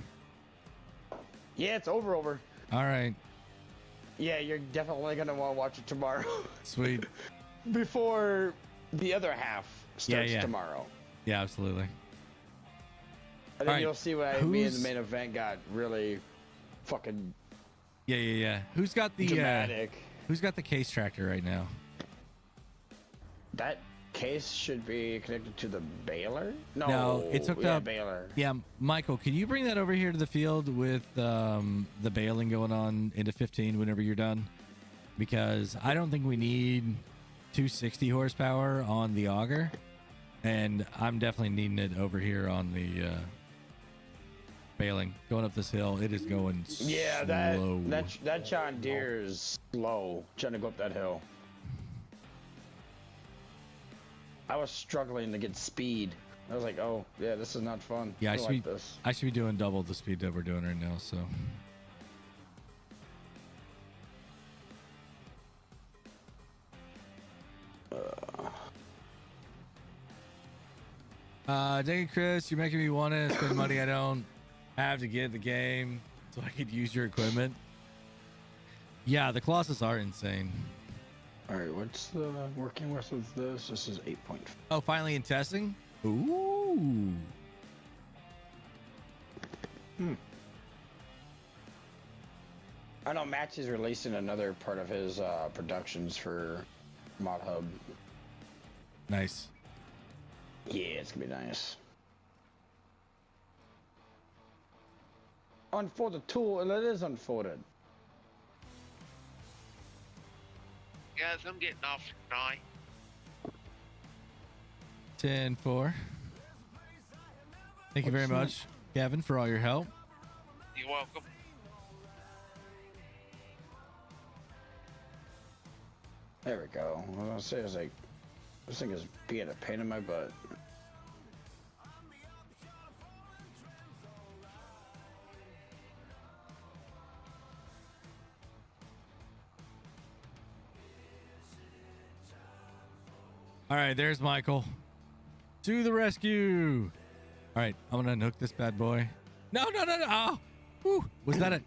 Yeah, it's over. All right. Yeah, you're definitely going to want to watch it tomorrow. Sweet. Before the other half starts tomorrow. Yeah, absolutely. And then you'll see why me and the main event got really fucking Yeah. Who's got the dramatic. Who's got the case tractor right now? That case should be connected to the baler? No, it's hooked up. Baler. Yeah, Michael, can you bring that over here to the field with the baling going on into 15 whenever you're done? Because I don't think we need 260 horsepower on the auger, and I'm definitely needing it over here on the baling. Going up this hill, it is going slow. That John Deere is slow trying to go up that hill. I was struggling to get speed. I was like, oh, yeah, this is not fun. Yeah, I should be doing double the speed that we're doing right now, so. Dang it, Chris, you're making me want to spend money I don't have to get the game so I could use your equipment. Yeah, the Colossus are insane. All right, what's the working with this? This is 8.5. Oh, finally in testing? Ooh. I know Max is releasing another part of his productions for Mod Hub. Nice. Yeah, it's gonna be nice. Unfold the tool, and it is unfolded. Guys, I'm getting off tonight. 10-4. Thank you very much, Gavin, for all your help. You're welcome. There we go. What I was gonna say is like, this thing is being a pain in my butt. All right, there's Michael. To the rescue. All right, I'm gonna unhook this bad boy. No. Oh, whew. Was that it?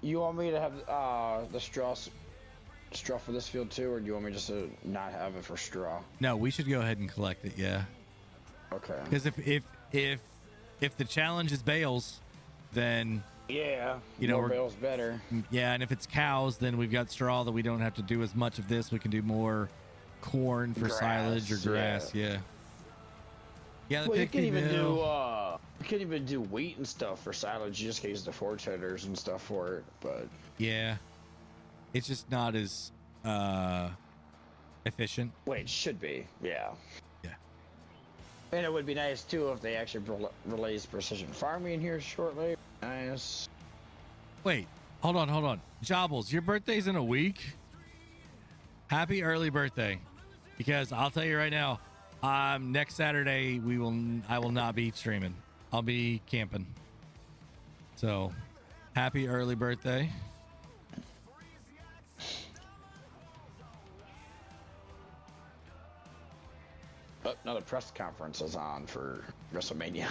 You want me to have the straw for this field too, or do you want me just to not have it for straw? No, we should go ahead and collect it. Yeah. Okay. Because if the challenge is bales, then yeah, you know, more bales better. Yeah, and if it's cows, then we've got straw that we don't have to do as much of this. We can do more corn for silage or grass. Yeah. Yeah. Well, you can even do wheat and stuff for silage. You just can use the forge headers and stuff for it, but yeah, it's just not as efficient. Wait, it should be. Yeah. Yeah. And it would be nice too if they actually release precision farming here shortly. Nice. Wait, hold on. Jobbles, your birthday's in a week. Happy early birthday. Because I'll tell you right now, next Saturday I will not be streaming. I'll be camping. So, happy early birthday. But now the press conference is on for WrestleMania.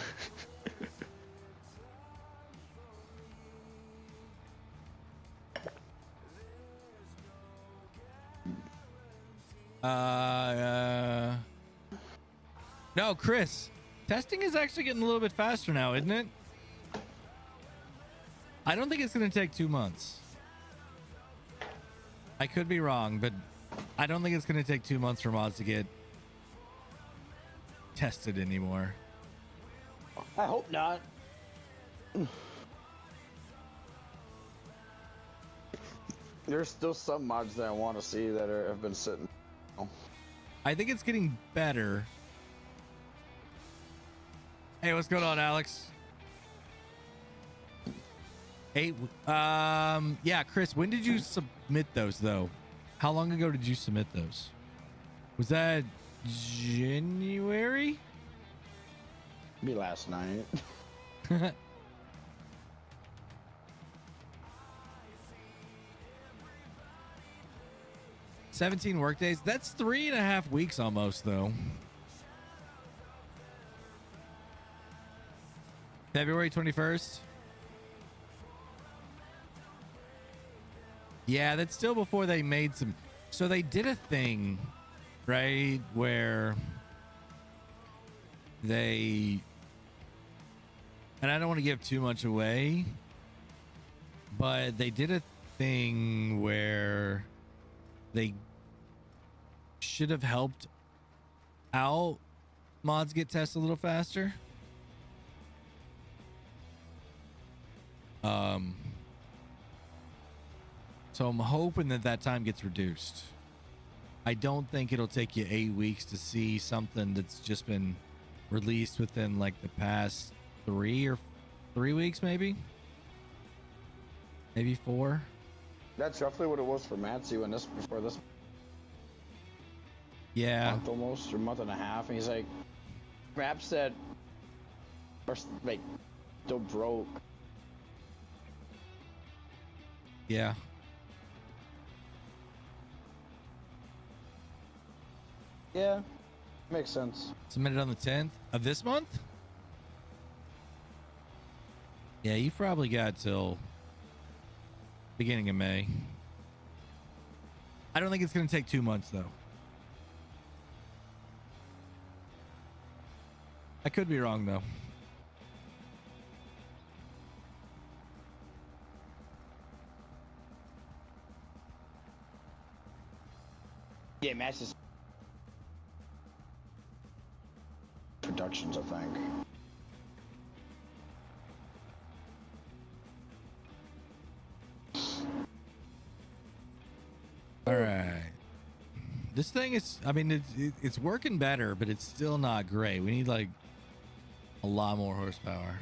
No, Chris, testing is actually getting a little bit faster now, isn't it? I don't think it's going to take 2 months. I could be wrong, but I don't think it's going to take 2 months for mods to get tested anymore. I hope not. There's still some mods that I want to see that have been sitting. I think it's getting better. Hey, what's going on, Alex? Hey, yeah, Chris, when did you submit those, though? How long ago did you submit those? Was that January? Maybe last night. 17 work days. That's 3.5 weeks almost, though. February 21st. Yeah, that's still before they made some. So they did a thing, right, where they, and I don't want to give too much away, but they did a thing where they should have helped out mods get tested a little faster. So I'm hoping that time gets reduced. I don't think it'll take you 8 weeks to see something that's just been released within like the past 3 weeks, maybe 4. That's roughly what it was for Matsy when before this. Yeah. Month almost, or month and a half, and he's like, map said, or like, still broke. Yeah. Yeah, makes sense. Submitted on the 10th of this month? Yeah, you probably got till beginning of May. I don't think it's going to take 2 months, though. I could be wrong, though. Yeah, matches. Productions, I think. All right. This thing is, I mean, it's working better, but it's still not great. We need like a lot more horsepower.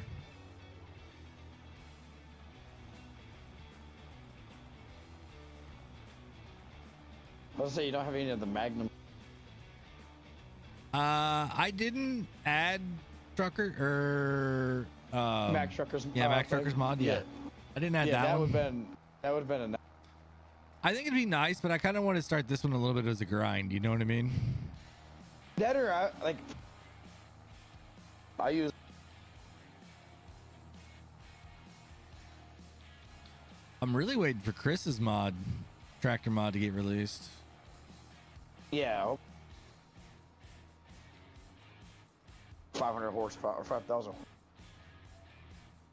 Let's say you don't have any of the Magnum. I didn't add trucker or Mac Truckers. Yeah, Mac Truckers mod. Yeah. I didn't add that one. That would have been a. I think it'd be nice, but I kind of want to start this one a little bit as a grind. You know what I mean? That or I use I'm really waiting for Chris's tractor mod to get released. Yeah. 500 horsepower, 5,000.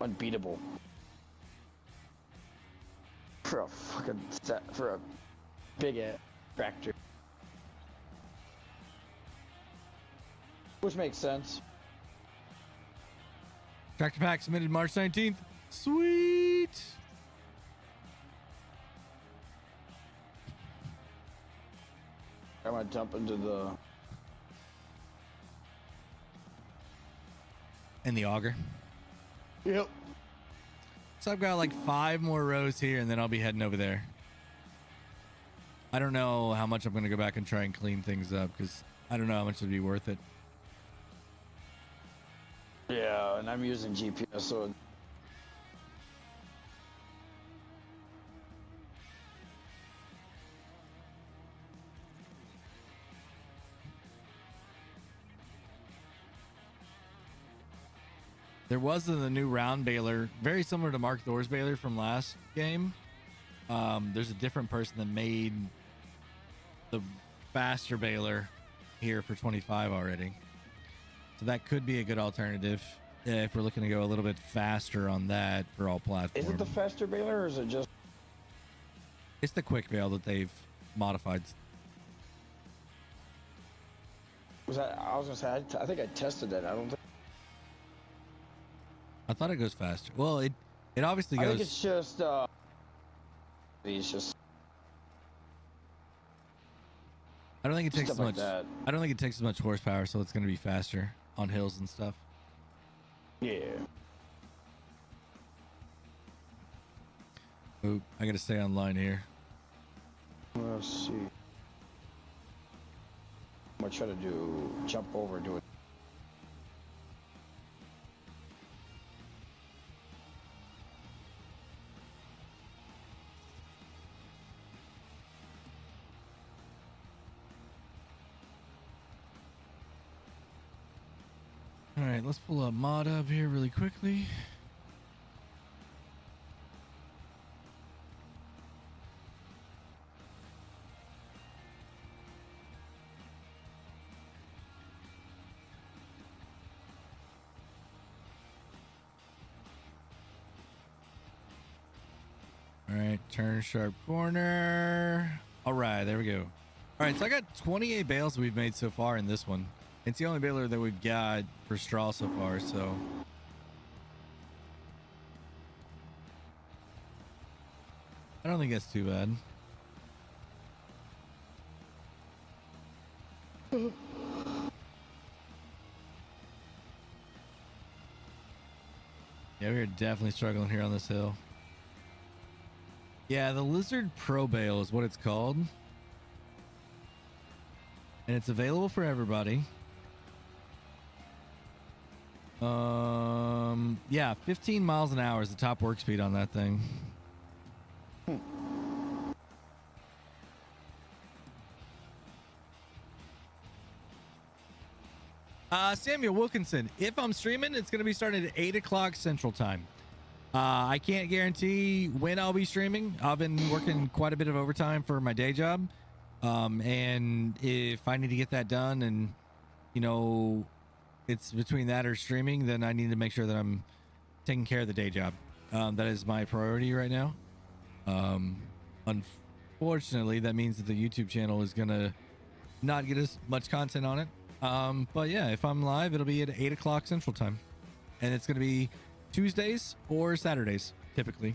Unbeatable. For a big ass tractor. Which makes sense. Tractor pack submitted March 19th. Sweet. I'm gonna jump into the auger. Yep. So I've got like 5 more rows here, and then I'll be heading over there. I don't know how much I'm gonna go back and try and clean things up, because I don't know how much it'd be worth it. Yeah, and I'm using GPS, so there was the new round baler, very similar to Mark Thor's baler from last game. There's a different person that made the faster baler here for 25 already. So that could be a good alternative if we're looking to go a little bit faster on that for all platforms. Is it the faster baler or is it just? It's the quick bale that they've modified. I was gonna say, I think I tested it. I don't think. I thought it goes faster. Well, it obviously goes. I think it's just. It's just. I don't think it takes as much. Like I don't think it takes as much horsepower, so it's going to be faster on hills and stuff. Yeah. Oop, I got to stay online here. Let's see. I'm gonna try to jump over, do it. All right, let's pull up mod up here really quickly. All right, turn sharp corner. All right, there we go. All right, so I got 28 bales we've made so far in this one. It's the only baler that we've got for straw so far, so. I don't think that's too bad. Yeah, we're definitely struggling here on this hill. Yeah, the Lizard Pro Bale is what it's called. And it's available for everybody. Yeah, 15 miles an hour is the top work speed on that thing. Samuel Wilkinson, if I'm streaming, it's going to be starting at 8 o'clock Central Time. I can't guarantee when I'll be streaming. I've been working quite a bit of overtime for my day job. And if I need to get that done and, you know, it's between that or streaming, then I need to make sure that I'm taking care of the day job. That is my priority right now. Unfortunately, that means that the YouTube channel is going to not get as much content on it. But yeah, if I'm live, it'll be at 8 o'clock Central Time. And it's going to be Tuesdays or Saturdays, typically.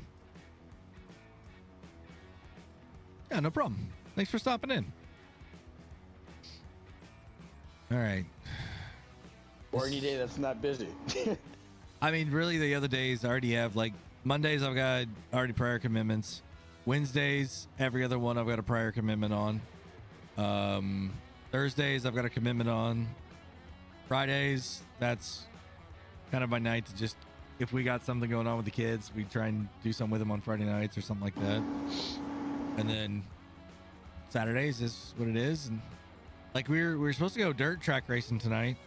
Yeah, no problem. Thanks for stopping in. All right. Or any day that's not busy. I mean, really, the other days I already have, like, Mondays I've got already prior commitments. Wednesdays, every other one I've got a prior commitment on. Thursdays I've got a commitment on. Fridays, that's kind of my night to just, if we got something going on with the kids, we try and do something with them on Friday nights or something like that. And then Saturdays is what it is. And like we're supposed to go dirt track racing tonight,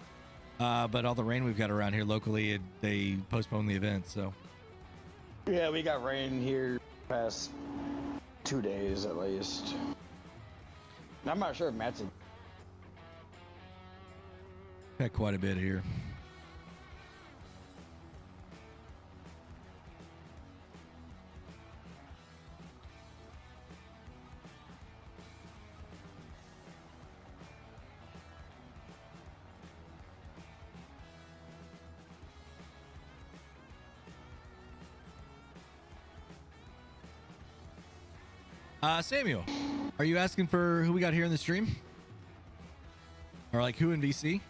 but all the rain we've got around here locally, they postponed the event. So yeah, we got rain here Past 2 days at least. I'm not sure if Matt's Got quite a bit here. Samuel, are you asking for who we got here in the stream? Or like who in VC?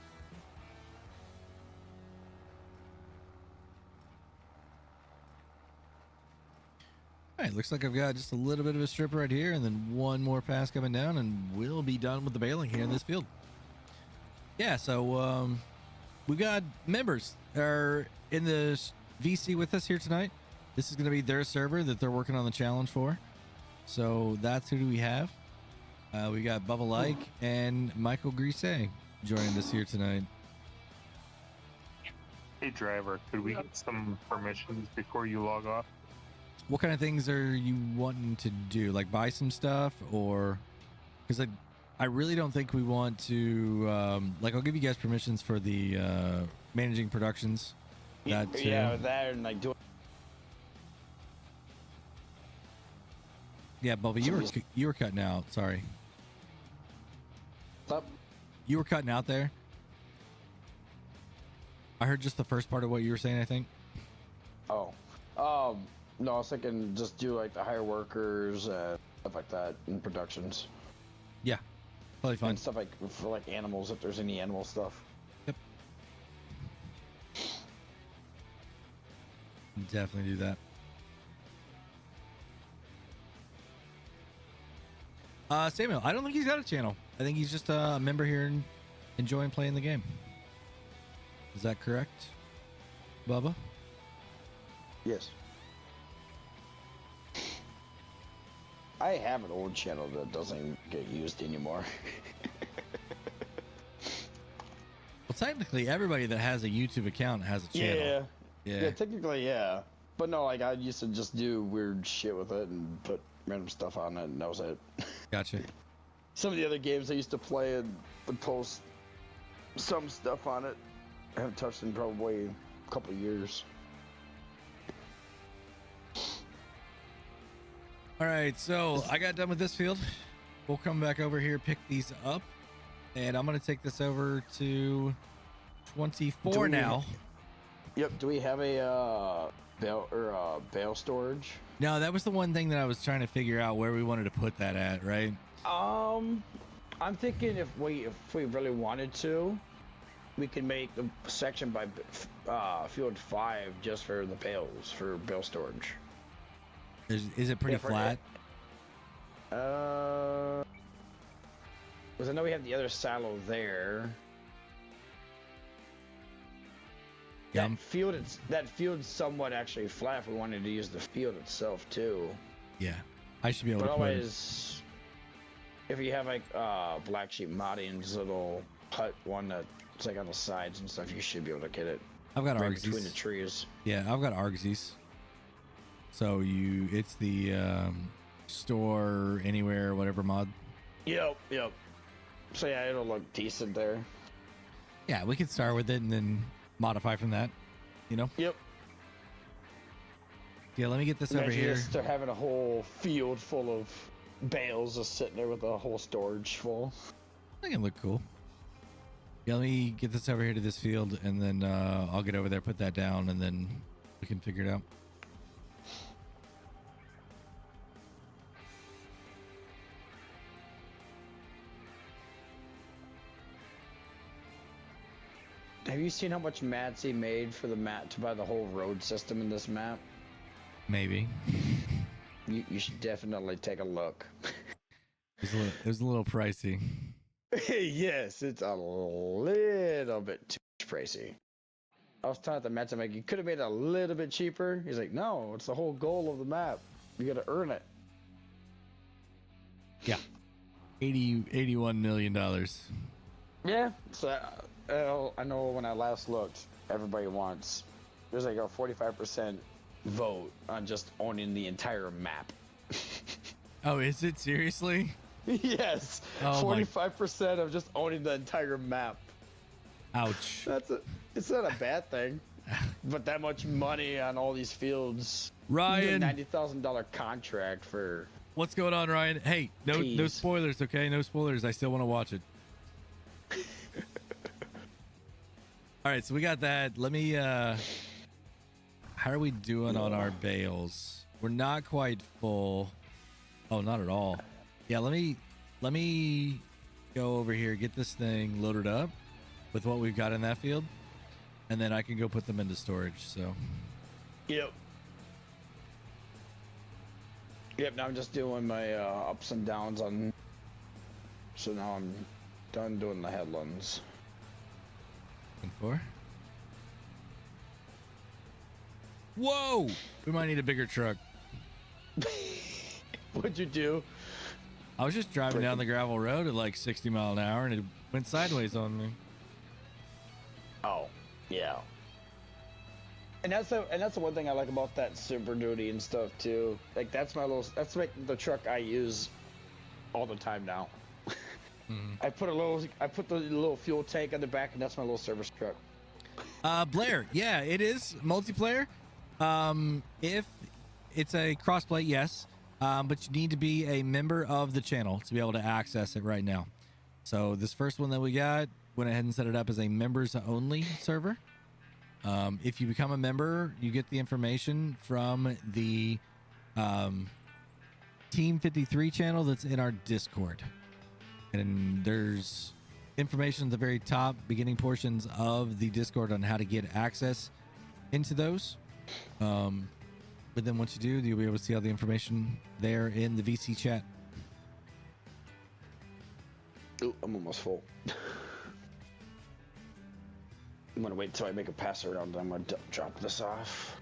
All right, looks like I've got just a little bit of a strip right here and then one more pass coming down and we'll be done with the baling here in this field. Yeah, so we've got members are in the VC with us here tonight. This is going to be their server that they're working on the challenge for. So that's who we have. We got Bubba Like and Michael Grisey joining us here tonight. Hey, driver, could we get some permissions before you log off? What kind of things are you wanting to do? Like buy some stuff, or because I really don't think we want to. Like, I'll give you guys permissions for the managing productions. That too. Yeah, that and like doing. Yeah, Bubba, you were cutting out. Sorry. Up. You were cutting out there. I heard just the first part of what you were saying, I think. Oh. No, I was thinking just do like the hire workers and stuff like that in productions. Yeah, probably fine. And stuff like for like animals, if there's any animal stuff. Yep. Definitely do that. Samuel, I don't think he's got a channel. I think he's just a member here and enjoying playing the game. Is that correct, Bubba? Yes. I have an old channel that doesn't get used anymore. Well, technically, everybody that has a YouTube account has a channel. Yeah, technically, yeah. But no, like I used to just do weird shit with it and put random stuff on it, and that was it. Gotcha. Some of the other games I used to play and would post some stuff on it. I haven't touched in probably a couple of years. All right, so I got done with this field. We'll come back over here, pick these up, and I'm going to take this over to 24 now. Yep. Do we have a bale storage? No, that was the one thing that I was trying to figure out where we wanted to put that at, right? I'm thinking if we really wanted to, we could make the section by field 5 just for the bales for bale storage. Is it pretty flat? Because I know we have the other silo there. Yeah. That field's somewhat actually flat if we wanted to use the field itself too. Yeah, I should be able but to. But always, if you have like Black Sheep Modding's little hut one that's like on the sides and stuff, you should be able to get it. I've got right Argsies between the trees. Yeah, I've got Argsies. So it's the store anywhere, whatever mod. Yep. So yeah, it'll look decent there. Yeah, we could start with it and then modify from that, you know? Yep. Yeah, let me get this over here. They're having a whole field full of bales just sitting there with a whole storage full. That can look cool. Yeah, let me get this over here to this field and then I'll get over there, put that down, and then we can figure it out. Have you seen how much mats he made for the mat to buy the whole road system in this map? Maybe. You should definitely take a look. It was a little pricey. Yes, it's a little bit too pricey. I was telling the mats, I'm like, you could have made it a little bit cheaper. He's like, no, it's the whole goal of the map. You got to earn it. Yeah. $81 million. Yeah. So I know when I last looked, everybody wants, there's like a 45% vote on just owning the entire map. Oh, is it seriously? Yes, Oh, 45% of just owning the entire map. Ouch. It's not a bad thing, but that much money on all these fields. Ryan, $90,000 contract for. What's going on, Ryan? Hey, no spoilers, okay? No spoilers. I still want to watch it. All right, so we got that. Let me. How are we doing on our bales? We're not quite full. Oh, not at all. Yeah, let me go over here, get this thing loaded up with what we've got in that field, and then I can go put them into storage. So. Yep. Now I'm just doing my ups and downs on. So now I'm done doing the headlands. And 4. Whoa! We might need a bigger truck. What'd you do? I was just driving down the gravel road at like 60 miles an hour and it went sideways on me. Oh, yeah. And that's the one thing I like about that Super Duty and stuff too. Like that's the truck I use all the time now. Mm-hmm. I put the little fuel tank on the back, and that's my little service truck. Blair, yeah, it is multiplayer. If it's a crossplay, yes. But you need to be a member of the channel to be able to access it right now. So this first one that we got, went ahead and set it up as a members only server. If you become a member, you get the information from the Team 53 channel that's in our Discord. And there's information at the very top, beginning portions of the Discord on how to get access into those. But then once you do, you'll be able to see all the information there in the VC chat. Ooh, I'm almost full. I'm gonna wait until I make a pass around, then I'm gonna drop this off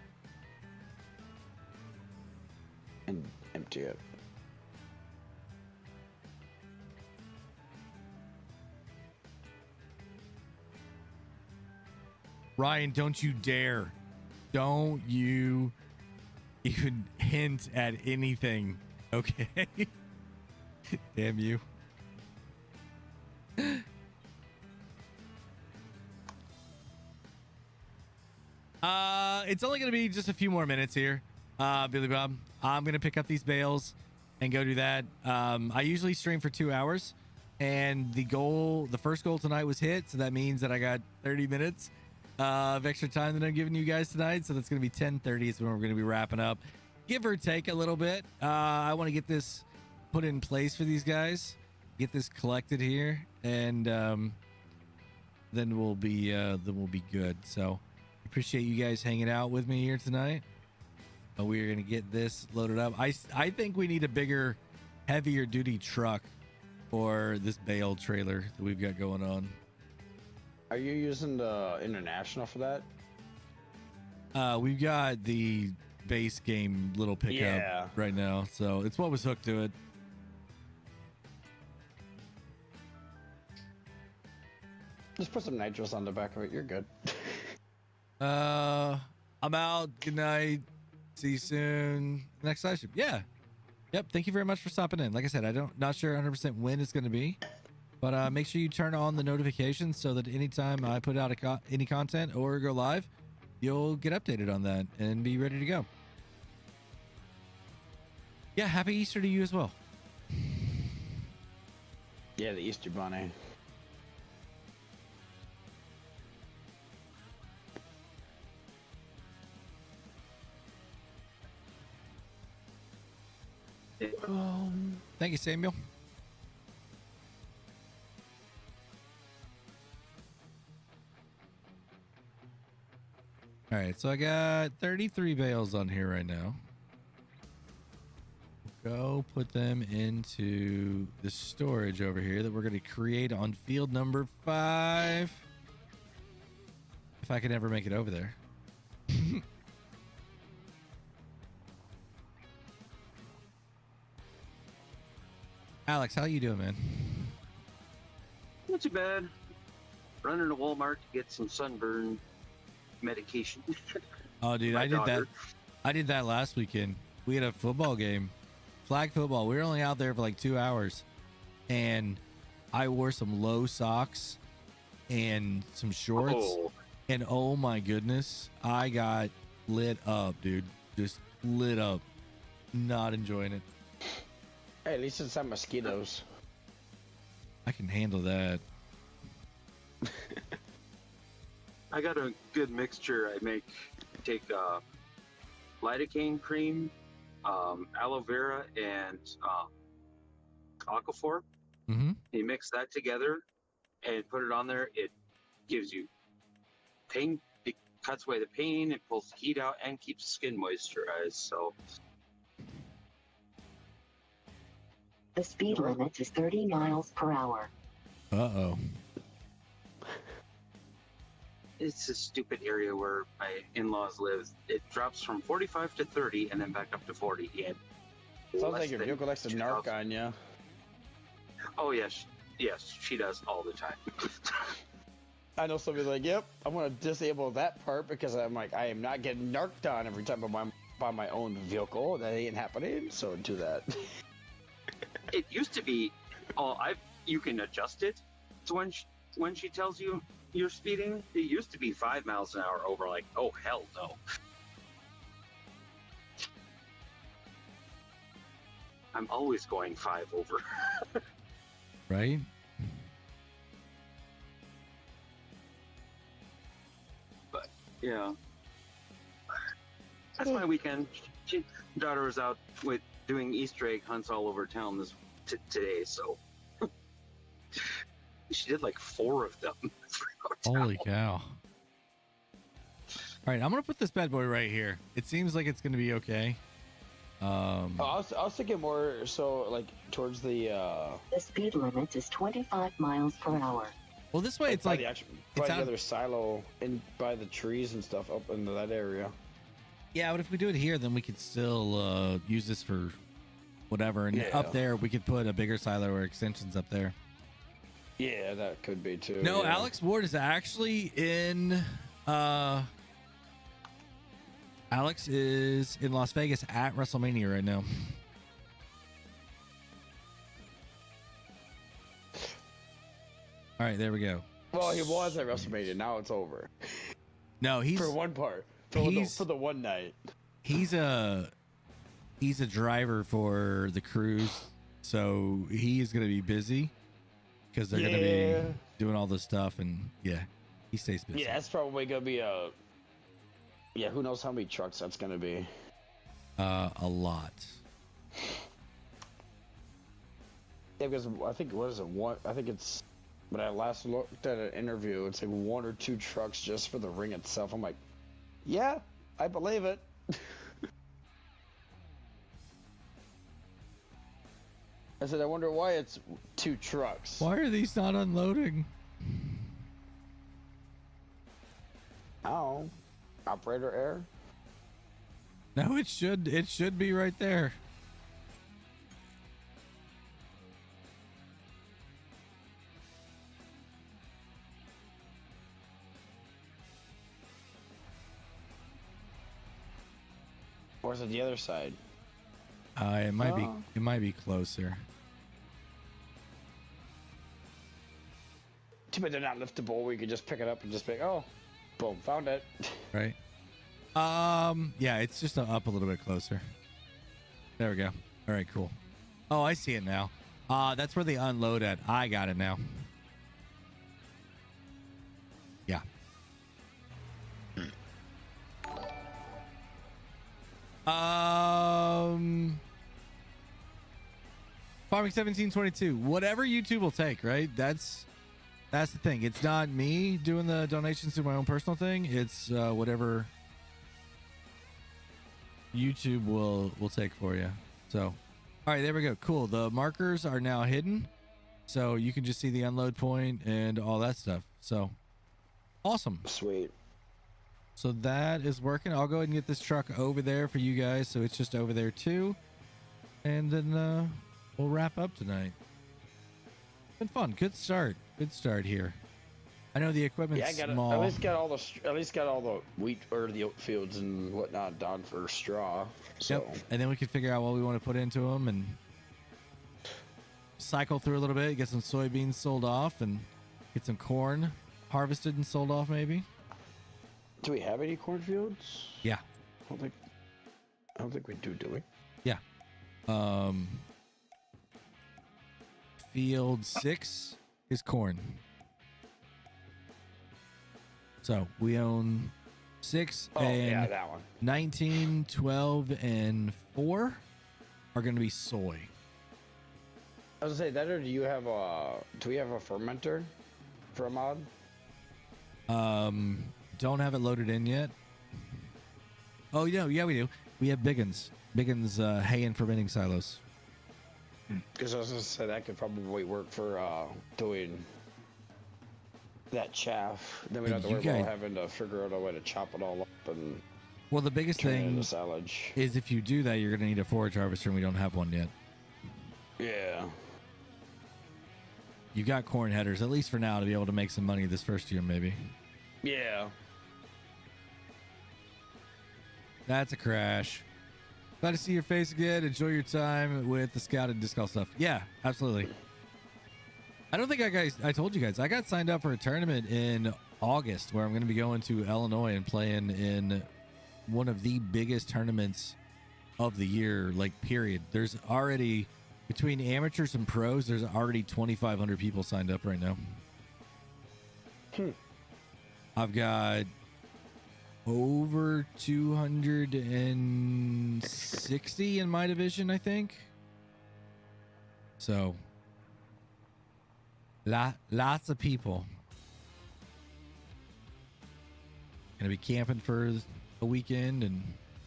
and empty it. Ryan, don't you dare. Don't you even hint at anything, okay? Damn you. It's only going to be just a few more minutes here, Billy Bob. I'm going to pick up these bales and go do that. I usually stream for 2 hours, and the first goal tonight was hit, so that means that I got 30 minutes of extra time that I'm giving you guys tonight. So that's going to be 10:30 is when we're going to be wrapping up, give or take a little bit. I want to get this put in place for these guys, get this collected here, and then we'll be good. So appreciate you guys hanging out with me here tonight. We are going to get this loaded up. I think we need a bigger, heavier duty truck for this bale trailer that we've got going on. Are you using the International for that? We've got the base game little pickup right now, so it's what was hooked to it. Just put some nitrous on the back of it. You're good. I'm out. Good night. See you soon. Next live stream. Yeah. Yep. Thank you very much for stopping in. Like I said, not sure 100% when it's going to be, but make sure you turn on the notifications so that anytime I put out any content or go live, you'll get updated on that and be ready to go. Yeah. Happy Easter to you as well. Yeah, the Easter Bunny. Thank you, Samuel. All right, so I got 33 bales on here right now. Go put them into the storage over here that we're going to create on field number 5. If I can ever make it over there. Alex, how you doing, man? Not too bad. Running to Walmart to get some sunburn medication. Oh, dude, I did that. I did that last weekend. We had a football game, flag football. We were only out there for like 2 hours, and I wore some low socks and some shorts. Oh. And oh my goodness, I got lit up, dude. Just lit up. Not enjoying it. Hey, at least it's not mosquitoes. I can handle that. I got a good mixture. I take lidocaine cream, aloe vera, and aquaphor. Mm-hmm. You mix that together and put it on there. It gives you pain. It cuts away the pain. It pulls the heat out and keeps the skin moisturized. So the speed limit is 30 miles per hour. Uh-oh. it's a stupid area where my in-laws live. It drops from 45 to 30 and then back up to 40. And sounds like your vehicle likes to narc on you. Oh yes, yes, she does all the time. I know somebody's like, yep, I'm gonna disable that part because I'm like, I am not getting narked on every time I buy my own vehicle. That ain't happening. So do that. It used to be, you can adjust it. So when she tells you you're speeding, it used to be 5 miles an hour over. Like, oh hell no. I'm always going 5 over. Right? But yeah, that's my weekend. Daughter was out with doing Easter egg hunts all over town today, so she did like 4 of them. Holy cow. All right, I'm gonna put this bad boy right here. It seems like it's gonna be okay. I was thinking more so like towards the speed limit is 25 miles per hour. Well, this way it's like by the other silo and by the trees and stuff up into that area. Yeah, but if we do it here, then we could still use this for whatever. And up there, we could put a bigger silo or extensions up there. Yeah, that could be too. No, yeah. Alex Ward is actually in. Alex is in Las Vegas at WrestleMania right now. All right, there we go. Well, he was at WrestleMania. Now it's over. No, he's for one part. For the one night. He's a driver for the cruise, so he is going to be busy because they're going to be doing all this stuff, and he stays busy. Yeah, that's probably going to be a. Yeah, who knows how many trucks that's going to be? A lot. Yeah, because I think I think it's when I last looked at an interview, it's like 1 or 2 trucks just for the ring itself. I'm like, yeah, I believe it. I said, I wonder why it's 2 trucks. Why are these not unloading? Oh, operator error? No, it should be right there. Or is it the other side? It might be closer. Too bad they're not liftable where you could just pick it up and just be, oh, boom, found it. Right. Yeah, it's just up a little bit closer. There we go. All right, cool. Oh, I see it now. That's where they unload at. I got it now. Yeah. Farming 1722. Whatever YouTube will take, right? That's the thing. It's not me doing the donations to my own personal thing. It's whatever YouTube will take for you. So, all right, there we go. Cool. The markers are now hidden, so you can just see the unload point and all that stuff. So, awesome. Sweet. So that is working. I'll go ahead and get this truck over there for you guys, so it's just over there too, and then we'll wrap up tonight. Been fun. Good start. Good start here. I know the equipment's Yeah, I got small. at least got all the wheat or the oat fields and whatnot down for straw. So. Yep. And then we can figure out what we want to put into them and cycle through a little bit, get some soybeans sold off, and get some corn harvested and sold off maybe. Do we have any cornfields? Yeah. I don't think we do we? Yeah. Field 6 is corn. So we own 6 and yeah, that one. 19, 12, and 4 are going to be soy. I was gonna say that, or do we have a fermenter for a mod? Don't have it loaded in yet. Oh, yeah, we do. We have Biggins hay and fermenting silos. Because I was gonna say that could probably work for doing that chaff. Then we don't have to worry about having to figure out a way to chop it all up and. Well, the biggest thing silage is if you do that, you're gonna need a forage harvester, and we don't have one yet. Yeah. You got corn headers, at least for now, to be able to make some money this first year, maybe. Yeah. That's a crash. Glad to see your face again. Enjoy your time with the scout and disc golf stuff. Yeah, absolutely. I don't think I told you guys. I got signed up for a tournament in August where I'm going to be going to Illinois and playing in one of the biggest tournaments of the year, like, period. There's already, between amateurs and pros, there's already 2,500 people signed up right now. I've got over 260 in my division, I think. So, lots of people. Gonna be camping for a weekend and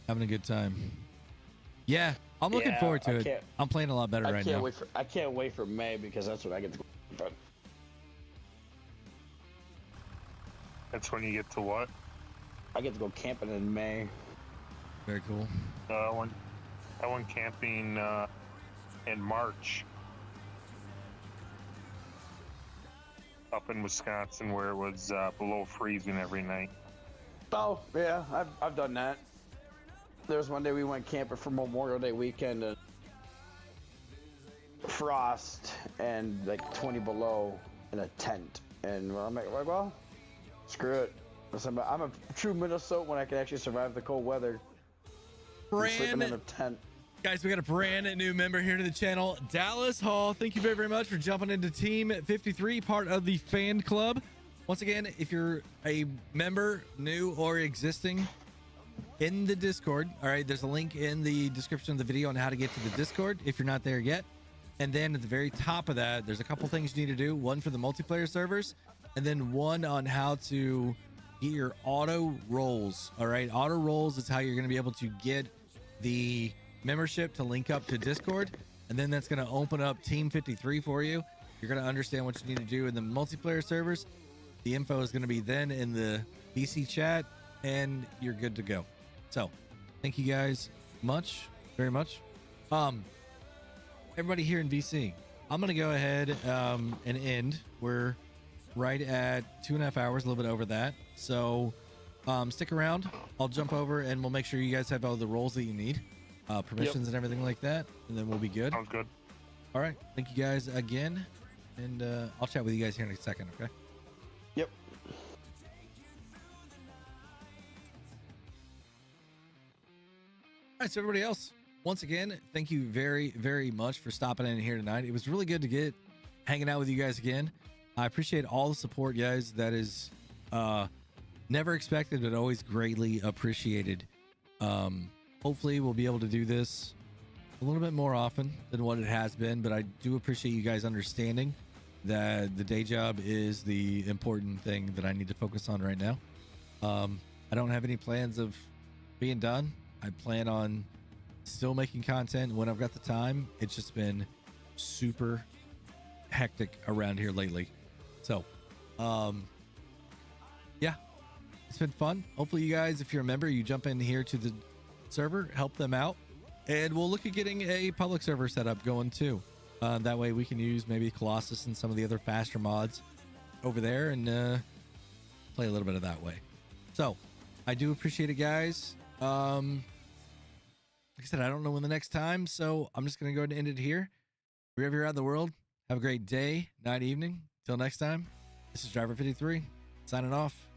having a good time. Yeah, I'm looking forward to it. I'm playing a lot better right now. I can't wait for May because that's when I get to go. But that's when you get to what? I get to go camping in May. Very cool. I went camping in March up in Wisconsin where it was below freezing every night. Oh yeah, I've done that. There was one day we went camping for Memorial Day weekend and frost and like 20 below in a tent, and I'm like, well, screw it. I'm a true Minnesotan when I can actually survive the cold weather. Sleeping in a tent. Guys, we got a brand new member here to the channel, Dallas Hall. Thank you very, very much for jumping into Team 53, part of the fan club. Once again, if you're a member, new or existing, in the Discord, all right, there's a link in the description of the video on how to get to the Discord if you're not there yet. And then at the very top of that, there's a couple things you need to do. One for the multiplayer servers, and then one on how to get your auto rolls. All right, auto rolls is how you're going to be able to get the membership to link up to Discord, and then that's going to open up Team 53 for you. You're going to understand what you need to do in the multiplayer servers. The info is going to be then in the VC chat, and you're good to go. So thank you guys very much. Everybody here in VC, I'm going to go ahead and end. We're right at 2.5 hours, a little bit over that. So stick around. I'll jump over and we'll make sure you guys have all the roles that you need, permissions and everything like that, and then we'll be good. Sounds good. All right. Thank you guys again, and I'll chat with you guys here in a second, okay? Yep. All right, so everybody else, once again, thank you very, very much for stopping in here tonight. It was really good to get hanging out with you guys again. I appreciate all the support, guys. That is never expected, but always greatly appreciated. Hopefully, we'll be able to do this a little bit more often than what it has been, but I do appreciate you guys understanding that the day job is the important thing that I need to focus on right now. I don't have any plans of being done. I plan on still making content when I've got the time. It's just been super hectic around here lately. So, yeah, it's been fun. Hopefully you guys, if you're a member, you jump in here to the server, help them out, and we'll look at getting a public server set up going too. That way we can use maybe Colossus and some of the other faster mods over there and play a little bit of that way. So I do appreciate it, guys. Like I said, I don't know when the next time, so I'm just going to go ahead and end it here. Wherever you're at in the world, have a great day, night, evening. Till next time, this is Driver 53 signing off.